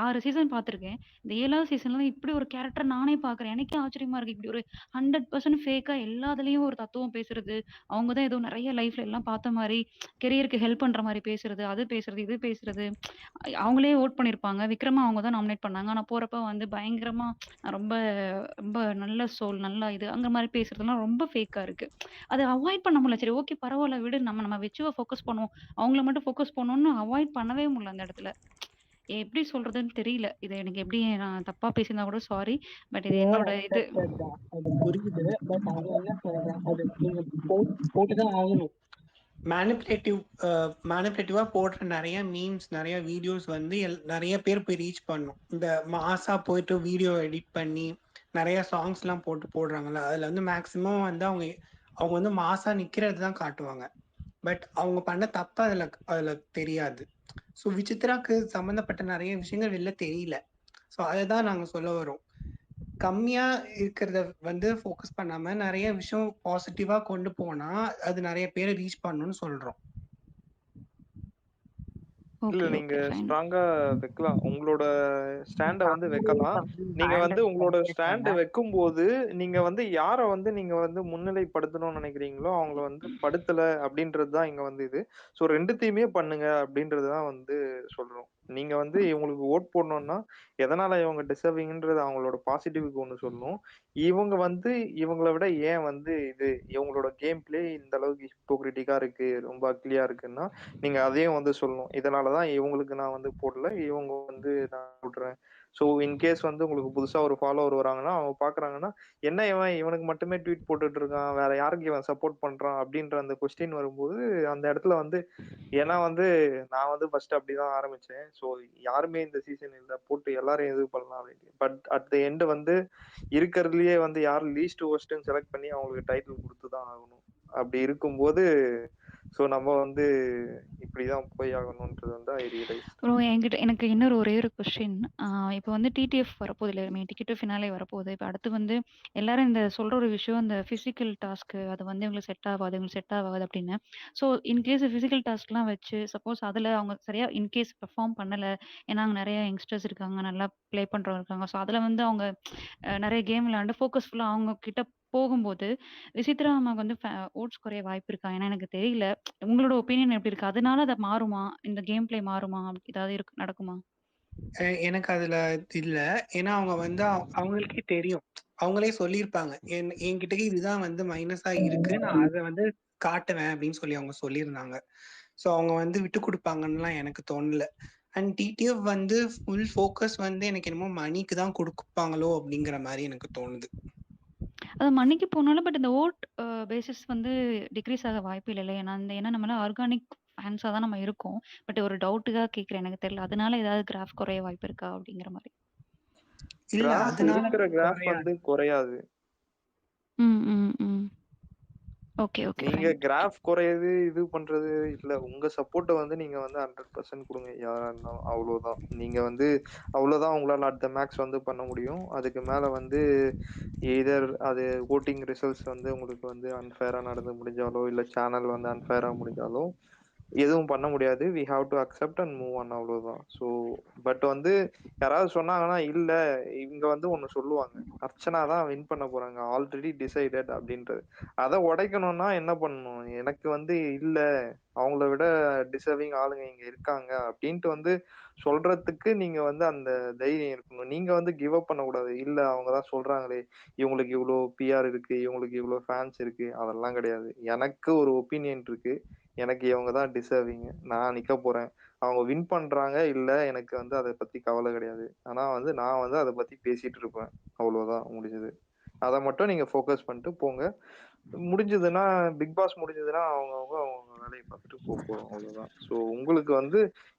6 சீசன் பார்த்துருக்கேன். இந்த 7வது சீசன்ல தான் இப்படி ஒரு கேரக்டர் நானே பார்க்குறேன். எனக்கே ஆச்சரியமா இருக்கு. இப்படி ஒரு 100% ஃபேக்கா எல்லாத்துலயும் ஒரு தத்துவம் பேசுறது, அவங்க தான் ஏதோ நெறைய லைஃப்ல எல்லாம் பார்த்த மாரி, கெரியருக்கு ஹெல்ப் பண்ற மாரி பேசுறது, அது பேசுறது, இது பேசுறது. அவங்களே வோட் பண்ணியிருப்பாங்க. விக்ரமா அவங்க தான் நாமினேட் பண்ணாங்க. ஆனா போறப்ப வந்து பயங்கரமா ரொம்ப ரொம்ப நல்ல சோல், நல்ல இது அங்க மாரி பேசுறதெல்லாம் ரொம்ப ஃபேக்கா இருக்கு. அத அவாய்ட் பண்ண முடியல. சரி ஓகே பரவால்ல விடு. நம்ம விச்சுவ ஃபோக்கஸ் பண்ணுவோம். அவங்கள மட்டும் ஃபோக்கஸ் பண்ணோம்னு அவாய்ட் பண்ணவே முடியல அந்த இடத்துல. எப்படி சொல்றதுன்னு தெரியல. இது எனக்கு எப்படி நான் தப்பா பேசியிருந்தா கூட சாரி. பட் இது என்னோட இது. அது புரியுது. பட் அது என்ன சொல்றேன், அது நீங்க போட்டுதான் ஆகணும். மேனிபுலேட்டிவா போடுற நிறைய மீம்ஸ், நிறைய வீடியோஸ் வந்து நிறைய பேர் போய் ரீச் பண்ணும். இந்த மாசா போயிட்டு வீடியோ எடிட் பண்ணி நிறைய சாங்ஸ் எல்லாம் போடுறாங்கல்ல, அதுல வந்து மேக்சிமம் வந்து அவங்க வந்து மாசா நிக்கிறது தான் காட்டுவாங்க. பட் அவங்க பண்ண தப்பு அதுல தெரியாது. ஸோ விசித்ராக்கு சம்பந்தப்பட்ட நிறைய விஷயங்கள் வெளில தெரியல. ஸோ அதை தான் நாங்க சொல்ல வரோம். கம்மியா இருக்கிறத வந்து ஃபோக்கஸ் பண்ணாம நிறைய விஷயம் பாசிட்டிவா கொண்டு போனா அது நிறைய பேரை ரீச் பண்ணணும்னு சொல்றோம். இல்ல நீங்க ஸ்ட்ராங்கா வைக்கலாம். உங்களோட ஸ்டாண்ட வந்து வைக்கலாம். நீங்க வந்து உங்களோட ஸ்டாண்ட் வைக்கும்போது நீங்க வந்து யார வந்து நீங்க வந்து முன்னிலைப்படுத்தணும்னு நினைக்கிறீங்களோ அவங்கள வந்து படுத்தல அப்படின்றது தான் இங்க வந்து இது. ஸோ 2த்தையுமே பண்ணுங்க அப்படின்றது தான் வந்து சொல்றோம். நீங்க வந்து இவங்களுக்கு ஓட் போடணும்னா எதனால இவங்க டிசர்விங்ன்றது அவங்களோட பாசிட்டிவ்க்கு ஒண்ணு சொல்லணும். இவங்க வந்து இவங்கள விட ஏன் வந்து இது இவங்களோட கேம் பிளே இந்த அளவுக்கு ஹிப்போக்ரிட்டிக்கா இருக்கு, ரொம்ப அக்லியா இருக்குன்னா நீங்க அதையும் வந்து சொல்லணும். இதனாலதான் இவங்களுக்கு நான் வந்து போடல, இவங்க வந்து நான் போடுறேன். ஸோ இன்கேஸ் வந்து உங்களுக்கு புதுசா ஒரு ஃபாலோவர் வராங்கன்னா அவங்க பாக்குறாங்கன்னா என்ன இவனுக்கு மட்டுமே ட்வீட் போட்டுட்டு இருக்கான், வேற யாருக்கு இவன் சப்போர்ட் பண்றான் அப்படின்ற அந்த கொஸ்டின் வரும்போது அந்த இடத்துல வந்து ஏன்னா வந்து நான் வந்து ஃபர்ஸ்ட் அப்படிதான் ஆரம்பிச்சேன். ஸோ யாருமே இந்த சீசன் இல்ல போட்டு எல்லாரும் இது பண்ணலாம் அப்படின்னு. பட் அட் த எண்ட் வந்து இருக்கிறதுலயே வந்து யார் லீஸ்ட் ஒஸ்ட்னு செலக்ட் பண்ணி அவங்களுக்கு டைட்டில் கொடுத்துதான் ஆகணும். அப்படி இருக்கும்போது ஸோ நம்ம வந்து இப்படிதான் போய் ஆகணும்ன்றது வந்து ஐ ரியலைஸ். ப்ரோ எனக்கு இன்னொரு ஒரே ஒரு கொஸ்டின். இப்போ வந்து டிடிஎஃப் வரப்போகுது இல்லையா? டிக்கெட் ஃபினாலே வரப்போகுது. இப்போ அடுத்து வந்து எல்லாரும் இந்த சொல்ற ஒரு விஷயம் இந்த ஃபிசிக்கல் டாஸ்க்கு அது வந்து இவங்களுக்கு செட் ஆகாது அப்படின்னு. ஸோ இன்கேஸ் ஃபிசிக்கல் டாஸ்க்லாம் வச்சு சப்போஸ் அதில் அவங்க சரியா இன்கேஸ் பெர்ஃபார்ம் பண்ணலை, ஏன்னா அங்கே நிறைய யங்ஸ்டர்ஸ் இருக்காங்க, நல்லா ப்ளே பண்ணுறவங்க இருக்காங்க. ஸோ அதில் வந்து அவங்க நிறைய கேம் விளையாண்டு ஃபோக்கஸ் ஃபுல்லாக அவங்க கிட்ட போகும்போது விசித்ரா அம்மாவுக்கு வந்து ஓட்ஸ் குறைய வாய்ப்பு இருக்கா? ஏன்னா எனக்கு தெரியல. உங்களோட ஒப்பீனியன் எப்படி இருக்கு? அதனால அது மாறுமா? இந்த கேம் பிளே மாறுமா? ஏதாவது நடக்குமா? எனக்கு அதுல இல்ல. ஏன்னா அவங்க வந்து அவங்களுக்கே தெரியும். அவங்களே சொல்லியிருப்பாங்க. என்கிட்ட இதுதான் வந்து மைனஸா இருக்கு, நான் அதை வந்து காட்டுவேன் அப்படின்னு சொல்லி அவங்க சொல்லியிருந்தாங்க. ஸோ அவங்க வந்து விட்டு கொடுப்பாங்கன்னுலாம் எனக்கு தோணல. அண்ட் டிடிஎஃப் வந்து ஃபுல் ஃபோக்கஸ் வந்து எனக்கு என்னமோ மணிக்கு தான் கொடுப்பாங்களோ அப்படிங்கிற மாதிரி எனக்கு தோணுது. அது மணிக்கு போனாலும் பட் இந்த ஓட் பேசிஸ் வந்து டிக்ரீஸ் ஆக வாய்ப்பு இல்லைல்ல? ஏன்னா நம்மளாம் ஆர்கானிக் ஃபேன்ஸா தான் நம்ம இருக்கோம். பட் ஒரு டவுட்டுக்காக கேட்குறேன். எனக்கு தெரியல. அதனால ஏதாவது கிராஃப் குறைய வாய்ப்பு இருக்கா? அப்படிங்கிற மாதிரி. இல்ல அதனால இருக்கிற கிராஃப் குறையாது. வந்து குறையாது. ம் ம் ம் ஓகே ஓகே நீங்க கிராஃப் குறையுது இது பண்றது இல்ல. உங்க சப்போர்ட்டை வந்து நீங்க வந்து 100% கொடுங்க யாரா இருந்தாலும். அவ்வளவுதான். நீங்க வந்து அவ்வளவுதான் உங்களால அட் த மேக்ஸ் வந்து பண்ண முடியும். அதுக்கு மேல வந்து எய்தர் அது ஓட்டிங் ரிசல்ட்ஸ் வந்து உங்களுக்கு வந்து அன்ஃபேரா நடந்து முடிஞ்சாலோ இல்ல சேனல் வந்து அன்ஃபேரா முடிஞ்சாலோ எதுவும் பண்ண முடியாது. We have to accept and move on. அவ்வளவுதான். ஸோ பட் வந்து யாராவது சொன்னாங்கன்னா இல்ல இவங்க வந்து ஒண்ணு சொல்லுவாங்க, அர்ச்சனா தான் வின் பண்ண போறாங்க ஆல்ரெடி டிசைடட் அப்படின்றது. அதை உடைக்கணும்னா என்ன பண்ணணும்? எனக்கு வந்து இல்ல அவங்கள விட டிசர்விங் ஆளுங்க இங்க இருக்காங்க அப்படின்ட்டு வந்து சொல்றதுக்கு நீங்க வந்து அந்த தைரியம் இருக்கணும். நீங்க வந்து கிவ் அப் பண்ணக்கூடாது. இல்ல அவங்கதான் சொல்றாங்களே இவங்களுக்கு இவ்வளோ பிஆர் இருக்கு, இவங்களுக்கு இவ்வளோ ஃபேன்ஸ் இருக்கு, அதெல்லாம் கிடையாது. எனக்கு ஒரு ஒப்பீனியன் இருக்கு, எனக்கு இவங்க தான் டிசர்விங், நான் நிக்க போறேன். அவங்க வின் பண்றாங்க இல்ல எனக்கு வந்து அதை பத்தி கவலை கிடையாது. ஆனா வந்து நான் வந்து அதை பத்தி பேசிட்டு இருப்பேன். அவ்வளவுதான் முடிஞ்சது. அதை மட்டும் நீங்க ஃபோக்கஸ் பண்ணிட்டு போங்க. முடிஞ்சதுன்னா பிக் பாஸ் முடிஞ்சதுன்னா அவங்க வேலையை பார்த்துட்டு போக போறோம், அவ்வளவுதான். ஸோ உங்களுக்கு வந்து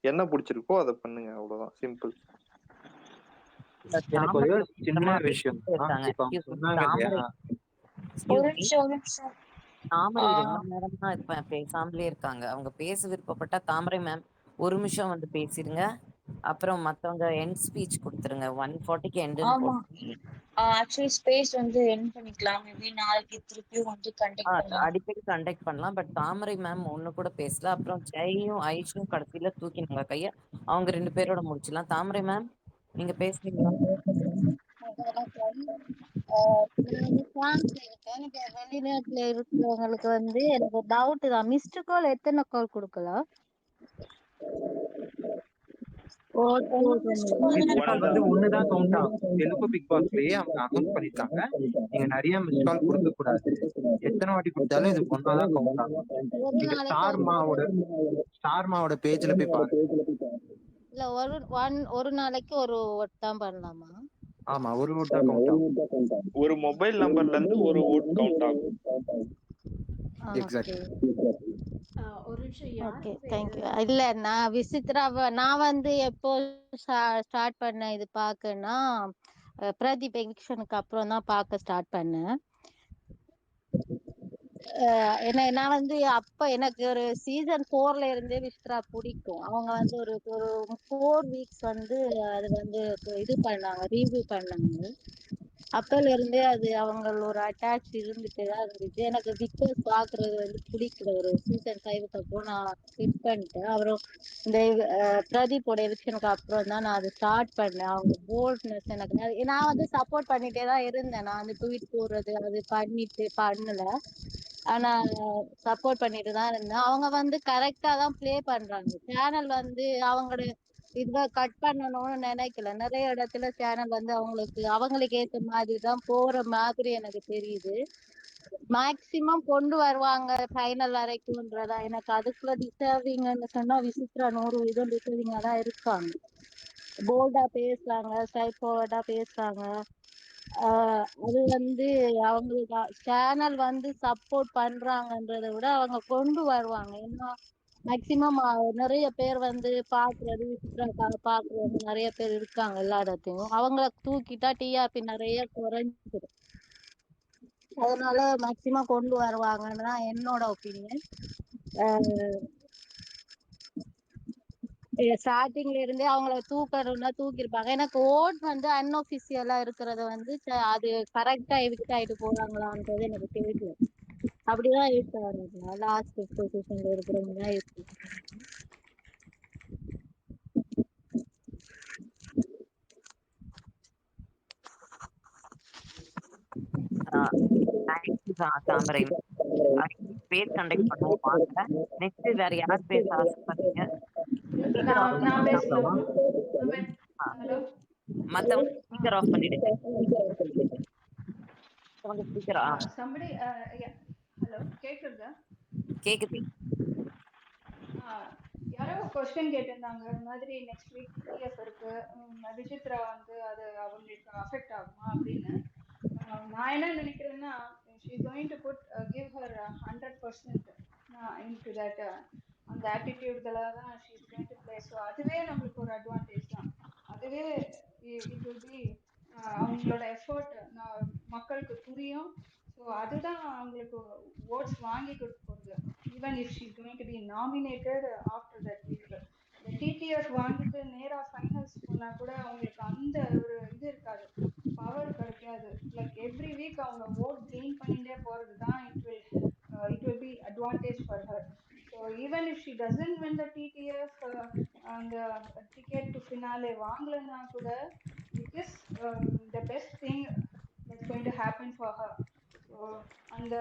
என்ன பிடிச்சிருக்கோ அதை பண்ணுங்க, அவ்வளவுதான், சிம்பிள். எனக்கு தாமரை ஒரே ஒரு ரொம்ப சின்ன நேரமா விஷயம் பேசிட்டே தான். இருக்காங்க. இப்ப அவங்க Excuse me, சொன்னாங்க தாமரை இல்லையா? ஒரு எக்ஸ்கியூஸ் மீ, நிமிஷம் ஒரு நிமிஷம். தாமரை ரொம்ப நேரமா இப்ப பேசாமலே இருக்காங்க. அவங்க பேச விருப்பப்பட்டா தாமரை மேம் ஒரு நிமிஷம் வந்து பேசிடுங்க. அப்புறம் மத்தவங்க எண்ட் ஸ்பீச் கொடுத்துருங்க. 1:40க்கு எண்டுன்னு ஆமா, போட்டு ஆக்சுவலி ஸ்பேஸ் வந்து என் பண்ணிக்கலாம். மேபி நாளைக்கு திருப்பியும் வந்து கண்டெக்ட் பண்ணலாம். அடிக்கடி கண்டக்ட் பண்ணலாம். பட் தாமரை மேம் ஒண்ணு கூட பேசல. அப்புறம் ஜெயும் ஐஷும் கடைசியில தூக்கினாங்க கைய. அவங்க 2 பேரோட முடிச்சிடலாம். தாமரை மேம் நீங்க பேசுறீங்களா? எனக்கு வந்து நான் வந்து பிரான்ஸ்ல இருக்கேன். எனக்கு வெளிநாட்டுல இருக்கிறவங்களுக்கு வந்து எனக்கு டவுட் தான். மிஸ்டு கால் எத்தனை கால் கொடுக்கலாம்? மிஸ்டு கால் வந்து ஒண்ணுதான் கவுண்ட் ஆகும். தெலுங்கு பிக் பாஸ்லயே அவங்க அனௌன்ஸ் பண்ணிட்டாங்க, நீங்க நிறைய மிஸ் கால் கொடுக்க கூடாது. எத்தனை வாட்டி கொடுத்தாலும் இது ஒன்னாதான் கவுண்ட் ஆகும். நீங்க ஸ்டார்மாவோட பேஜ்ல போய் பாருங்க. இல்ல ஒரு நாளைக்கு ஒரு ஓட் தான் பண்ணலாமா? ஆமா, ஒரு ஓட் தான் கவுண்ட் ஆகும். ஒரு மொபைல் நம்பர்ல இருந்து ஒரு ஓட் கவுண்ட் ஆகும். எக்ஸாக்ட்லி. ஒரு நிமிஷம் யார் ஓகே, தேங்க்யூ. இல்ல நான் விசித்ராவை நான் வந்து எப்போ ஸ்டார்ட் பண்ணேன் இது பார்க்கன்னா, பிரதீப் எவிக்ஷனுக்கு அப்புறம் தான் பார்க்க ஸ்டார்ட் பண்ணேன். நான் வந்து அப்ப எனக்கு ஒரு சீசன் 4ல இருந்தே விசித்ரா பிடிக்கும். அவங்க வந்து ஒரு 4 வீக்ஸ் வந்து அது வந்து இது பண்ணாங்க, ரிவ்யூ பண்ணாங்க. அப்பல இருந்தே அது அவங்களோட அட்டாச் இருந்துட்டே தான் இருந்துச்சு. எனக்கு பிக் பாஸ் பாக்குறது வந்து பிடிக்கல. ஒரு சீசன் 5க்கு அப்புறம் நான் ஸ்கிப் பண்ணிட்டேன். அப்புறம் இந்த பிரதீப்போட எவிக்ஷனுக்கு அப்புறம் தான் நான் அதை ஸ்டார்ட் பண்ணேன். அவங்க போல்ட்னஸ் எனக்கு நான் வந்து சப்போர்ட் பண்ணிட்டே தான் இருந்தேன். நான் வந்து ட்வீட் போடுறது அது பண்ணல. ஆனா சப்போர்ட் பண்ணிட்டு தான் இருந்தேன். அவங்க வந்து கரெக்டா தான் ப்ளே பண்றாங்க. சேனல் வந்து அவங்களோட இத கட் பண்ணணும்னு நினைக்கல. நிறைய இடத்துல சேனல் வந்து அவங்களுக்கு ஏத்த மாதிரி தான் போற மாதிரி எனக்கு தெரியுது. மேக்சிமம் கொண்டு வருவாங்க ஃபைனல் வரைக்கும்ன்றதா. எனக்கு அதுக்குள்ள டிசர்விங்னு சொன்னா விசித்ரா 100% டிசர்விங்கா தான் இருக்காங்க. போல்டா பேசுறாங்க, ஸ்ட்ரைட் ஃபார்வர்டா பேசுறாங்க. அது வந்து அவங்களுக்கு சேனல் வந்து சப்போர்ட் பண்றாங்கன்றதை விட அவங்க கொண்டு வருவாங்க. ஏன்னா மேக்சிமம் நிறைய பேர் வந்து பாக்குறது விசித்ராக்காக பாக்குறவங்க நிறைய பேர் இருக்காங்க எல்லா இடத்தையும். அவங்கள தூக்கிட்டா டிஆர்பி நிறைய குறைஞ்சிடும். அதனால மேக்சிமம் கொண்டு வருவாங்கன்னு தான் என்னோட ஒப்பீனியன். ஸ்டார்டிங்ல இருந்தே அவங்கள தூக்கணும்னா தூக்கிருப்பாங்க. எனக்கு ஓட் வந்து அன்ஒபிஷியலா இருக்கிறது வந்து அது கரெக்டா எவிக்ட் ஆயிட்டு போறாங்களான்றது எனக்கு தெரியல. அப்படிதான் இருக்காங்க லாஸ்ட் பொசிஷன்ல இருக்கிறவங்க தான் இருக்கு. தாமரை பேர் கண்டக்ட் பண்ணுவோம் வாங்க. நெக்ஸ்ட் வேற யார் பேச ஆசைப்படுறீங்க? நான் பேசலாமா? ஹலோ, மத்தவங்க ஸ்பீக்கர் ஆஃப் பண்ணிடுங்க. ஸ்பீக்கர் somebody ஹலோ, கேக்குதா? கேக்குது. யாரோ கொஸ்டின் கேட்டிருந்தாங்க. இந்த மாதிரி நெக்ஸ்ட் வீக் டிடிஎஃப் இருக்கு, விசித்ரா வந்து அது அவங்களுக்கு அஃபெக்ட் ஆகுமா அப்படின்னு. நான் என்ன நினைக்கிறேன்னா, she is going to give her 100% into that. அந்த ஆட்டிடியூட்களை தான் she is going to play. So அதுவே நம்மளுக்கு ஒரு அட்வான்டேஜ் தான். அதுவே it will be அவங்களோட எஃபர்ட் மக்களுக்கு புரியும். ஸோ அதுதான் அவங்களுக்கு ஓட்ஸ் வாங்கி கொடுக்க போகுது. Even if she is going to be nominated after that week. இந்த டிடிஎஃப் வாங்கிட்டு நேரா ஃபைனல்ஸ் போனா கூட அவங்களுக்கு அந்த ஒரு இது இருக்காது, பவர் கிடைக்காது. லைக் எவ்ரி வீக் அவங்க ஓட் கெயின் பண்ணிட்டே போறது தான் it will be advantage for her. So even if she doesn't win the TTF and the ticket to finale வாங்கலன்னா கூட, it is the best thing that's going to happen for her. So அந்த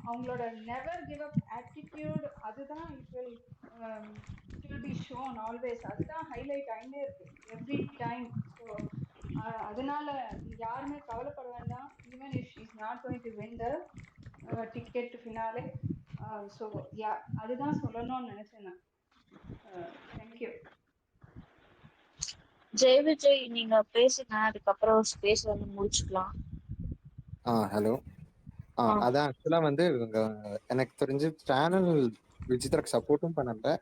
அவங்களோட never give up attitude அதுதான் it will be shown always. அதுதான் highlight ஆயிட்டே இருக்கு every time. So அதனால யாருமே கவலைப்பட வேண்டாம். Even if she is not going to win the ticket to finale. So அதுதான் சொல்லணும்னு நினைச்சேன் நான். தேங்க்யூ. ஜெய் விஜய் நீங்க பேசுங்க, அதுக்கப்புறம் ஸ்பேஸ் வந்து முடிச்சுக்கலாம். ஹலோ. அதான் ஆக்சுவலா வந்து இவங்க எனக்கு தெரிஞ்சு சேனல் விசித்ராக்கு சப்போர்ட்டும் பண்ணல,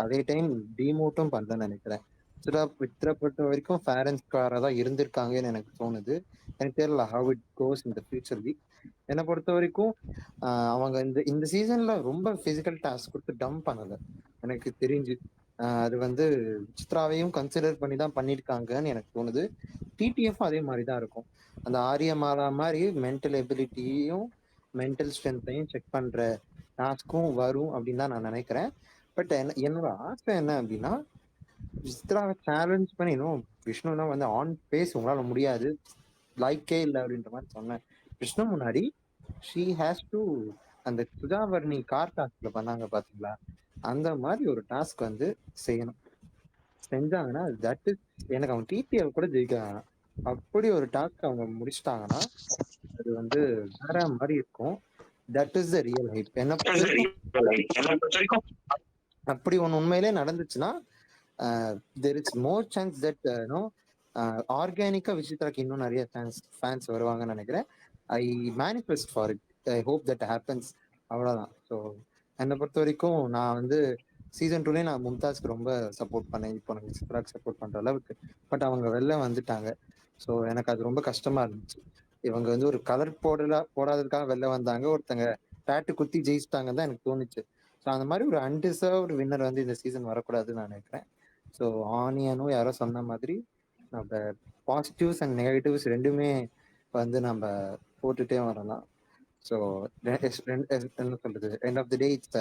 அதே டைம் டிமோட்டும் பண்ணலன்னு நினைக்கிறேன். விசித்ரா பொறுத்த வரைக்கும் ஃபேர் அண்ட் ஸ்கொயரா தான் இருந்திருக்காங்கன்னு எனக்கு தோணுது. எனக்கு தெரியல how it goes in the future week. என்னை பொறுத்த வரைக்கும் அவங்க இந்த இந்த சீசன்ல ரொம்ப பிசிக்கல் டாஸ்க் கொடுத்து டம்ப் பண்ணல எனக்கு தெரிஞ்சு. அது வந்து சித்ராவையும் கன்சிடர் பண்ணி தான் பண்ணியிருக்காங்கன்னு எனக்கு தோணுது. டிடிஎஃப் அதே மாதிரி தான் இருக்கும். அந்த ஆரியமாலா மாதிரி மென்டல் எபிலிட்டியும் மென்டல் ஸ்ட்ரென்த்தையும் செக் பண்ற டாஸ்க்கும் வரும் அப்படின்னு தான் நான் நினைக்கிறேன். பட் என்னோட ஆசை என்ன அப்படின்னா, சித்ராவை சேலஞ்ச் பண்ணி இன்னும் விஷ்ணுனா வந்து ஆன் பேஸ் உங்களால முடியாது, லைக்கே இல்லை அப்படின்ற மாதிரி சொன்னேன். விஷ்ணு முன்னாடி ஷீ ஹேஸ் டு அந்த சுஜாவர்ணி கார் டாஸ்க்ல பண்ணாங்க பாத்தீங்களா, அந்த மாதிரி ஒரு டாஸ்க் வந்து செய்யணும். செஞ்சாங்கன்னா தட் இஸ் எனக்கு அவங்க டிடிஎல் கூட ஜெயிக்கிறாங்க. அப்படி ஒரு டாஸ்க் அவங்க முடிச்சிட்டாங்கன்னா அது வந்து வேற மாதிரி இருக்கும். That is the real hype. என்ன பொறுத்த வரைக்கும் அப்படி ஒன்று உண்மையிலே நடந்துச்சுன்னா there is more chance that no ஆர்கானிக்கா விசித்ராக்கு இன்னும் நிறைய ஃபேன்ஸ் வருவாங்கன்னு நினைக்கிறேன். I manifest for it. I hope that happens. அவ்வளோதான். ஸோ என்னை பொறுத்த வரைக்கும் நான் வந்து சீசன் 2லேயே நான் மும்தாஸ்க்கு ரொம்ப சப்போர்ட் பண்ணேன், இப்போ எனக்கு விசித்ராக்கு சப்போர்ட் பண்ற அளவுக்கு. பட் அவங்க வெளில வந்துட்டாங்க. ஸோ எனக்கு அது ரொம்ப கஷ்டமா இருந்துச்சு. இவங்க வந்து ஒரு கலர் போடாததுக்காக வெளில வந்தாங்க, ஒருத்தங்க டேட்டு குத்தி ஜெயிச்சிட்டாங்கன்னு தான் எனக்கு தோணுச்சு. ஸோ அந்த மாதிரி ஒரு அன்டிசர்வ்டு வின்னர் வந்து இந்த சீசன் வரக்கூடாதுன்னு நான் நினைக்கிறேன். ஸோ ஆனியனும் யாரோ சொன்ன மாதிரி நம்ம பாசிட்டிவ்ஸ் அண்ட் நெகட்டிவ்ஸ் ரெண்டுமே வந்து நம்ம போட்டுட்டே வரலாம். ஸோ என்ன சொல்றது, end of the day it's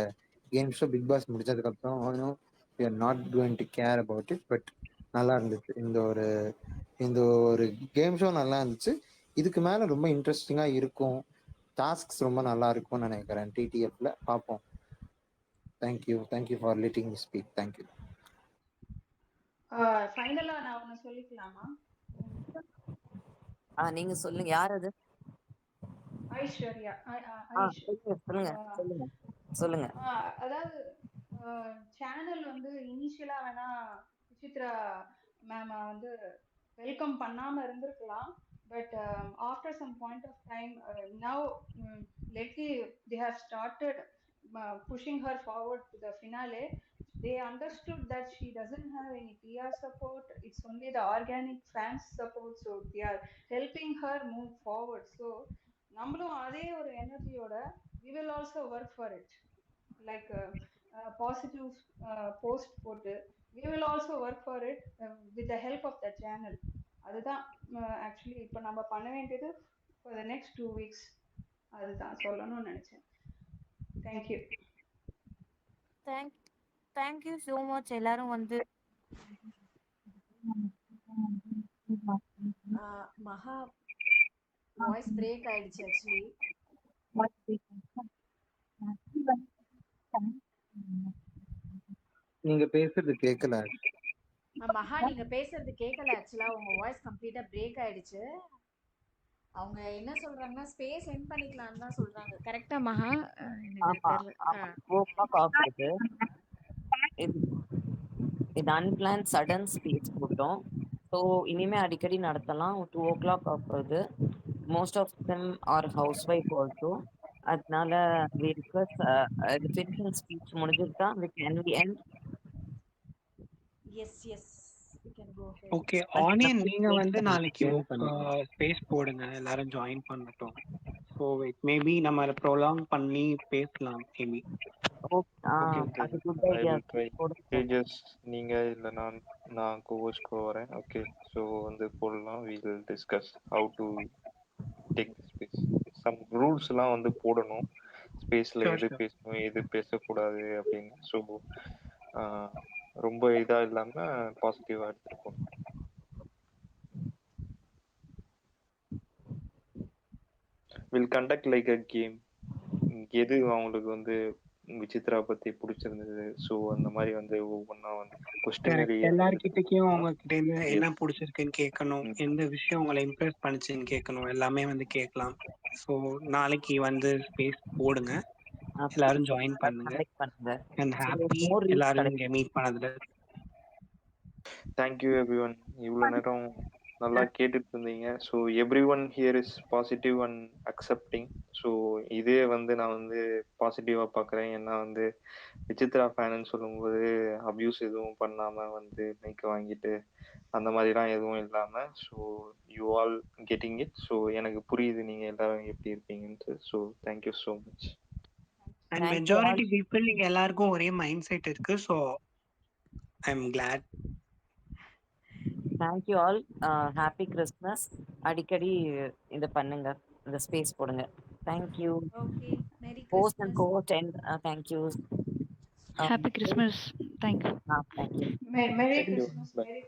game show. Bigg Boss முடிச்சதுக்கப்புறம் we are not going to care about it. But நல்லா இருந்துச்சு இந்த ஒரு கேம் ஷோ, நல்லா இருந்துச்சு. இதுக்கு மேல ரொம்ப இன்ட்ரெஸ்டிங்கா இருக்கும், டாஸ்க்ஸ் ரொம்ப நல்லா இருக்கும்னு நினைக்கிறேன் டிடிஎஃப்ல. பார்ப்போம். Thank you for letting me speak. Thank you. ஃபைனலா நான் ஒன்னு சொல்லிக்கலாமா? நீங்க சொல்லுங்க. யார் அது? ஐஸ்வர்யா. சொல்லுங்க. அதாவது சேனல் வந்து இனிஷியலா வேணா விசித்ரா மேம் வந்து வெல்கம் பண்ணாம இருந்திருக்கலாம். But after some point of time now lately they have started pushing her forward to the finale. They understood that she doesn't have any PR support. It's only the organic fans support. So they are helping her move forward. So நம்மளும் அதே ஒரு எனர்ஜியோட we will also work for it. Like positive post போட்டு we will also work for it with the help of the channel. அதுதான் actually இப்போ நம்ம பண்ண வேண்டியது for the next 2 weeks. அதுதான் சொல்லணும்னு நினைச்சேன். தேங்க்யூ. Thank you so much. எல்லாரும் வந்து மகா வாய்ஸ் பிரேக் ஆயிடுச்சு ஆக்சுவலி. நீங்க பேசுறது கேட்கல. மகா நீங்க பேசுறது கேட்கல ஆக்சுவலா. உங்க வாய்ஸ் கம்ப்ளீட்டா பிரேக் ஆயிடுச்சு. அவங்க என்ன சொல்றாங்கன்னா ஸ்பேஸ் எண்ட் பண்ணிக்கலாம்னு தான் சொல்றாங்க. கரெக்ட்டா மகா? எனக்கு தெரியல. இது அன்பிளான் சடன் ஸ்பீச் போட்டோம். ஸோ இனிமே அடிக்கடி நடத்தலாம். 2 o'clock ஆகுது. Most of them are housewife also. அதனால we request finishing ஸ்பீச் முடிஞ்சிருக்கா? we end. Yes we can go ahead. Okay ஆனியன், நீங்க வந்து நாளைக்கு ஸ்பேஸ் போடுங்க, எல்லாரும் ஜாயின் பண்ணட்டும். ஸோ இட் மேபி நம்ம ப்ரோலாங் பண்ணி பேசலாம் மேபி. நீங்க இல்ல நான் கோச் வரேன். ஓகே, ஸோ வந்து போடலாம். we will discuss how to take the space. some rules எல்லாம் வந்து போடணும் ஸ்பேஸ்ல, எது பேசணும் எது பேசக்கூடாது அப்படின்னு. ஸோ ரொம்ப இதா இல்லாம பாசிட்டிவா எடுத்துட்டு போகணும். Will conduct like a game. எது அவங்களுக்கு வந்து விசித்ரா பத்தி பிடிச்சிருந்தது, ஸோ அந்த மாதிரி வந்து ஒவ்வொன்றா வந்து எல்லார்கிட்டயும் அவங்க கிட்ட இருந்து என்ன பிடிச்சிருக்குன்னு கேட்கணும், எந்த விஷயம் உங்களை இம்ப்ரெஸ் பண்ணிச்சுன்னு கேட்கணும், எல்லாமே வந்து கேட்கலாம். ஸோ நாளைக்கு வந்து ஸ்பேஸ் போடுங்க, எல்லாரும் ஜாயின் பண்ணுங்க. அண்ட் ஹாப்பி எல்லாரும் இங்க மீட் பண்ணதுல. Thank you everyone. இவ்வளவு நேரம் நல்லா கேட்டுட்டு இருந்தீங்க. So every one here is positive and accepting. So இதே வந்து நான் வந்து பாசிட்டிவாக பார்க்குறேன். ஏன்னா வந்து விசித்ரா ஃபேனுன்னு சொல்லும்போது அப்யூஸ் எதுவும் பண்ணாமல் வந்து மைக் வாங்கிட்டு அந்த மாதிரிலாம் எதுவும் இல்லாமல், so you all getting it. So எனக்கு புரியுது நீங்கள் எல்லாரும் எப்படி இருப்பீங்கன்ட்டு. So thank you so much. And thank you all. Majority people நீங்க எல்லாருக்கும் ஒரே மைண்ட் செட் இருக்கு. So I am glad. Thank you all. Happy Christmas. அடிக்கடி இது பண்ணுங்க, இந்த ஸ்பேஸ் போடுங்க. Thank you. Okay, merry post and Christmas. கோட் and thank you. Happy Christmas. Thank you. Thank you. Merry thank you. Christmas. Bye. Merry